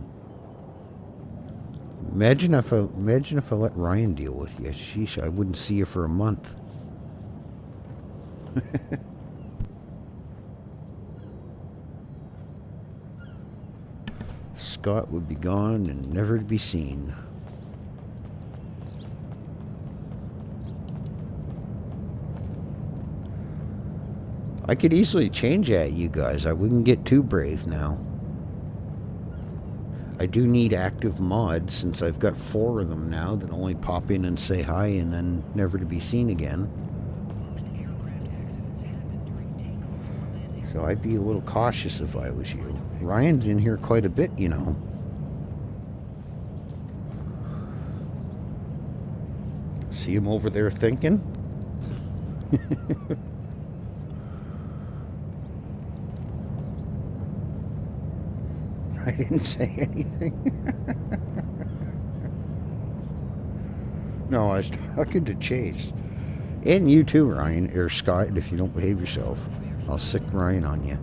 imagine if I let Ryan deal with you. Sheesh, I wouldn't see you for a month. Scott would be gone and never to be seen. I could easily change that, you guys. I wouldn't get too brave now. I do need active mods since I've got 4 of them now that only pop in and say hi and then never to be seen again. So I'd be a little cautious if I was you. Ryan's in here quite a bit, you know. See him over there thinking? I didn't say anything. No, I was talking to Chase. And you too, Ryan, or Scott, if you don't behave yourself. I'll sick Ryan on you.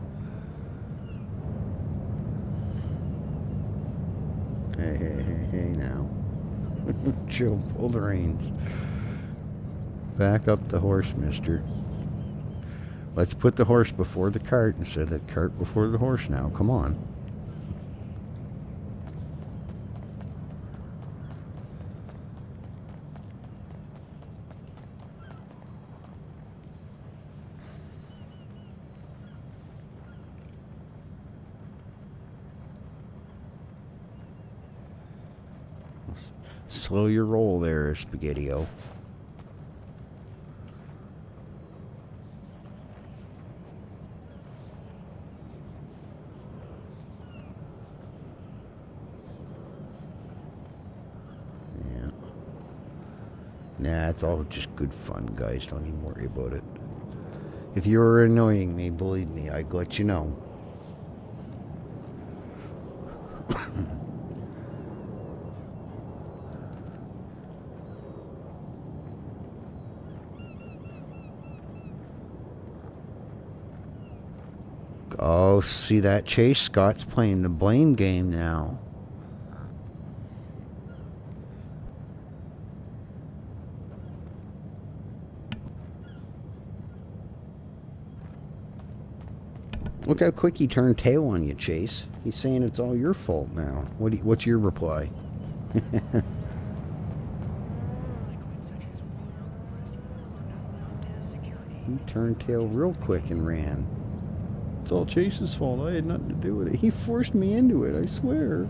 Hey now. Chill, pull the reins. Back up the horse, mister. Let's put the horse before the cart instead of the cart before the horse now. Come on. Slow your roll there, Spaghetti-O. Yeah. Nah, it's all just good fun, guys. Don't even worry about it. If you're annoying me, believe me, I'd let you know. Oh, see that, Chase? Scott's playing the blame game now. Look how quick he turned tail on you, Chase. He's saying it's all your fault now. What's your reply? He turned tail real quick and ran. It's all Chase's fault. I had nothing to do with it. He forced me into it, I swear.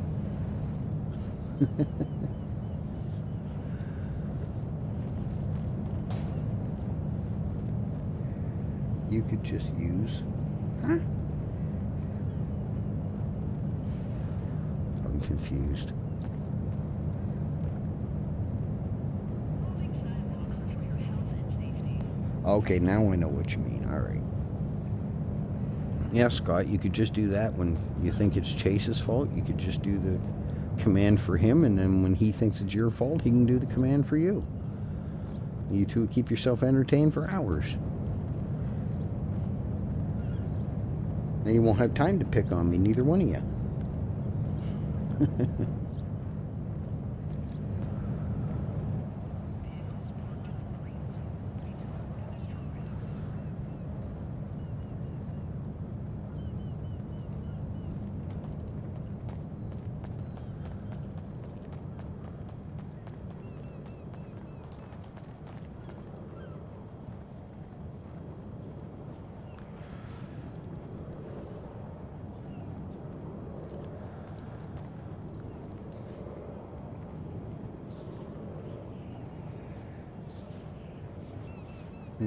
You could just use... Huh? I'm confused. Okay, now I know what you mean. All right. Yeah, Scott, you could just do that when you think it's Chase's fault. You could just do the command for him, and then when he thinks it's your fault, he can do the command for you. You two keep yourself entertained for hours. Then you won't have time to pick on me, neither one of you.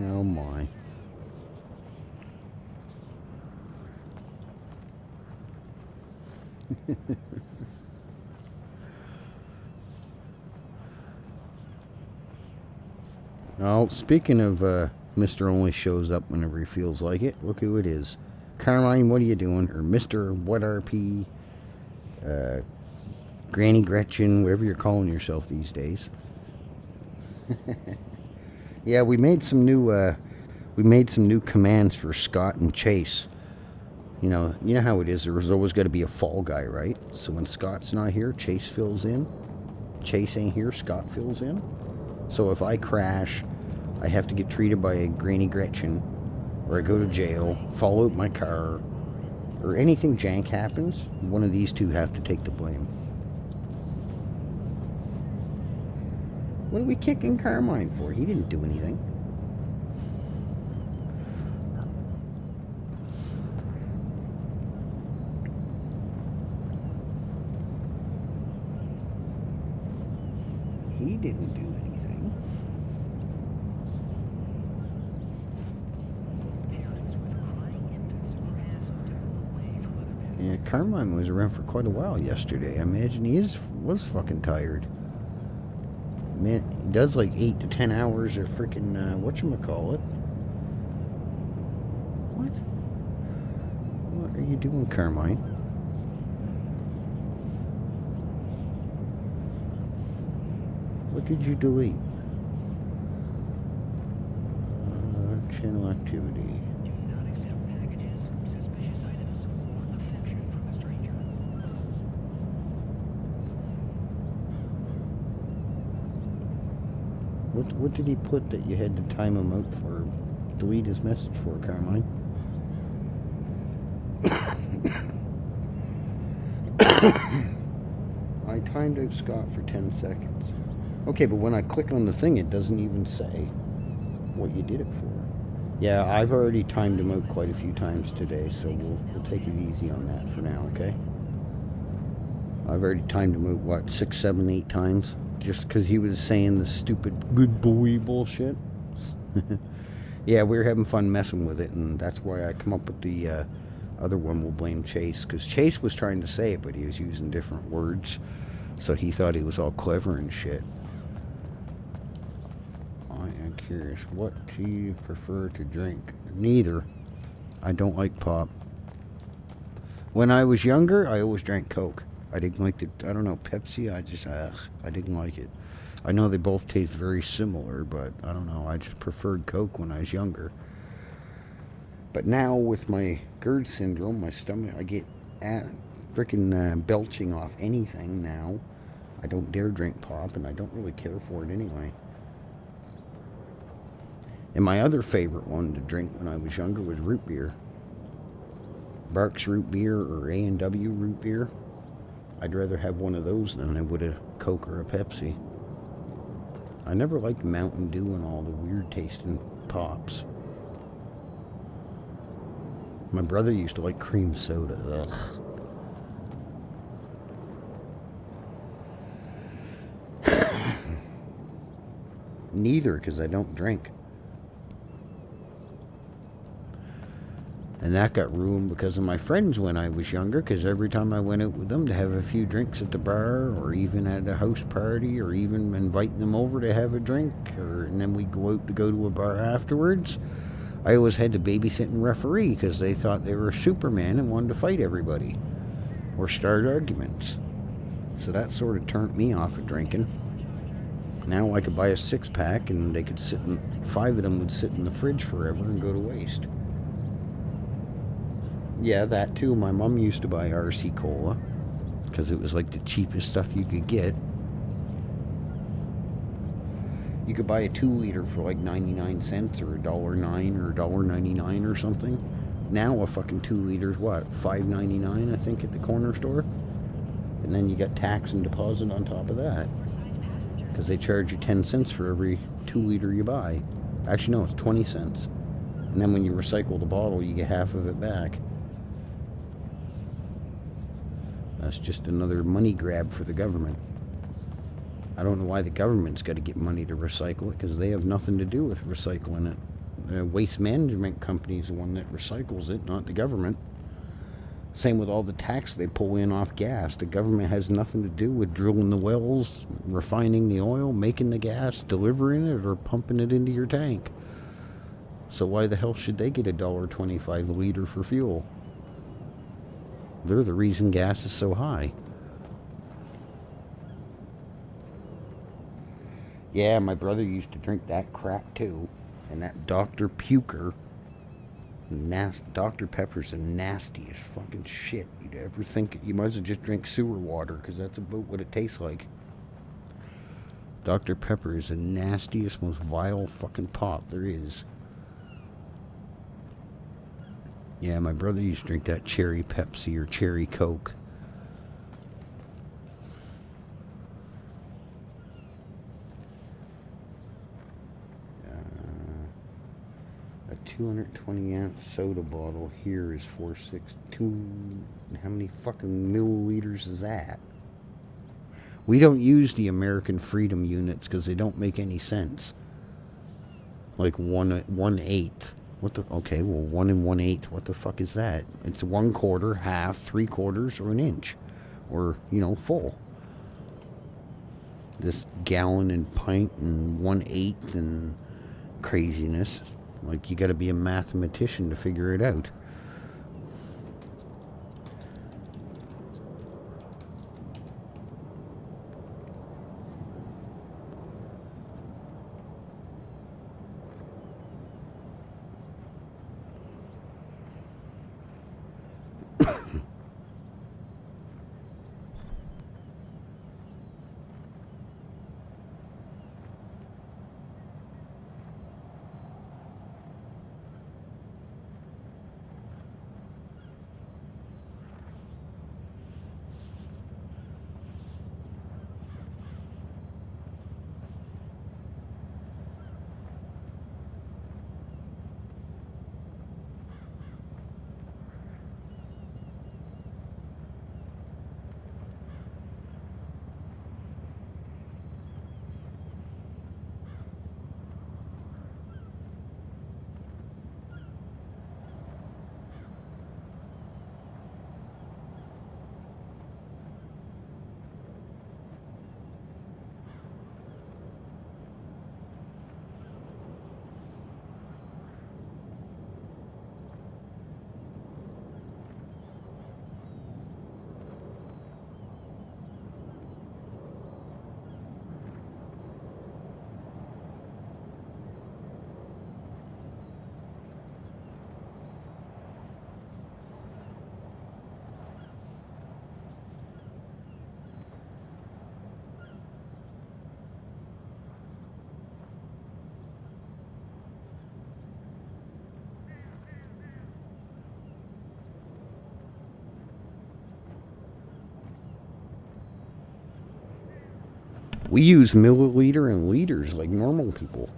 Oh my. Oh, speaking of Mr. Only shows up whenever he feels like it, look who it is. Carmine, what are you doing? Or Mr. What RP, Granny Gretchen, whatever you're calling yourself these days. Yeah, we made some new commands for Scott and Chase. You know how it is. There's always got to be a fall guy, right? So when Scott's not here, Chase fills in. Chase ain't here, Scott fills in. So if I crash, I have to get treated by a Granny Gretchen, or I go to jail, fall out my car, or anything jank happens, one of these two have to take the blame. What are we kicking Carmine for? He didn't do anything. He didn't do anything. Yeah, Carmine was around for quite a while yesterday. I imagine he was fucking tired. Man, he does like 8 to 10 hours of freaking, whatchamacallit. What are you doing, Carmine? What did you delete? Channel activity. What did he put that you had to time him out for? Delete his message for, Carmine? I timed out Scott for 10 seconds. Okay, but when I click on the thing, it doesn't even say what you did it for. Yeah, I've already timed him out quite a few times today, so we'll take it easy on that for now, okay? I've already timed him out, what, 6, 7, 8 times? Just because he was saying the stupid good boy bullshit. Yeah, we were having fun messing with it, and that's why I come up with the other one. We'll blame Chase, because Chase was trying to say it, but he was using different words, so he thought he was all clever and shit. I am curious, what do you prefer to drink? Neither. I don't like pop. When I was younger, I always drank Coke. I didn't like I don't know, Pepsi, I didn't like it. I know they both taste very similar, but I don't know, I just preferred Coke when I was younger. But now with my GERD syndrome, my stomach, I get freaking belching off anything now. I don't dare drink pop, and I don't really care for it anyway. And my other favorite one to drink when I was younger was root beer. Barks root beer or A&W root beer. I'd rather have one of those than I would a Coke or a Pepsi. I never liked Mountain Dew and all the weird tasting pops. My brother used to like cream soda. Ugh. Neither, because I don't drink. And that got ruined because of my friends when I was younger, because every time I went out with them to have a few drinks at the bar, or even at a house party, or even inviting them over to have a drink, and then we'd go out to go to a bar afterwards, I always had to babysit and referee because they thought they were Superman and wanted to fight everybody or start arguments. So that sort of turned me off of drinking. Now I could buy a 6-pack and they could 5 of them would sit in the fridge forever and go to waste. Yeah, that too. My mom used to buy RC Cola because it was like the cheapest stuff you could get. You could buy a 2-liter for like 99 cents or $1.09 or $1.99 or something. Now a fucking 2-liter's what? $5.99 I think at the corner store. And then you got tax and deposit on top of that. Because they charge you 10 cents for every 2-liter you buy. Actually no, it's 20 cents. And then when you recycle the bottle, you get half of it back. That's just another money grab for the government. I don't know why the government's got to get money to recycle it, because they have nothing to do with recycling it. The waste management company is the one that recycles it, not the government. Same with all the tax they pull in off gas. The government has nothing to do with drilling the wells, refining the oil, making the gas, delivering it, or pumping it into your tank. So why the hell should they get $1.25 a liter for fuel? They're the reason gas is so high. Yeah, my brother used to drink that crap too. And that Dr. Puker. Dr. Pepper's the nastiest fucking shit you'd ever think. You might as well just drink sewer water, because that's about what it tastes like. Dr. Pepper is the nastiest, most vile fucking pop there is. Yeah, my brother used to drink that cherry Pepsi or cherry Coke. A 220 ounce soda bottle here is 462. How many fucking milliliters is that? We don't use the American Freedom units because they don't make any sense. Like 1/8. What the? Okay, well, 1 1/8. What the fuck is that? It's 1/4, half, 3/4, or an inch, or full. This gallon and pint and 1/8 and craziness. Like, you got to be a mathematician to figure it out. We use milliliter and liters like normal people.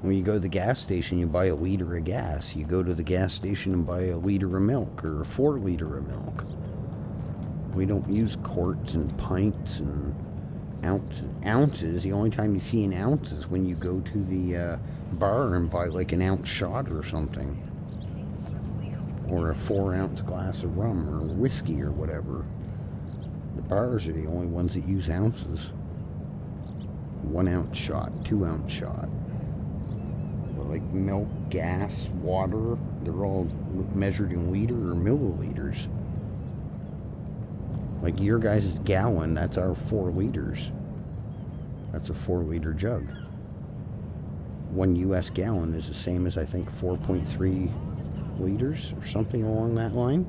When you go to the gas station, you buy a liter of gas. You go to the gas station and buy a liter of milk or a 4 liter of milk. We don't use quarts and pints and ounces. The only time you see an ounce is when you go to the bar and buy like an ounce shot or something. Or a 4-ounce glass of rum or whiskey or whatever. The bars are the only ones that use ounces. 1 ounce shot, 2 ounce shot. But like milk, gas, water, they're all measured in liter or milliliters. Like your guys' gallon, that's our 4 liters. That's a 4 liter jug. 1 US gallon is the same as I think 4.3 liters or something along that line.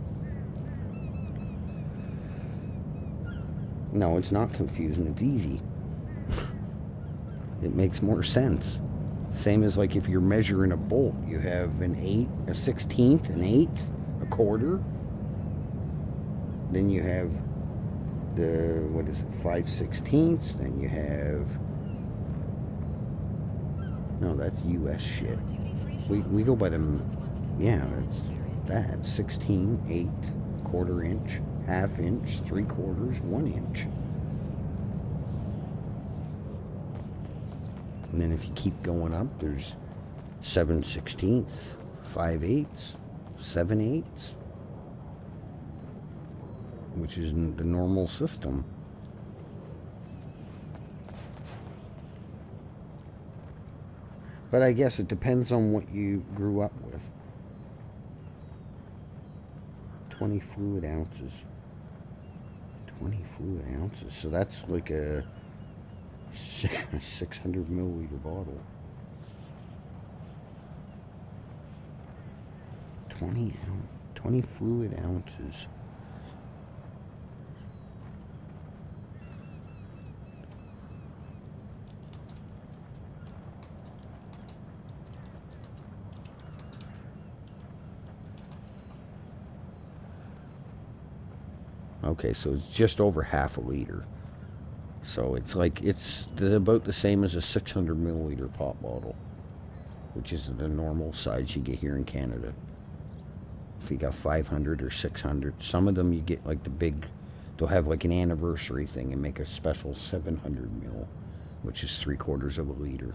No, it's not confusing, it's easy. It makes more sense. Same as like if you're measuring a bolt, you have an 8, a 16th, an 8th, a quarter. Then you have the, 5/16. Then you have, no, that's US shit. We go by the, yeah, it's that, 16, 8, quarter inch, half inch, 3/4, 1 inch. And then if you keep going up, there's 7/16, 5/8, 7/8, which is the normal system. But I guess it depends on what you grew up with. 20 fluid ounces. 20 fluid ounces. So that's like a 600 milliliter bottle. 20 fluid ounces. Okay, so it's just over half a liter. So it's like, it's about the same as a 600 milliliter pop bottle, which is the normal size you get here in Canada. If you got 500 or 600, some of them you get like the big, they'll have like an anniversary thing and make a special 700 mil, which is 3/4 of a liter.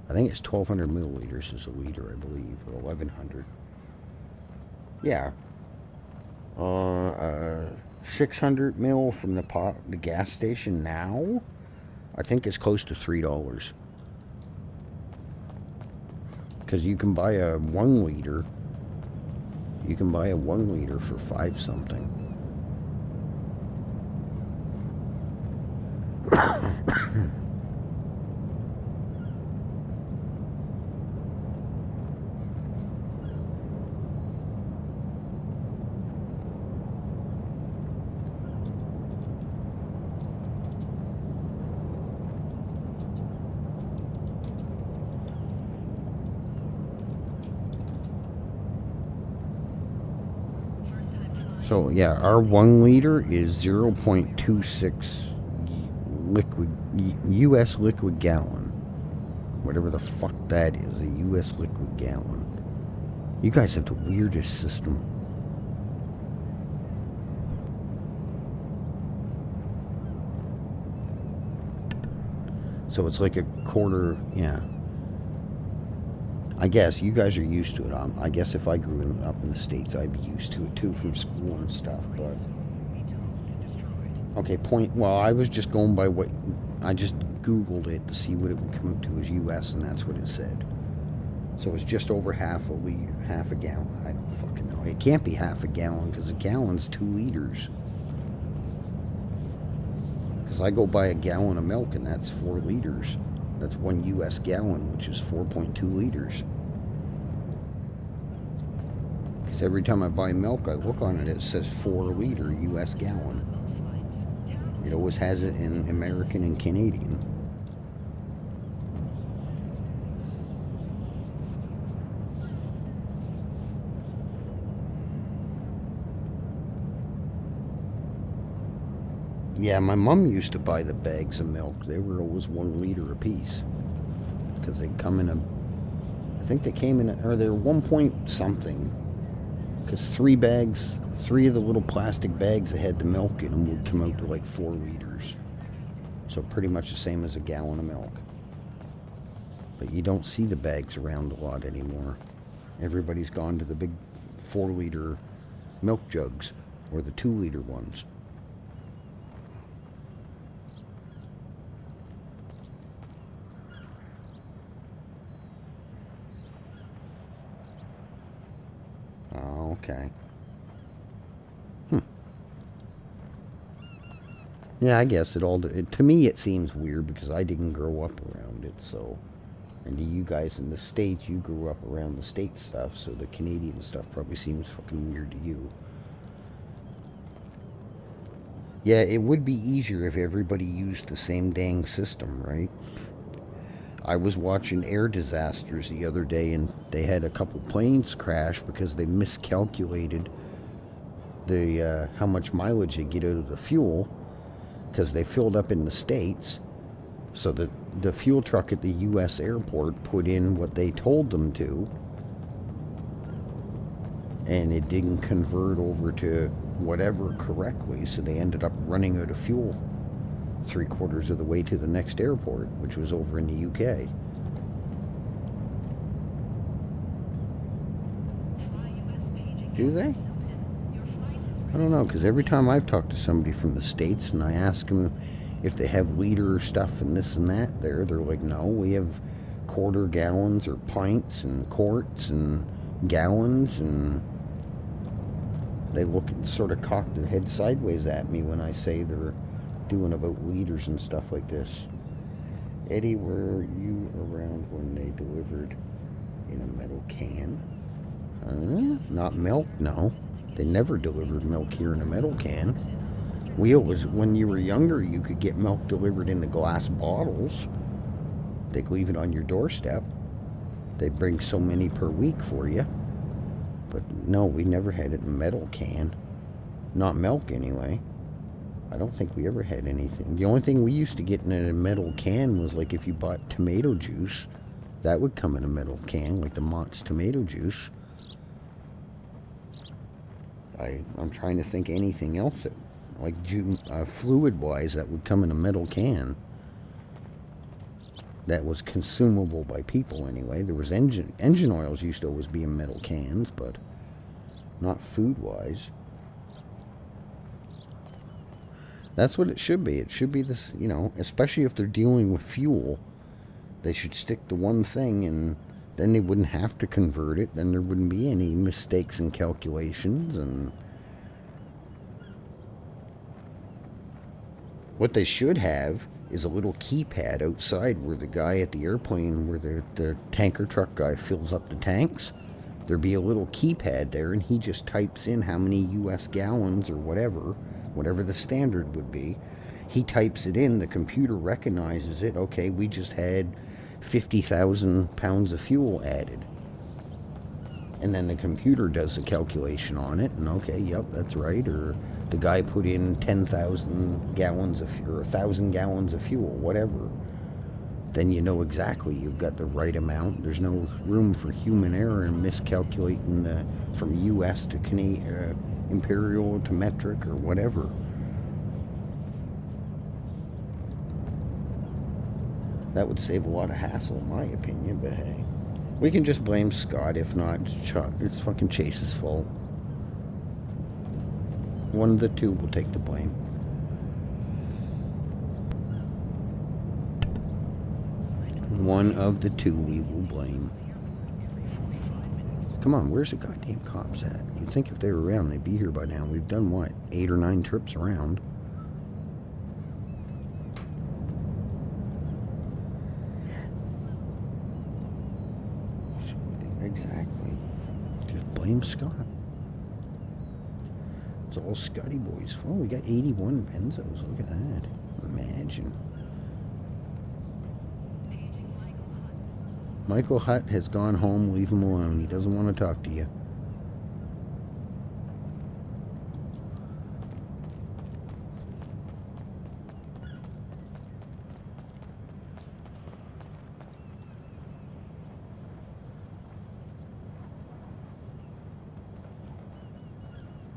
I think it's 1200 milliliters is a liter, I believe, or 1100. Yeah. 600 mil from the gas station now, I think it's close to $3. Because you can buy a 1 liter. You can buy a 1 liter for 5 something. So yeah, our 1 liter is 0.26 liquid U.S. liquid gallon, whatever the fuck that is, a U.S. liquid gallon. You guys have the weirdest system. So it's like a quarter, yeah. I guess you guys are used to it. I guess if I grew up in the States, I'd be used to it too from school and stuff, but... Okay, well, I was just going by what... I just Googled it to see what it would come up to as US, and that's what it said. So it's just over half a gallon. I don't fucking know. It can't be half a gallon, because a gallon's 2 liters. Because I go buy a gallon of milk, and that's 4 liters. That's 1 US gallon, which is 4.2 liters. Because every time I buy milk, I look on it, it says 4 liter US gallon. It always has it in American and Canadian. Yeah, my mom used to buy the bags of milk. They were always 1 liter apiece. Because they come in a... I think they came in... Or they're 1 point something. Because 3 of the little plastic bags that had the milk in them would come out to like 4 liters. So pretty much the same as a gallon of milk. But you don't see the bags around a lot anymore. Everybody's gone to the big 4 liter milk jugs. Or the 2 liter ones. Oh, okay. Yeah, I guess to me it seems weird because I didn't grow up around it, so... And to you guys in the States, you grew up around the state stuff, so the Canadian stuff probably seems fucking weird to you. Yeah, it would be easier if everybody used the same dang system, right? I was watching air disasters the other day, and they had a couple planes crash because they miscalculated the how much mileage they get out of the fuel, because they filled up in the States. So the fuel truck at the U.S. airport put in what they told them to, and it didn't convert over to whatever correctly, so they ended up running out of fuel 3/4 of the way to the next airport, which was over in the UK. Do they? I don't know, because every time I've talked to somebody from the States and I ask them if they have liter stuff and this and that they're like, no, we have quarter gallons or pints and quarts and gallons, and they look and sort of cock their head sideways at me when I say they're doing about liters and stuff like this. Eddie, were you around when they delivered in a metal can? Not milk, no. They never delivered milk here in a metal can. We always, when you were younger, you could get milk delivered in the glass bottles. They'd leave it on your doorstep. They'd bring so many per week for you. But no, we never had it in a metal can. Not milk, anyway. I don't think we ever had anything. The only thing we used to get in a metal can was like if you bought tomato juice. That would come in a metal can, like the Mott's tomato juice. I'm trying to think anything else that, like fluid-wise, that would come in a metal can. That was consumable by people anyway. There was engine oils used to always be in metal cans, but not food-wise. That's what it should be. It should be this, you know, especially if they're dealing with fuel. They should stick to one thing, and then they wouldn't have to convert it. Then there wouldn't be any mistakes in calculations. And what they should have is a little keypad outside where the guy at the airplane, where the tanker truck guy fills up the tanks. There'd be a little keypad there, and he just types in how many US gallons or whatever the standard would be. He types it in, the computer recognizes it. Okay, we just had 50,000 pounds of fuel added. And then the computer does the calculation on it, and okay, yep, that's right. Or the guy put in 10,000 gallons of, or 1,000 gallons of fuel, whatever. Then you know exactly you've got the right amount. There's no room for human error in miscalculating from US to imperial to metric or whatever. That would save a lot of hassle, in my opinion, but hey. We can just blame Scott. If not, it's fucking Chase's fault. One of the two will take the blame. One of the two we will blame. Come on, where's the goddamn cops at? You'd think if they were around, they'd be here by now. We've done, what, 8 or 9 trips around. Exactly. Just blame Scott. It's all Scotty boys' fault. We got 81 benzos. Look at that. Imagine. Michael Hutt has gone home. Leave him alone. He doesn't want to talk to you.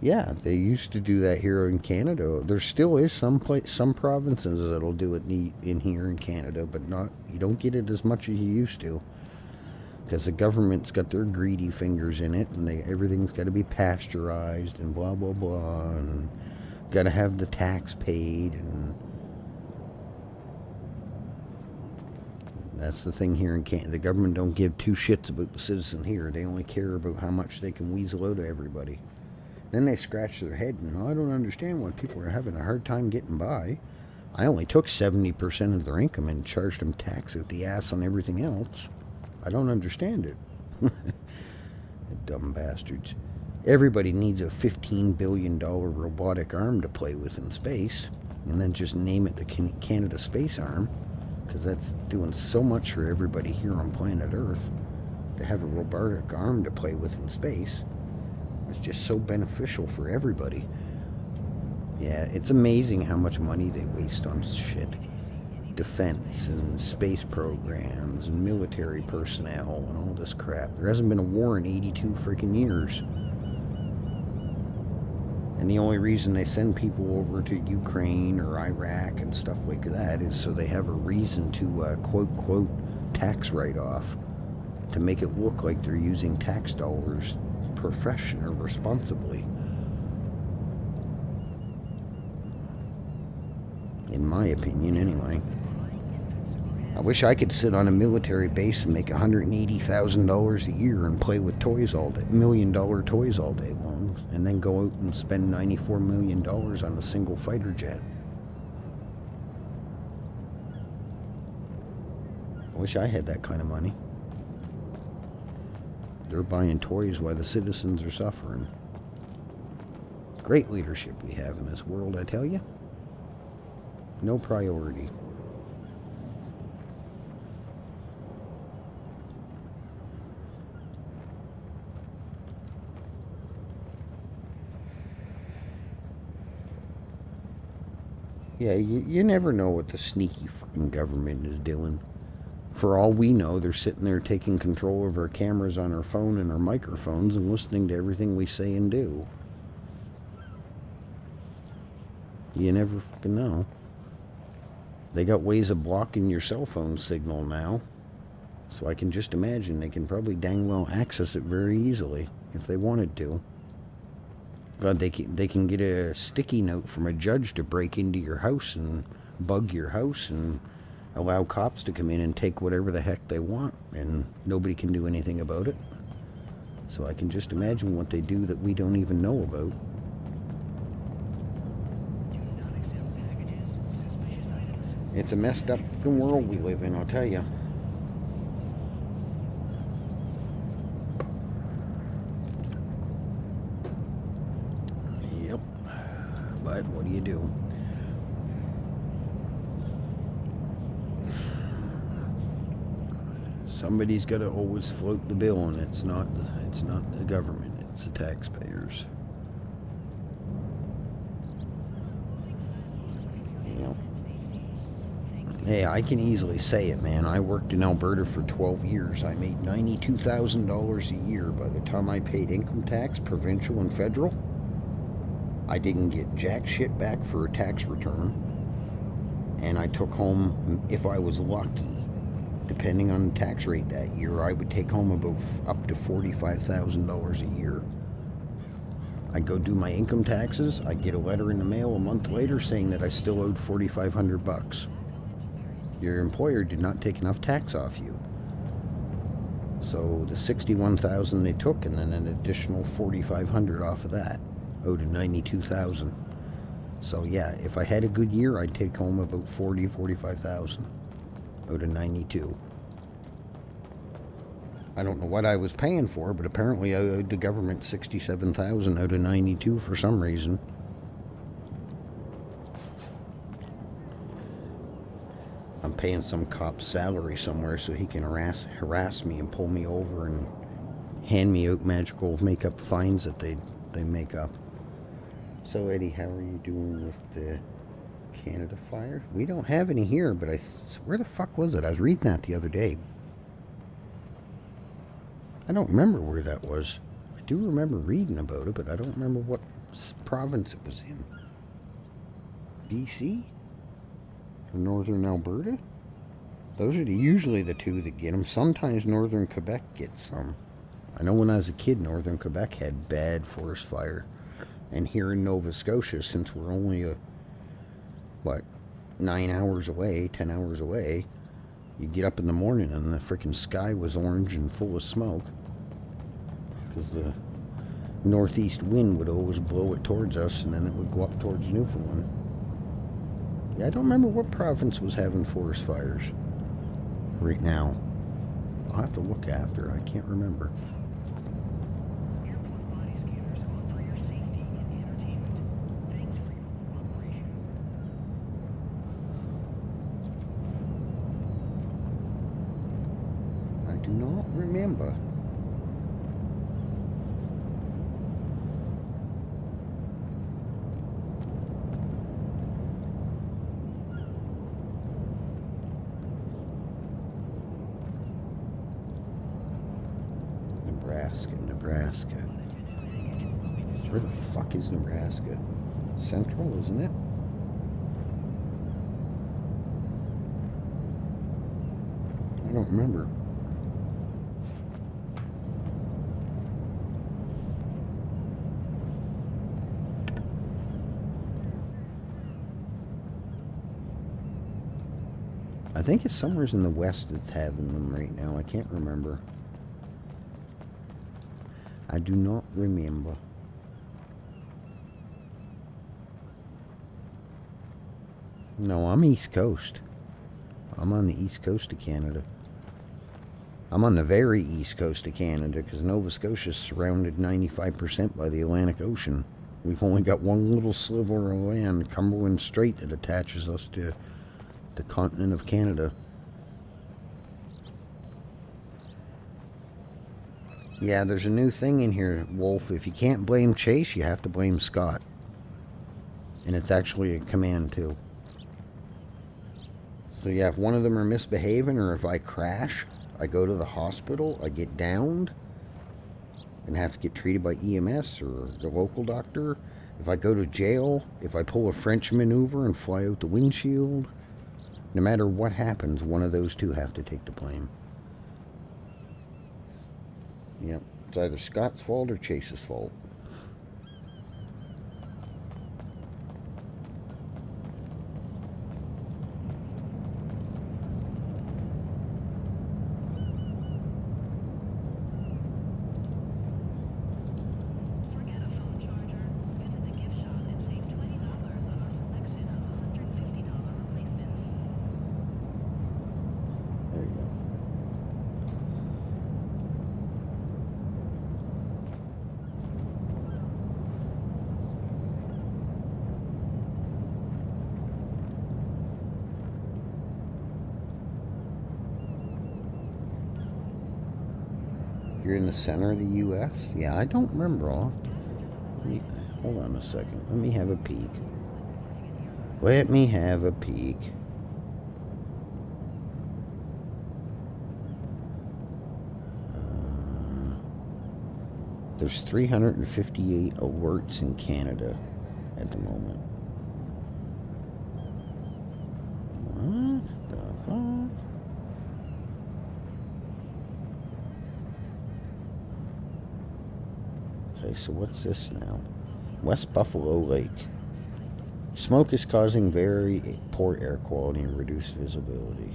Yeah, they used to do that here in Canada. There still is some provinces that'll do it in here in Canada, but not. You don't get it as much as you used to, because the government's got their greedy fingers in it, and everything's got to be pasteurized and blah blah blah, and got to have the tax paid, and that's the thing here in Canada. The government don't give two shits about the citizen here. They only care about how much they can weasel out of everybody. Then they scratch their head and, I don't understand why people are having a hard time getting by. I only took 70% of their income and charged them tax out the ass on everything else. I don't understand it. Dumb bastards. Everybody needs a $15 billion robotic arm to play with in space, and then just name it the Canada Space Arm, because that's doing so much for everybody here on planet Earth. To have a robotic arm to play with in space. It's just so beneficial for everybody. Yeah, it's amazing how much money they waste on shit. Defense and space programs and military personnel and all this crap. There hasn't been a war in 82 freaking years. And the only reason they send people over to Ukraine or Iraq and stuff like that is so they have a reason to quote tax write-off, to make it look like they're using tax dollars profession or responsibly. In my opinion, anyway. I wish I could sit on a military base and make $180,000 a year and play with toys all day, $1 million toys all day long, and then go out and spend $94 million on a single fighter jet. I wish I had that kind of money. They're buying toys while the citizens are suffering. Great leadership we have in this world, I tell you. No priority. Yeah, you never know what the sneaky fucking government is doing. For all we know, they're sitting there taking control of our cameras on our phone and our microphones and listening to everything we say and do. You never fucking know. They got ways of blocking your cell phone signal now. So I can just imagine they can probably dang well access it very easily if they wanted to. God, they can get a sticky note from a judge to break into your house and bug your house and allow cops to come in and take whatever the heck they want, and nobody can do anything about it. So I can just imagine what they do that we don't even know about. It's a messed up fucking world we live in, I'll tell you. Yep. But what do you do? Somebody's got to always float the bill, and it's not the government, it's the taxpayers. Hey, I can easily say it, man. I worked in Alberta for 12 years. I made $92,000 a year. By the time I paid income tax, provincial and federal, I didn't get jack shit back for a tax return. And I took home, if I was lucky, depending on the tax rate that year, I would take home about up to $45,000 a year. I'd go do my income taxes. I'd get a letter in the mail a month later saying that I still owed $4,500. Your employer did not take enough tax off you. So the $61,000 they took, and then an additional $4,500 off of that, owed to $92,000. So yeah, if I had a good year, I'd take home about $45,000, owed to $92,000. I don't know what I was paying for, but apparently I owed the government $67,000 out of $92,000 for some reason. I'm paying some cop's salary somewhere so he can harass me and pull me over and hand me out magical make-up fines that they make up. So Eddie, how are you doing with the Canada fire? We don't have any here, but where the fuck was it? I was reading that the other day. I don't remember where that was. I do remember reading about it, but I don't remember what province it was in. BC? Or Northern Alberta? Those are usually the two that get them. Sometimes Northern Quebec gets some. I know when I was a kid, Northern Quebec had bad forest fire. And here in Nova Scotia, since we're only 9 hours away, 10 hours away, you get up in the morning and the freaking sky was orange and full of smoke. Because the northeast wind would always blow it towards us, and then it would go up towards Newfoundland. Yeah, I don't remember what province was having forest fires right now. I'll have to look after. I can't remember. Airport body scanners offer your safety in entertainment. Thanks for your cooperation. I do not remember. Nebraska. Where the fuck is Nebraska? Central, isn't it? I don't remember. I think it's somewhere in the west that's having them right now. I can't remember. I do not remember. No, I'm East Coast. I'm on the East Coast of Canada. I'm on the very East Coast of Canada because Nova Scotia is surrounded 95% by the Atlantic Ocean. We've only got one little sliver of land, Cumberland Strait, that attaches us to the continent of Canada. Yeah, there's a new thing in here, Wolf. If you can't blame Chase, you have to blame Scott. And it's actually a command, too. So yeah, if one of them are misbehaving or if I crash, I go to the hospital, I get downed, and have to get treated by EMS or the local doctor. If I go to jail, if I pull a French maneuver and fly out the windshield, no matter what happens, one of those two have to take the blame. Yep, it's either Scott's fault or Chase's fault. Forget a phone charger. Visit the gift shop and save $20 on our selection of $150 replacements. There you go. You're in the center of the U.S.? Yeah, I don't remember all. Hold on a second. Let me have a peek. Let me have a peek. There's 358 alerts in Canada at the moment. What the fuck? Okay, so what's this now? West Buffalo Lake. Smoke is causing very poor air quality and reduced visibility.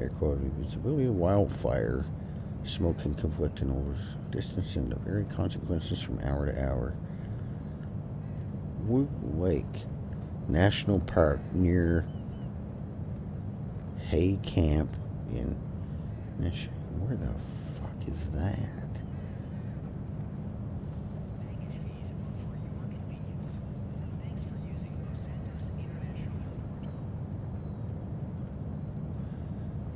Air quality, visibility, wildfire. Smoke can conflict in over distance and the very consequences from hour to hour. Wood Lake National Park near Hay Camp in where the fuck is that?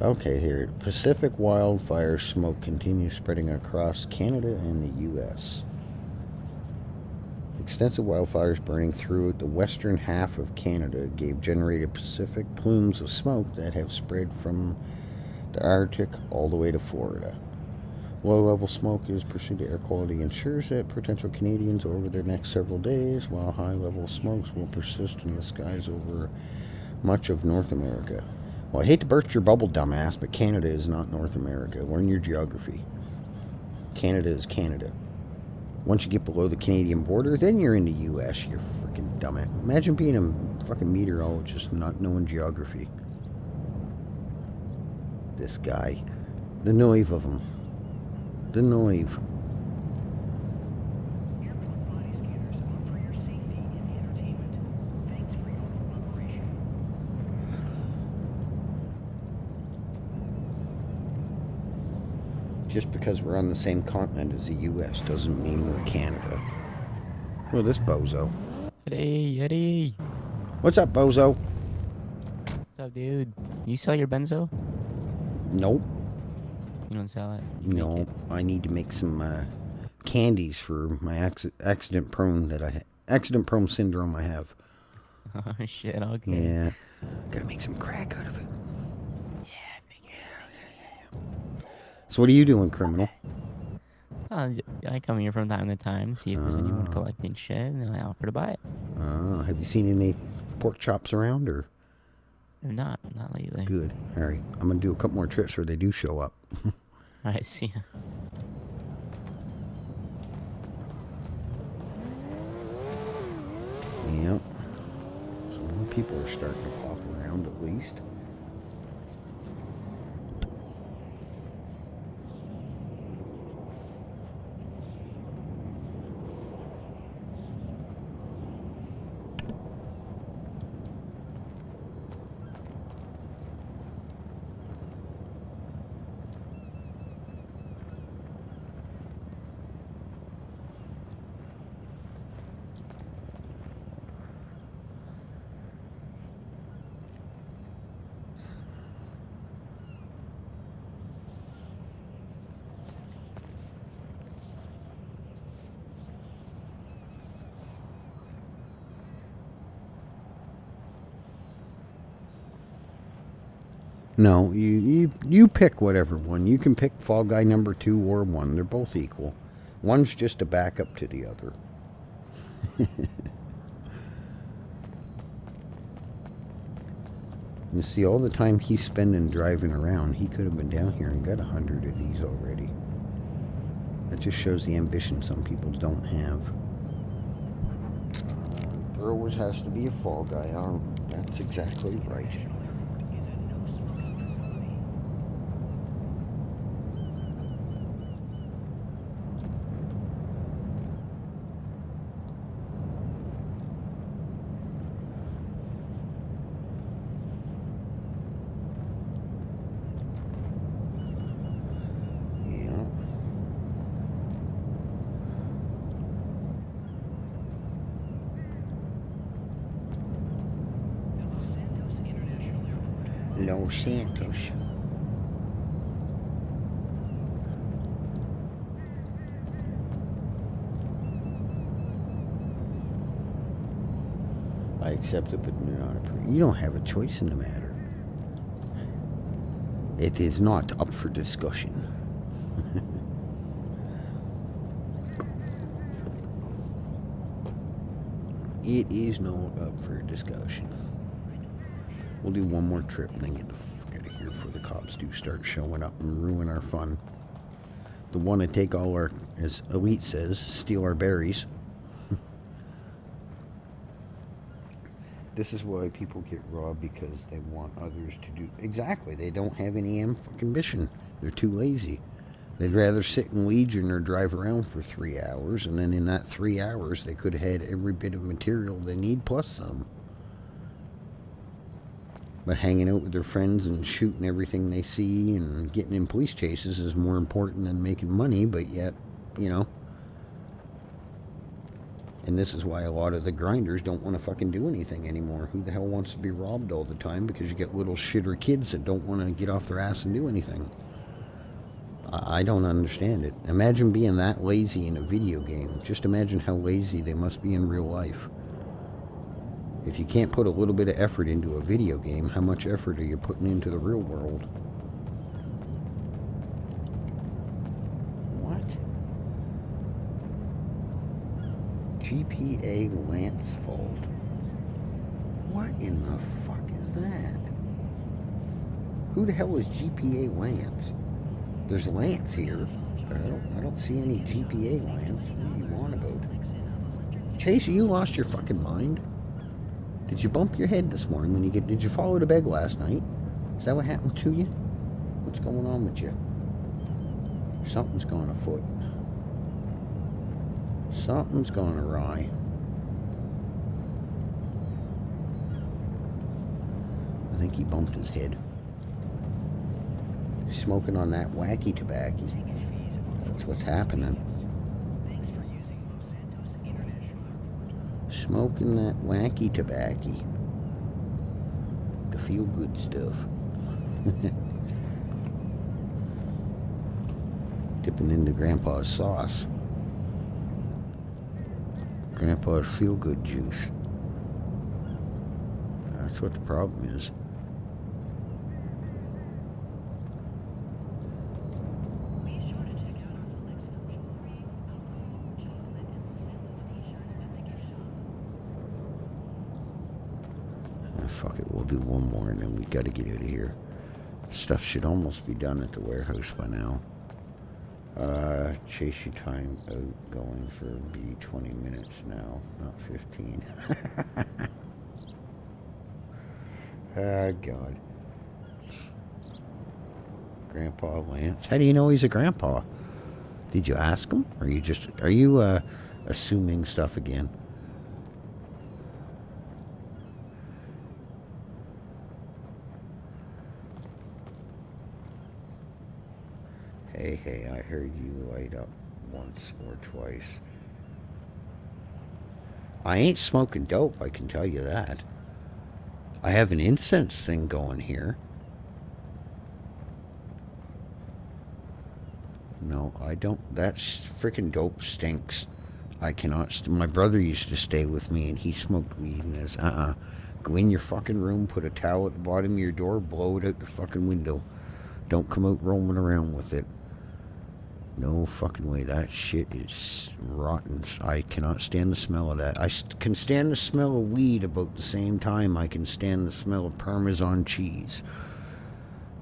Okay, here. Pacific wildfire smoke continues spreading across Canada and the U.S. Extensive wildfires burning throughout the western half of Canada gave generated Pacific plumes of smoke that have spread from the Arctic all the way to Florida. Low-level smoke is pursued to air quality ensures that potential Canadians over the next several days, while high-level smokes will persist in the skies over much of North America. Well, I hate to burst your bubble, dumbass, but Canada is not North America. Learn your geography. Canada is Canada. Once you get below the Canadian border, then you're in the U.S., you freaking dumbass. Imagine being a fucking meteorologist and not knowing geography. This guy. The nerve of him. The nerve. Airport body scanners offer your safety in entertainment. Thanks for your cooperation. Just because we're on the same continent as the U.S. doesn't mean we're Canada. Well, this bozo. Eddie, Eddie. What's up, bozo? What's up, dude? You sell your benzo? Nope. You don't sell it? You make No, it? I need to make some candies for my accident prone syndrome I have. Oh, shit, okay. Yeah. Gotta make some crack out of it. So what are you doing, criminal? I come here from time to time to see if there's anyone Ah. collecting shit, and then I offer to buy it. Have you seen any pork chops around, or? Or not lately. Good. All right. I'm gonna do a couple more trips where they do show up. I see. Yep. So more people are starting to pop around at least. No, you pick whatever one. You can pick Fall Guy number 2 or 1. They're both equal. One's just a backup to the other. You see, all the time he's spending driving around, he could have been down here and got 100 of these already. That just shows the ambition some people don't have. There always has to be a Fall Guy on. That's exactly right. Los Santos. I accept it, but not approve. You don't have a choice in the matter. It is not up for discussion. It is not up for discussion. We'll do one more trip and then get the fuck out of here before the cops do start showing up and ruin our fun. The one to take all our, as Elite says, steal our berries. This is why people get robbed, because they want others to do exactly. They don't have any fucking mission. They're too lazy. They'd rather sit in Legion or drive around for 3 hours, and then in that 3 hours they could have had every bit of material they need plus some. But hanging out with their friends and shooting everything they see and getting in police chases is more important than making money, but yet, you know. And this is why a lot of the grinders don't want to fucking do anything anymore. Who the hell wants to be robbed all the time? Because you get little shitter kids that don't want to get off their ass and do anything. I don't understand it. Imagine being that lazy in a video game. Just imagine how lazy they must be in real life. If you can't put a little bit of effort into a video game, how much effort are you putting into the real world? What? GPA Lance Fault. What in the fuck is that? Who the hell is GPA Lance? There's Lance here, but I don't see any GPA Lance. What are you on about? Chase, you lost your fucking mind? Did you bump your head this morning when you did you fall out of bed last night? Is that what happened to you? What's going on with you? Something's gone afoot. Something's gone awry. I think he bumped his head. Smoking on that wacky tobacco. That's what's happening. Smoking that wacky tobacco. The feel good stuff. Dipping into Grandpa's sauce. Grandpa's feel good juice. That's what the problem is. Fuck it, we'll do one more and then we gotta get out of here. Stuff should almost be done at the warehouse by now. Chase your time out going for be 20 minutes now, not 15. Ah, God. Grandpa Lance. How do you know he's a grandpa? Did you ask him? Or are you assuming stuff again? Hey, I heard you light up once or twice. I ain't smoking dope, I can tell you that. I have an incense thing going here. No, I don't. That freaking dope stinks. I cannot. My brother used to stay with me and he smoked weed and his, Go in your fucking room, put a towel at the bottom of your door, blow it out the fucking window. Don't come out roaming around with it. No fucking way. That shit is rotten. I cannot stand the smell of that. I can stand the smell of weed about the same time I can stand the smell of Parmesan cheese.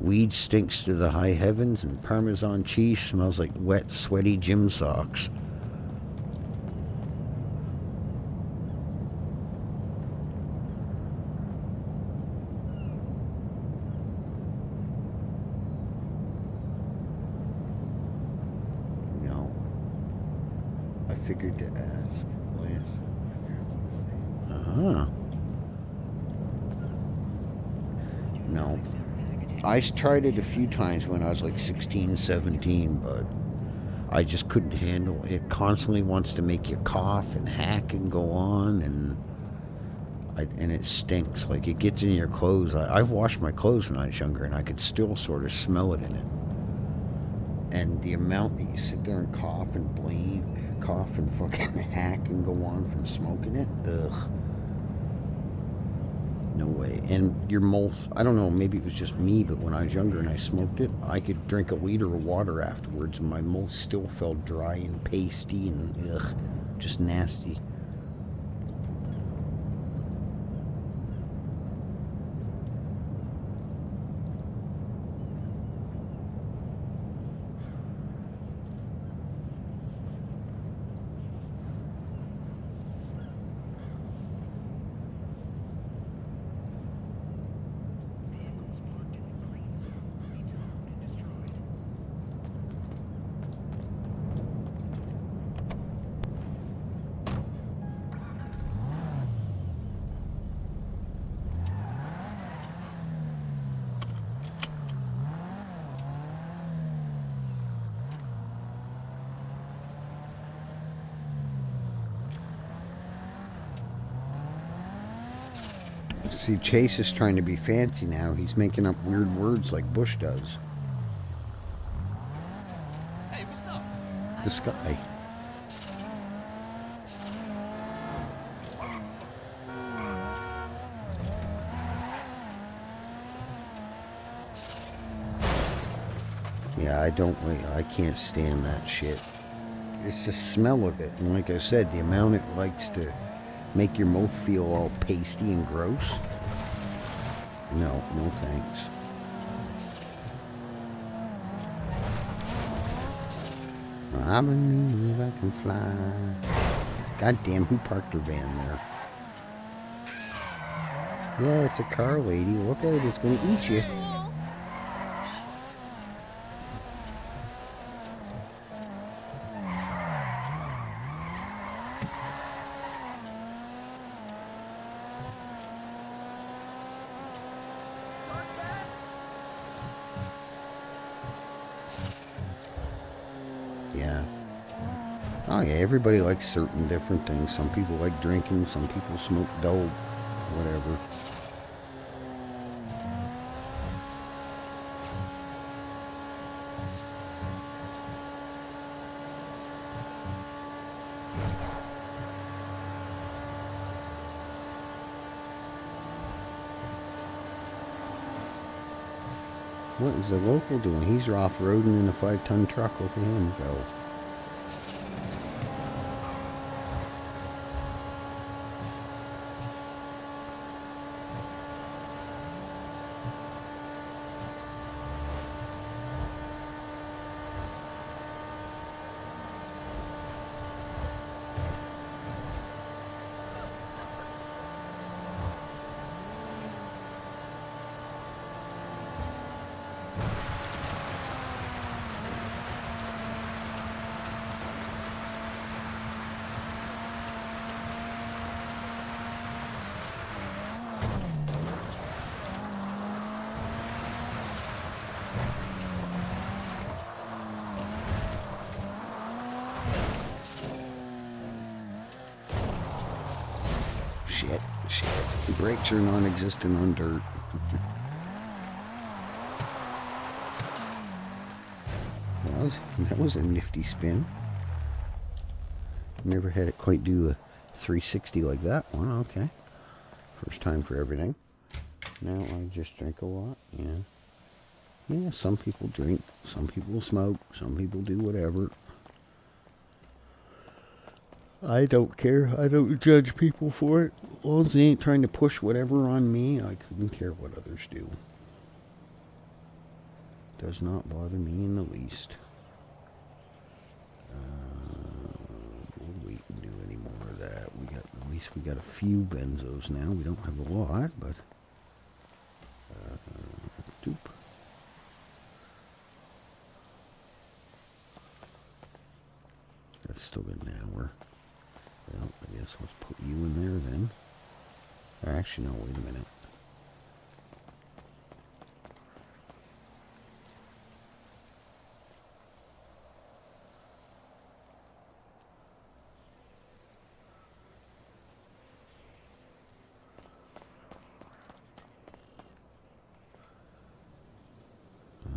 Weed stinks to the high heavens, and Parmesan cheese smells like wet, sweaty gym socks. Figured to ask. No. I tried it a few times when I was like 16, 17, but I just couldn't handle it. It constantly wants to make you cough and hack and go on, and it stinks. Like, it gets in your clothes. I've washed my clothes when I was younger, and I could still sort of smell it in it. And the amount that you sit there and cough and bleed, cough and fucking hack and go on from smoking it, ugh. No way. And your mouth, I don't know, maybe it was just me, but when I was younger and I smoked it, I could drink a liter of water afterwards and my mouth still felt dry and pasty and ugh, just nasty. See, Chase is trying to be fancy now. He's making up weird words like Bush does. Hey, what's up? This guy. Yeah, I can't stand that shit. It's the smell of it. And like I said, the amount it likes to make your mouth feel all pasty and gross. No thanks. I believe I can fly. God damn, who parked her van there? Yeah, it's a car lady. Look out, it's gonna eat you. Yeah. Oh yeah, everybody likes certain different things. Some people like drinking, some people smoke dope, whatever. What is the local doing? He's off-roading in a 5-ton truck. Look at him go. Shit. The brakes are non-existent on dirt. Well, that was a nifty spin. Never had it quite do a 360 like that one. Okay. First time for everything. Now I just drink a lot. Yeah. Yeah, some people drink, some people smoke, some people do whatever. I don't care. I don't judge people for it. As long as they ain't trying to push whatever on me, I couldn't care what others do. Does not bother me in the least. We'll wait and do any more of that. At least we got a few benzos now. We don't have a lot, but doop. That's still got an hour. Well, I guess let's put you in there then. Actually, no, wait a minute.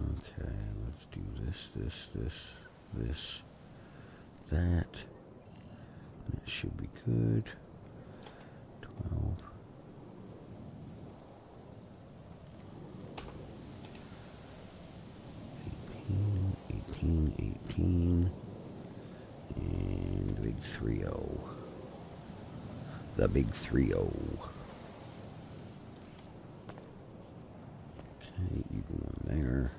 Okay, let's do this, that. That should be good. 12. 18, and the big 3-0. The big 3-0. Okay, you go in there.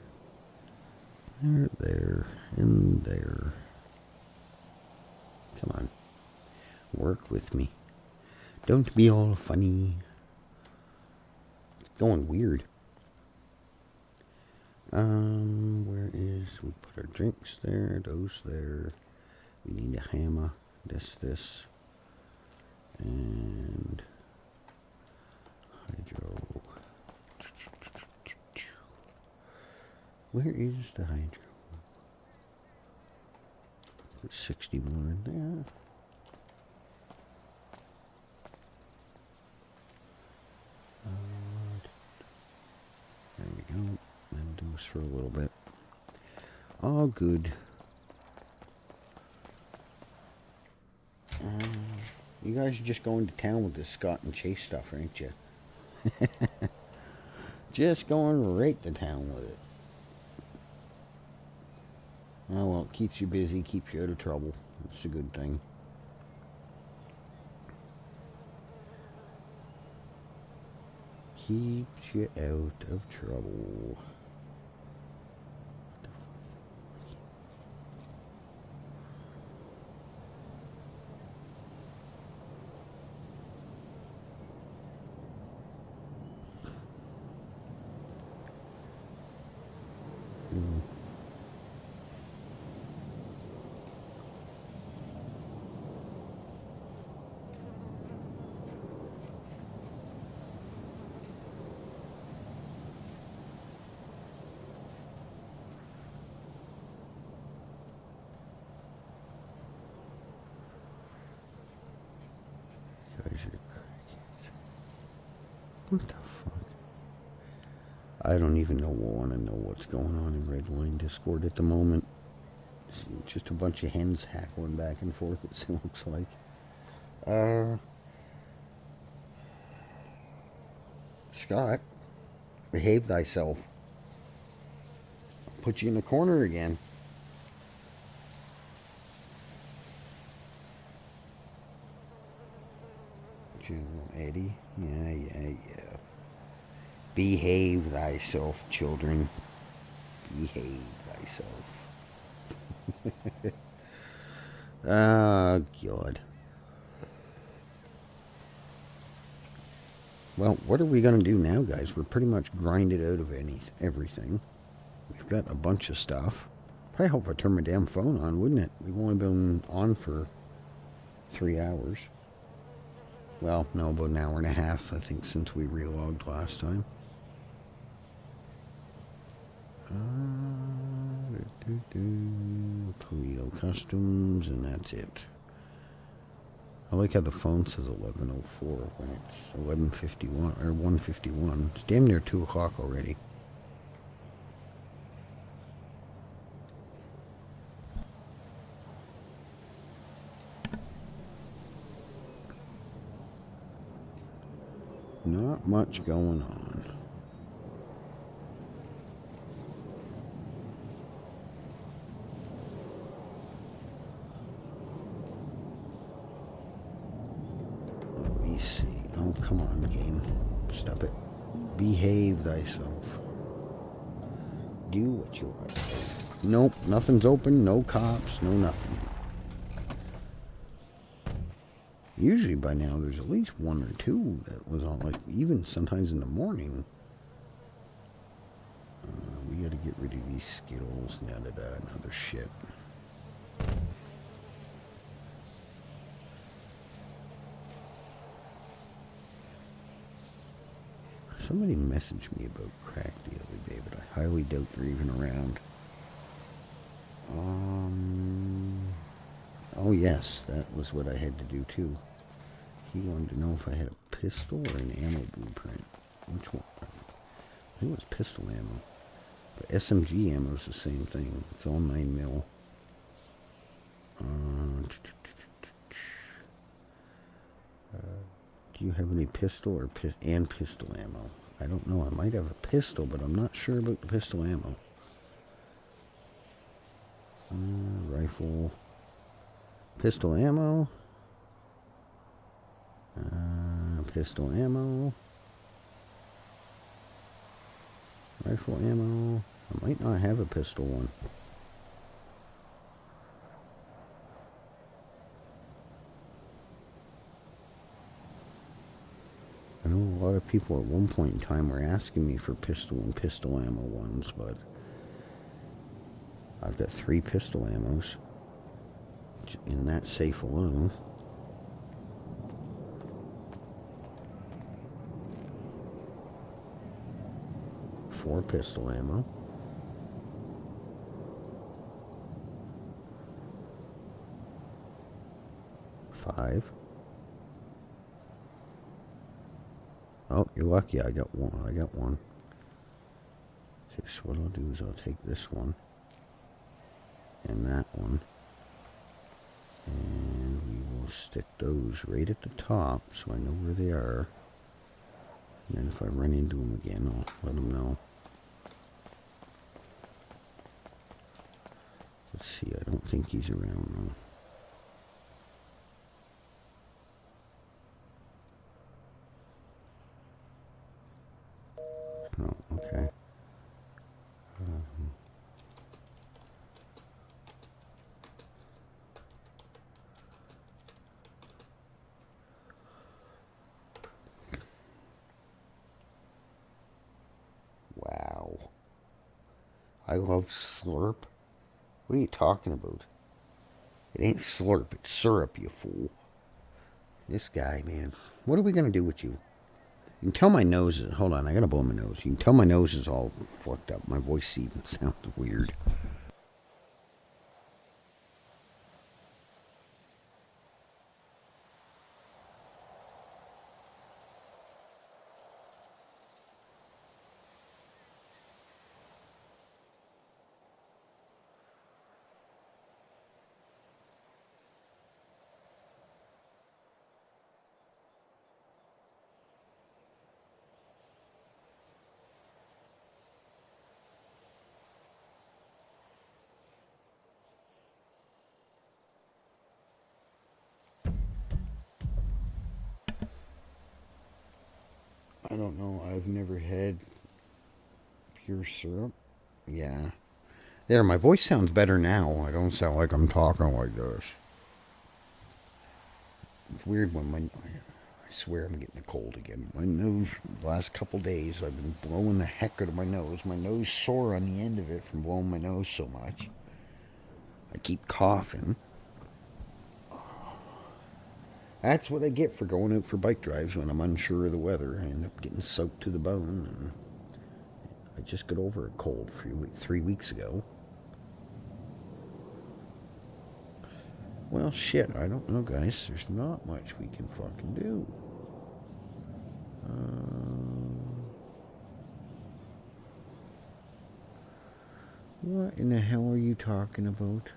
There, and there. Come on. Work with me. Don't be all funny. It's going weird. Where is, we put our drinks there, those there. We need a hammer, this, and hydro. Where is the hydro? Put 60 more in there. There we go. And do this for a little bit. All good. You guys are just going to town with this Scott and Chase stuff, aren't you? Just going right to town with it. Oh well, it keeps you busy, keeps you out of trouble. It's a good thing. Keeps you out of trouble. What the fuck? I don't even want to know what's going on in Redline Discord at the moment. It's just a bunch of hens hackling back and forth, it looks like. Scott, behave thyself. I'll put you in the corner again. Eddie? Yeah. Behave thyself, children. Behave thyself. Oh, God. Well, what are we going to do now, guys? We're pretty much grinded out of everything. We've got a bunch of stuff. Probably hope I turn my damn phone on, wouldn't it? We've only been on for 3 hours. Well, no, about an hour and a half, I think, since we relogged last time. Toledo Customs, and that's it. I like how the phone says 11:04 when it's 11:51 or 1:51. It's damn near 2 o'clock already. Not much going on. Let me see. Oh, come on, game. Stop it. Behave thyself. Do what you like. Nope, nothing's open. No cops. No nothing. Usually by now there's at least one or two that was on, like, even sometimes in the morning. We gotta get rid of these Skittles, and other shit. Somebody messaged me about crack the other day, but I highly doubt they're even around. Oh yes, that was what I had to do too. He wanted to know if I had a pistol or an ammo blueprint. Which one? I think it was pistol ammo. But SMG ammo is the same thing. It's all 9mm. Do you have any pistol or pistol ammo? I don't know. I might have a pistol, but I'm not sure about the pistol ammo. Rifle. Pistol ammo. Pistol ammo. Rifle ammo. I might not have a pistol one. I know a lot of people at one point in time were asking me for pistol and pistol ammo ones, but I've got 3 pistol ammos in that safe alone. Four pistol ammo. Five. Oh, you're lucky. I got one. Okay, so what I'll do is I'll take this one and that one, and we will stick those right at the top so I know where they are. And then if I run into them again, I'll let them know. Let's see. I don't think he's around though. Oh, okay. Wow. I love slurp. What are you talking about? It ain't slurp, it's syrup, you fool. This guy, man. What are we gonna do with you? You can tell my nose is... Hold on, I gotta blow my nose. You can tell my nose is all fucked up. My voice even sounds weird. I don't know. I've never had pure syrup. Yeah. There, my voice sounds better now. I don't sound like I'm talking like this. It's weird when I swear I'm getting a cold again. My nose, the last couple days, I've been blowing the heck out of my nose. My nose sore on the end of it from blowing my nose so much. I keep coughing. That's what I get for going out for bike drives when I'm unsure of the weather. I end up getting soaked to the bone. And I just got over a cold 3 weeks ago. Well, shit, I don't know, guys. There's not much we can fucking do. What in the hell are you talking about?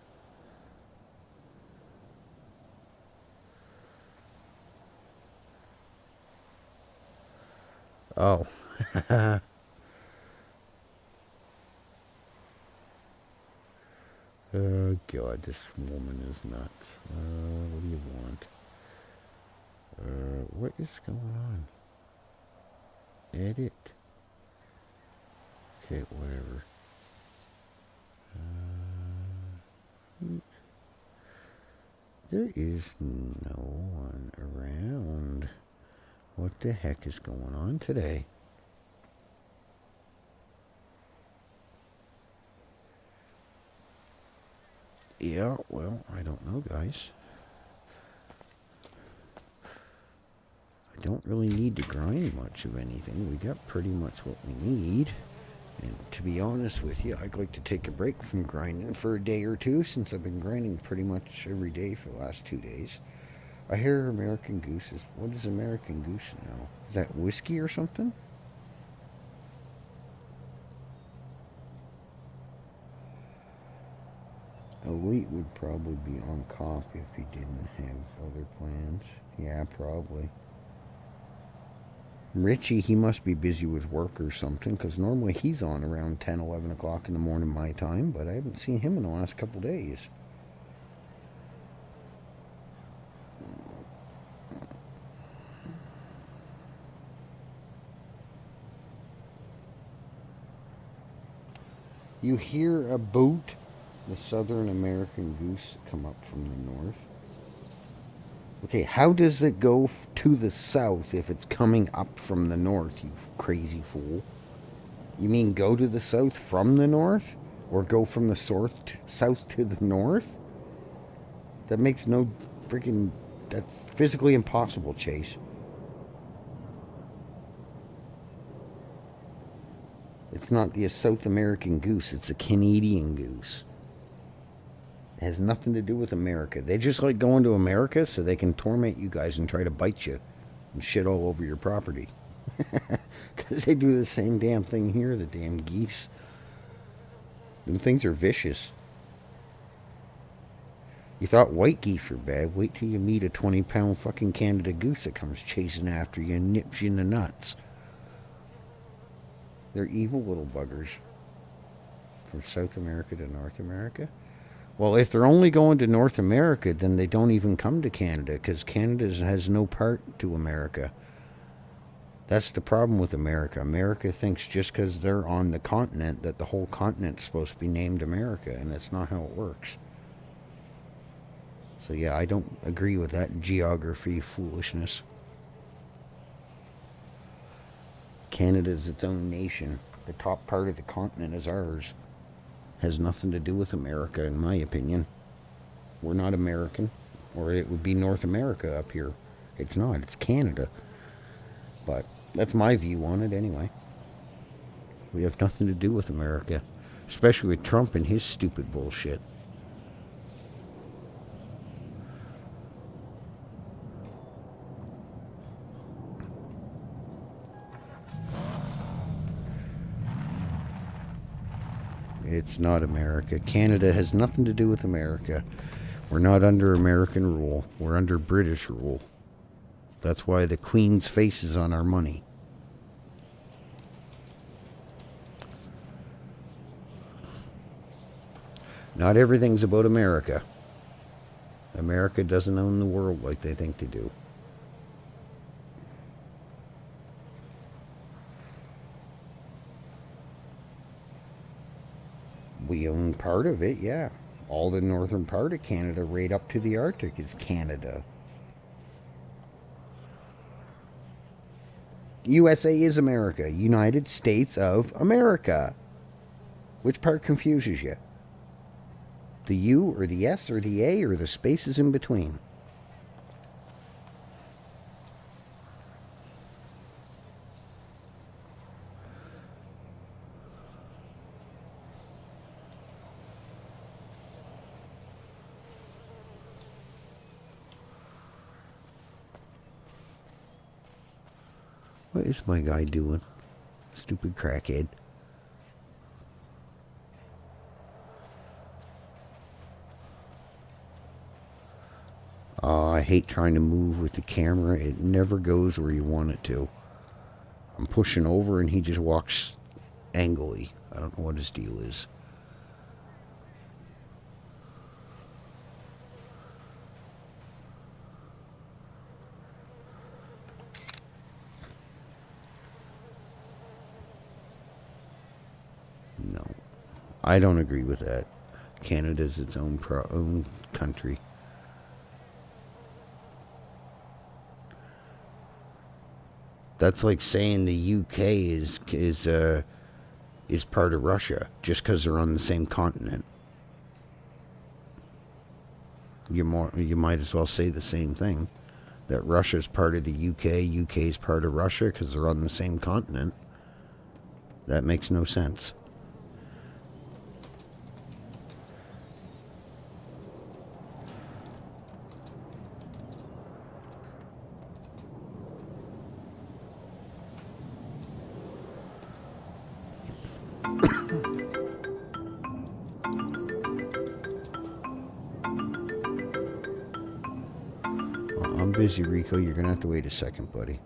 Oh. Oh, God, this woman is nuts. What do you want? What is going on? Edit. Okay, whatever. There is no one around. What the heck is going on today? Yeah, well, I don't know, guys. I don't really need to grind much of anything. We got pretty much what we need. And to be honest with you, I'd like to take a break from grinding for a day or two, since I've been grinding pretty much every day for the last 2 days. I hear American Goose is... What is American Goose now? Is that whiskey or something? Elite would probably be on comp if he didn't have other plans. Yeah, probably. Richie, he must be busy with work or something, because normally he's on around 10, 11 o'clock in the morning my time, but I haven't seen him in the last couple days. You hear a boat, the Southern American Goose, come up from the north. Okay, how does it go to the south if it's coming up from the north, you crazy fool? You mean go to the south from the north? Or go from the south to the north? That makes no freaking... That's physically impossible, Chase. It's not the South American goose, it's a Canadian goose. It has nothing to do with America. They just like going to America so they can torment you guys and try to bite you and shit all over your property. Because they do the same damn thing here, the damn geese. Them things are vicious. You thought white geese were bad. Wait till you meet a 20-pound fucking Canada goose that comes chasing after you and nips you in the nuts. They're evil little buggers. From South America to North America. Well, if they're only going to North America, then they don't even come to Canada, because Canada has no part to America. That's the problem with America. America thinks just because they're on the continent that the whole continent's supposed to be named America, and that's not how it works. So yeah, I don't agree with that geography foolishness. Canada is its own nation. The top part of the continent is ours. Has nothing to do with America, in my opinion. We're not American, or it would be North America up here. It's not, it's Canada. But that's my view on it anyway. We have nothing to do with America, especially with Trump and his stupid bullshit. It's not America. Canada has nothing to do with America. We're not under American rule. We're under British rule. That's why the Queen's face is on our money. Not everything's about America. America doesn't own the world like they think they do. We own part of it, yeah. All the northern part of Canada, right up to the Arctic, is Canada. USA is America. United States of America. Which part confuses you? The U or the S or the A or the spaces in between? What is my guy doing? Stupid crackhead. I hate trying to move with the camera. It never goes where you want it to. I'm pushing over and he just walks angrily. I don't know what his deal is. No, I don't agree with that. Canada's its own own country. That's like saying the UK is part of Russia just because they're on the same continent. You might as well say the same thing, that Russia's part of the UK, UK's part of Russia because they're on the same continent. That makes no sense. I'm busy, Rico. You're gonna have to wait a second, buddy.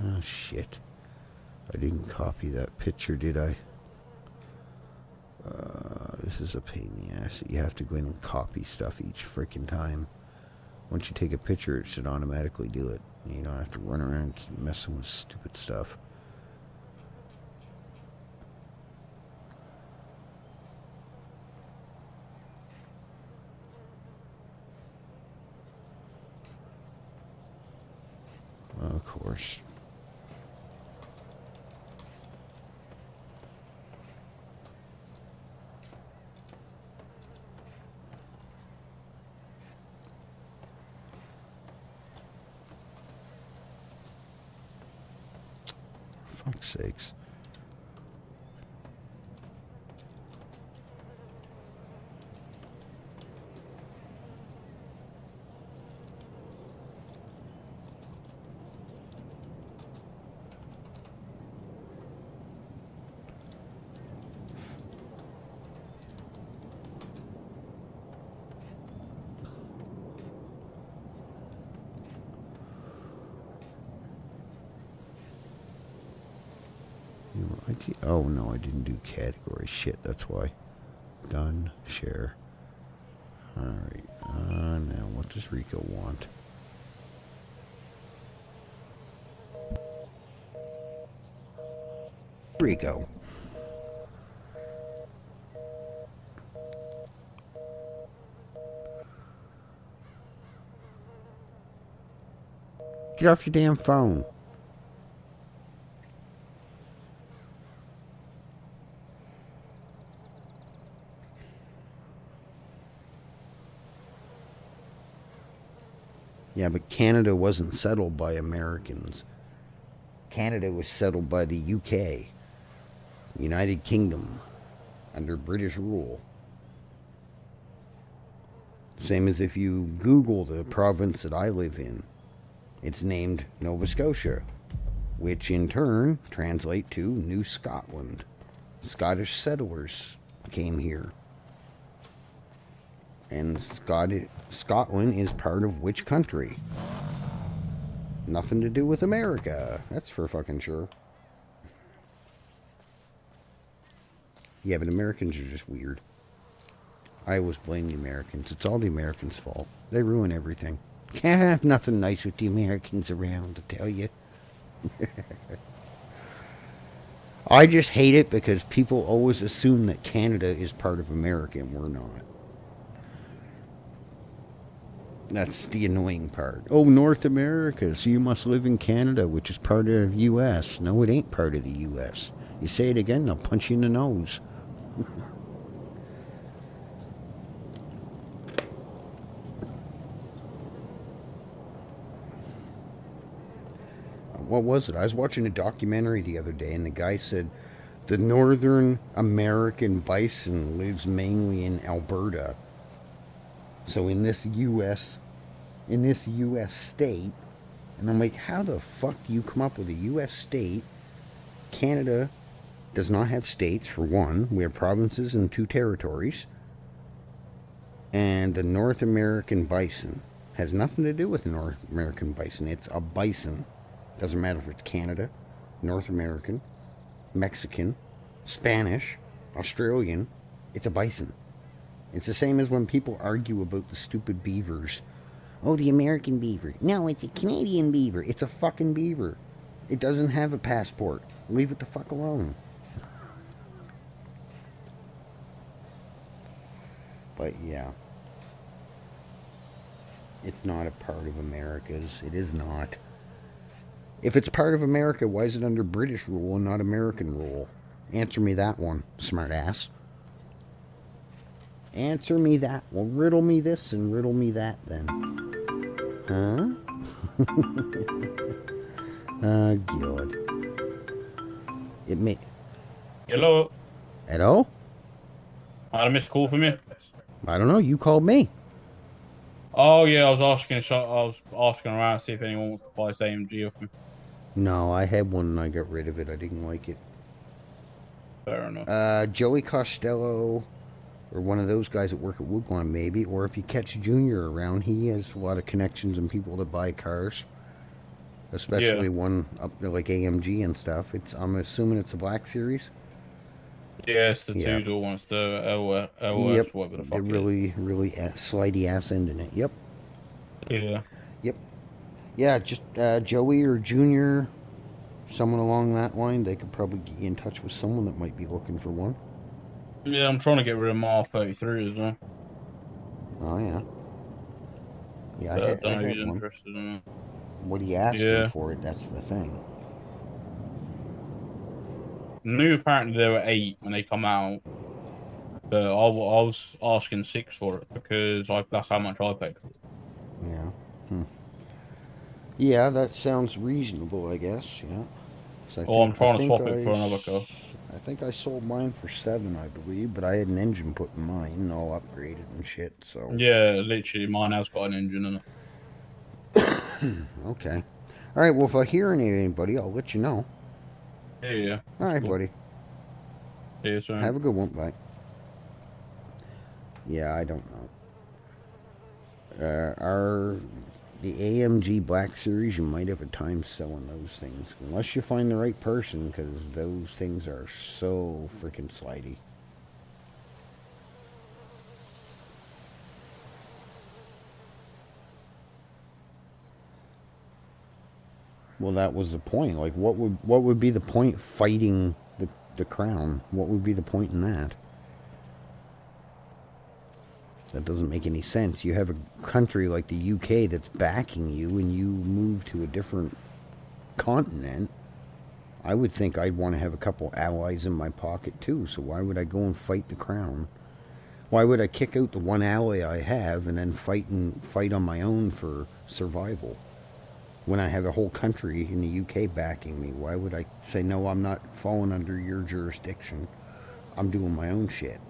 Oh, shit. I didn't copy that picture, did I? This is a pain in the ass. You have to go in and copy stuff each freaking time. Once you take a picture, it should automatically do it. You don't have to run around and keep messing with stupid stuff. Of course. Fuck's sakes. Oh no, I didn't do category. Shit, that's why. Done. Share. Alright. Now what does Rico want? Rico. Get off your damn phone. Yeah, but Canada wasn't settled by Americans. Canada was settled by the UK, United Kingdom, under British rule. Same as if you Google the province that I live in. It's named Nova Scotia, which in turn translate to New Scotland. Scottish settlers came here. And Scotland is part of which country? Nothing to do with America. That's for fucking sure. Yeah, but Americans are just weird. I always blame the Americans. It's all the Americans' fault. They ruin everything. Can't have nothing nice with the Americans around, to tell you. I just hate it because people always assume that Canada is part of America and we're not. That's the annoying part. Oh, North America, so you must live in Canada, which is part of the U.S. No, it ain't part of the U.S. You say it again, they'll punch you in the nose. What was it? I was watching a documentary the other day, and the guy said The northern American bison lives mainly in Alberta. So in this U.S. state, and I'm like, how the fuck do you come up with a U.S. state? Canada does not have states, for one. We have provinces and 2 territories. And the North American bison has nothing to do with North American bison. It's a bison. Doesn't matter if it's Canada, North American, Mexican, Spanish, Australian. It's a bison. It's the same as when people argue about the stupid beavers. Oh, the American beaver. No, it's a Canadian beaver. It's a fucking beaver. It doesn't have a passport. Leave it the fuck alone. But yeah. It's not a part of America's. It is not. If it's part of America, why is it under British rule and not American rule? Answer me that one, smartass. Answer me that. Well, riddle me this and riddle me that then. Huh? Oh, God. It may... Hello. Hello? I had a missed call from you. I don't know. You called me. Oh yeah, I was asking around to see if anyone wants to buy this AMG off me. No, I had one and I got rid of it. I didn't like it. Fair enough. Joey Costello, or one of those guys that work at Woodlawn maybe, or if you catch Junior around, he has a lot of connections and people that buy cars. Especially one up there like AMG and stuff. I'm assuming it's a Black Series. Yeah, it's the two-door one. It's the LS, Yep. whatever the fuck. They're really slidey ass end in it. Yep. Yeah. Yep. Yeah, just Joey or Junior, someone along that line. They could probably get you in touch with someone that might be looking for one. Yeah, I'm trying to get rid of my R33 as well. Oh yeah. Yeah, But I don't know I if had he's one. interested in it. What are you asking for it? That's the thing. Knew apparently there were 8 when they come out, but I was asking 6 for it because that's how much I paid. Yeah. Yeah, that sounds reasonable, I guess. Yeah. I'm trying to swap it for another car. I think I sold mine for 7, I believe, but I had an engine put in mine, all upgraded and shit. So. Yeah, literally, mine has got an engine in it. Okay. All right. Well, if I hear anybody, I'll let you know. Yeah. All right, buddy. Yeah, sorry. Have a good one. Bye. Yeah, I don't know. The AMG Black Series, you might have a time selling those things. Unless you find the right person, because those things are so freaking slidey. Well, that was the point. Like, what would be the point fighting the crown? What would be the point in that? That doesn't make any sense. You have a country like the UK that's backing you, and you move to a different continent. I would think I'd want to have a couple allies in my pocket too. So why would I go and fight the crown? Why would I kick out the one ally I have and then fight on my own for survival? When I have a whole country in the UK backing me, why would I say, no, I'm not falling under your jurisdiction. I'm doing my own shit.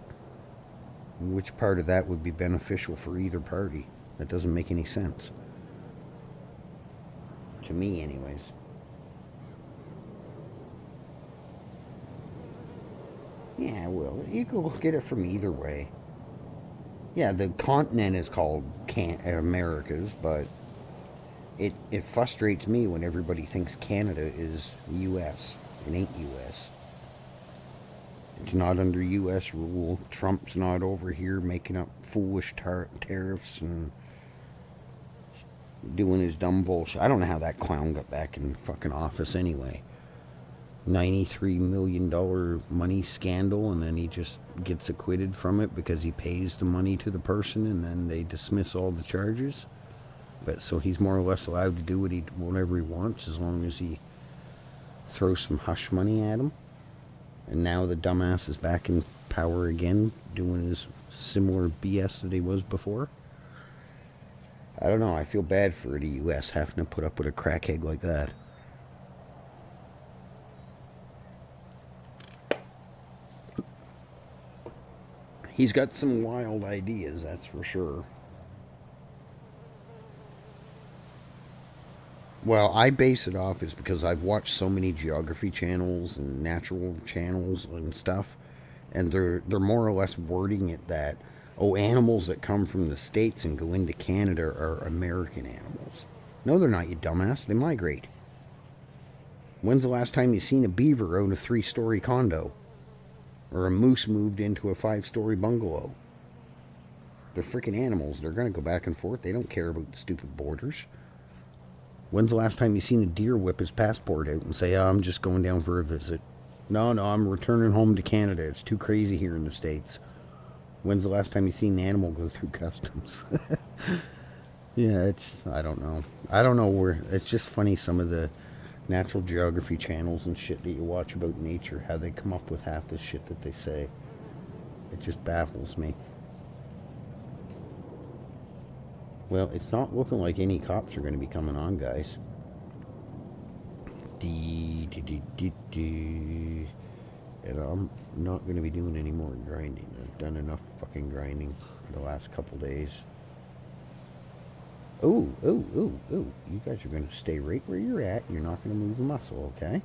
Which part of that would be beneficial for either party? That doesn't make any sense. To me, anyways. Yeah, well, you can look at it from either way. Yeah, the continent is called Americas, but it frustrates me when everybody thinks Canada is U.S. It ain't U.S. It's not under U.S. rule. Trump's not over here making up foolish tariffs and doing his dumb bullshit. I don't know how that clown got back in fucking office anyway. $93 million money scandal, and then he just gets acquitted from it because he pays the money to the person, and then they dismiss all the charges. But so he's more or less allowed to do whatever he wants as long as he throws some hush money at him. And now the dumbass is back in power again, doing his similar BS that he was before. I don't know. I feel bad for the U.S. having to put up with a crackhead like that. He's got some wild ideas, that's for sure. Well, I base it off is because I've watched so many geography channels and natural channels and stuff, and they're more or less wording it that, oh, animals that come from the States and go into Canada are American animals. No, they're not, you dumbass. They migrate. When's the last time you seen a beaver own a 3-story condo? Or a moose moved into a 5-story bungalow? They're freaking animals. They're going to go back and forth. They don't care about the stupid borders. When's the last time you seen a deer whip his passport out and say, oh, I'm just going down for a visit? No, I'm returning home to Canada. It's too crazy here in the States. When's the last time you seen an animal go through customs? Yeah, I don't know. I don't know where, it's just funny some of the natural geography channels and shit that you watch about nature, how they come up with half the shit that they say. It just baffles me. Well, it's not looking like any cops are going to be coming on, guys. And I'm not going to be doing any more grinding. I've done enough fucking grinding for the last couple days. Oh. You guys are going to stay right where you're at. You're not going to move a muscle, okay?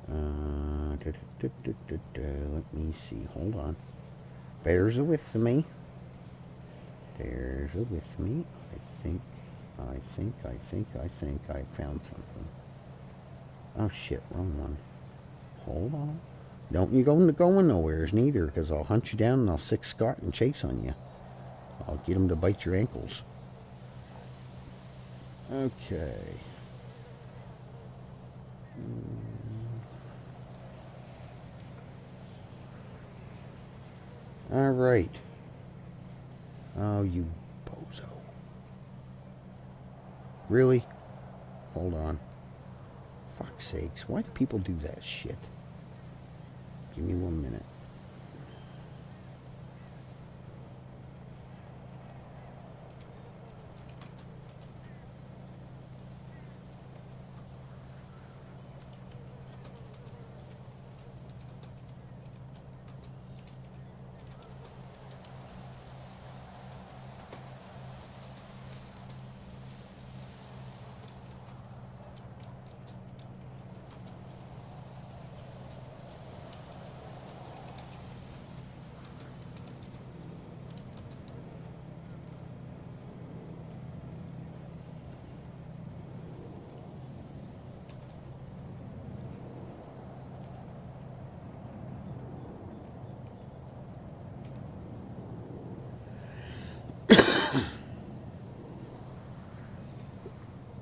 Let me see. Hold on. Bears are with me. Bears are with me. I think I found something. Oh shit, wrong one. Hold on. Don't you go going nowheres neither, because I'll hunt you down and I'll sick Scott and chase on you. I'll get him to bite your ankles. Okay. All right. Oh, you bozo. Really? Hold on. Fuck's sakes. Why do people do that shit? Give me 1 minute.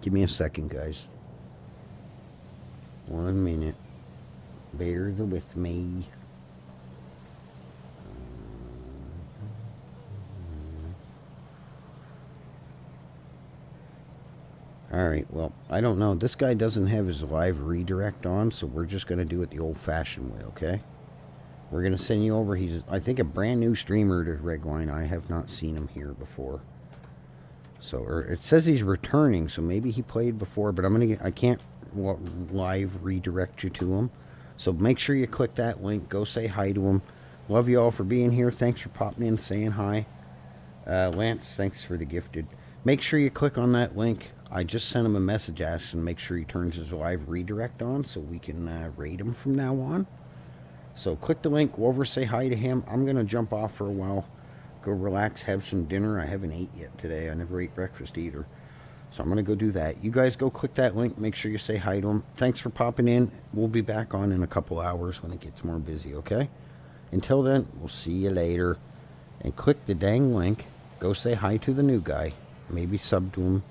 Give me a second, guys. 1 minute. Bear with me. Alright, well, I don't know. This guy doesn't have his live redirect on, so we're just going to do it the old-fashioned way, okay? We're going to send you over. He's, I think, a brand new streamer to Redline. I have not seen him here before. So, or it says he's returning, so maybe he played before, but I can't live redirect you to him. So make sure you click that link. Go say hi to him. Love you all for being here. Thanks for popping in, saying hi. Lance, thanks for the gifted. Make sure you click on that link. I just sent him a message asking make sure he turns his live redirect on so we can raid him from now on. So click the link, go over, say hi to him. I'm going to jump off for a while. Go relax, have some dinner. I haven't ate yet today. I never ate breakfast either. So I'm going to go do that. You guys go click that link. Make sure you say hi to him. Thanks for popping in. We'll be back on in a couple hours when it gets more busy, okay? Until then, we'll see you later. And click the dang link. Go say hi to the new guy. Maybe sub to him.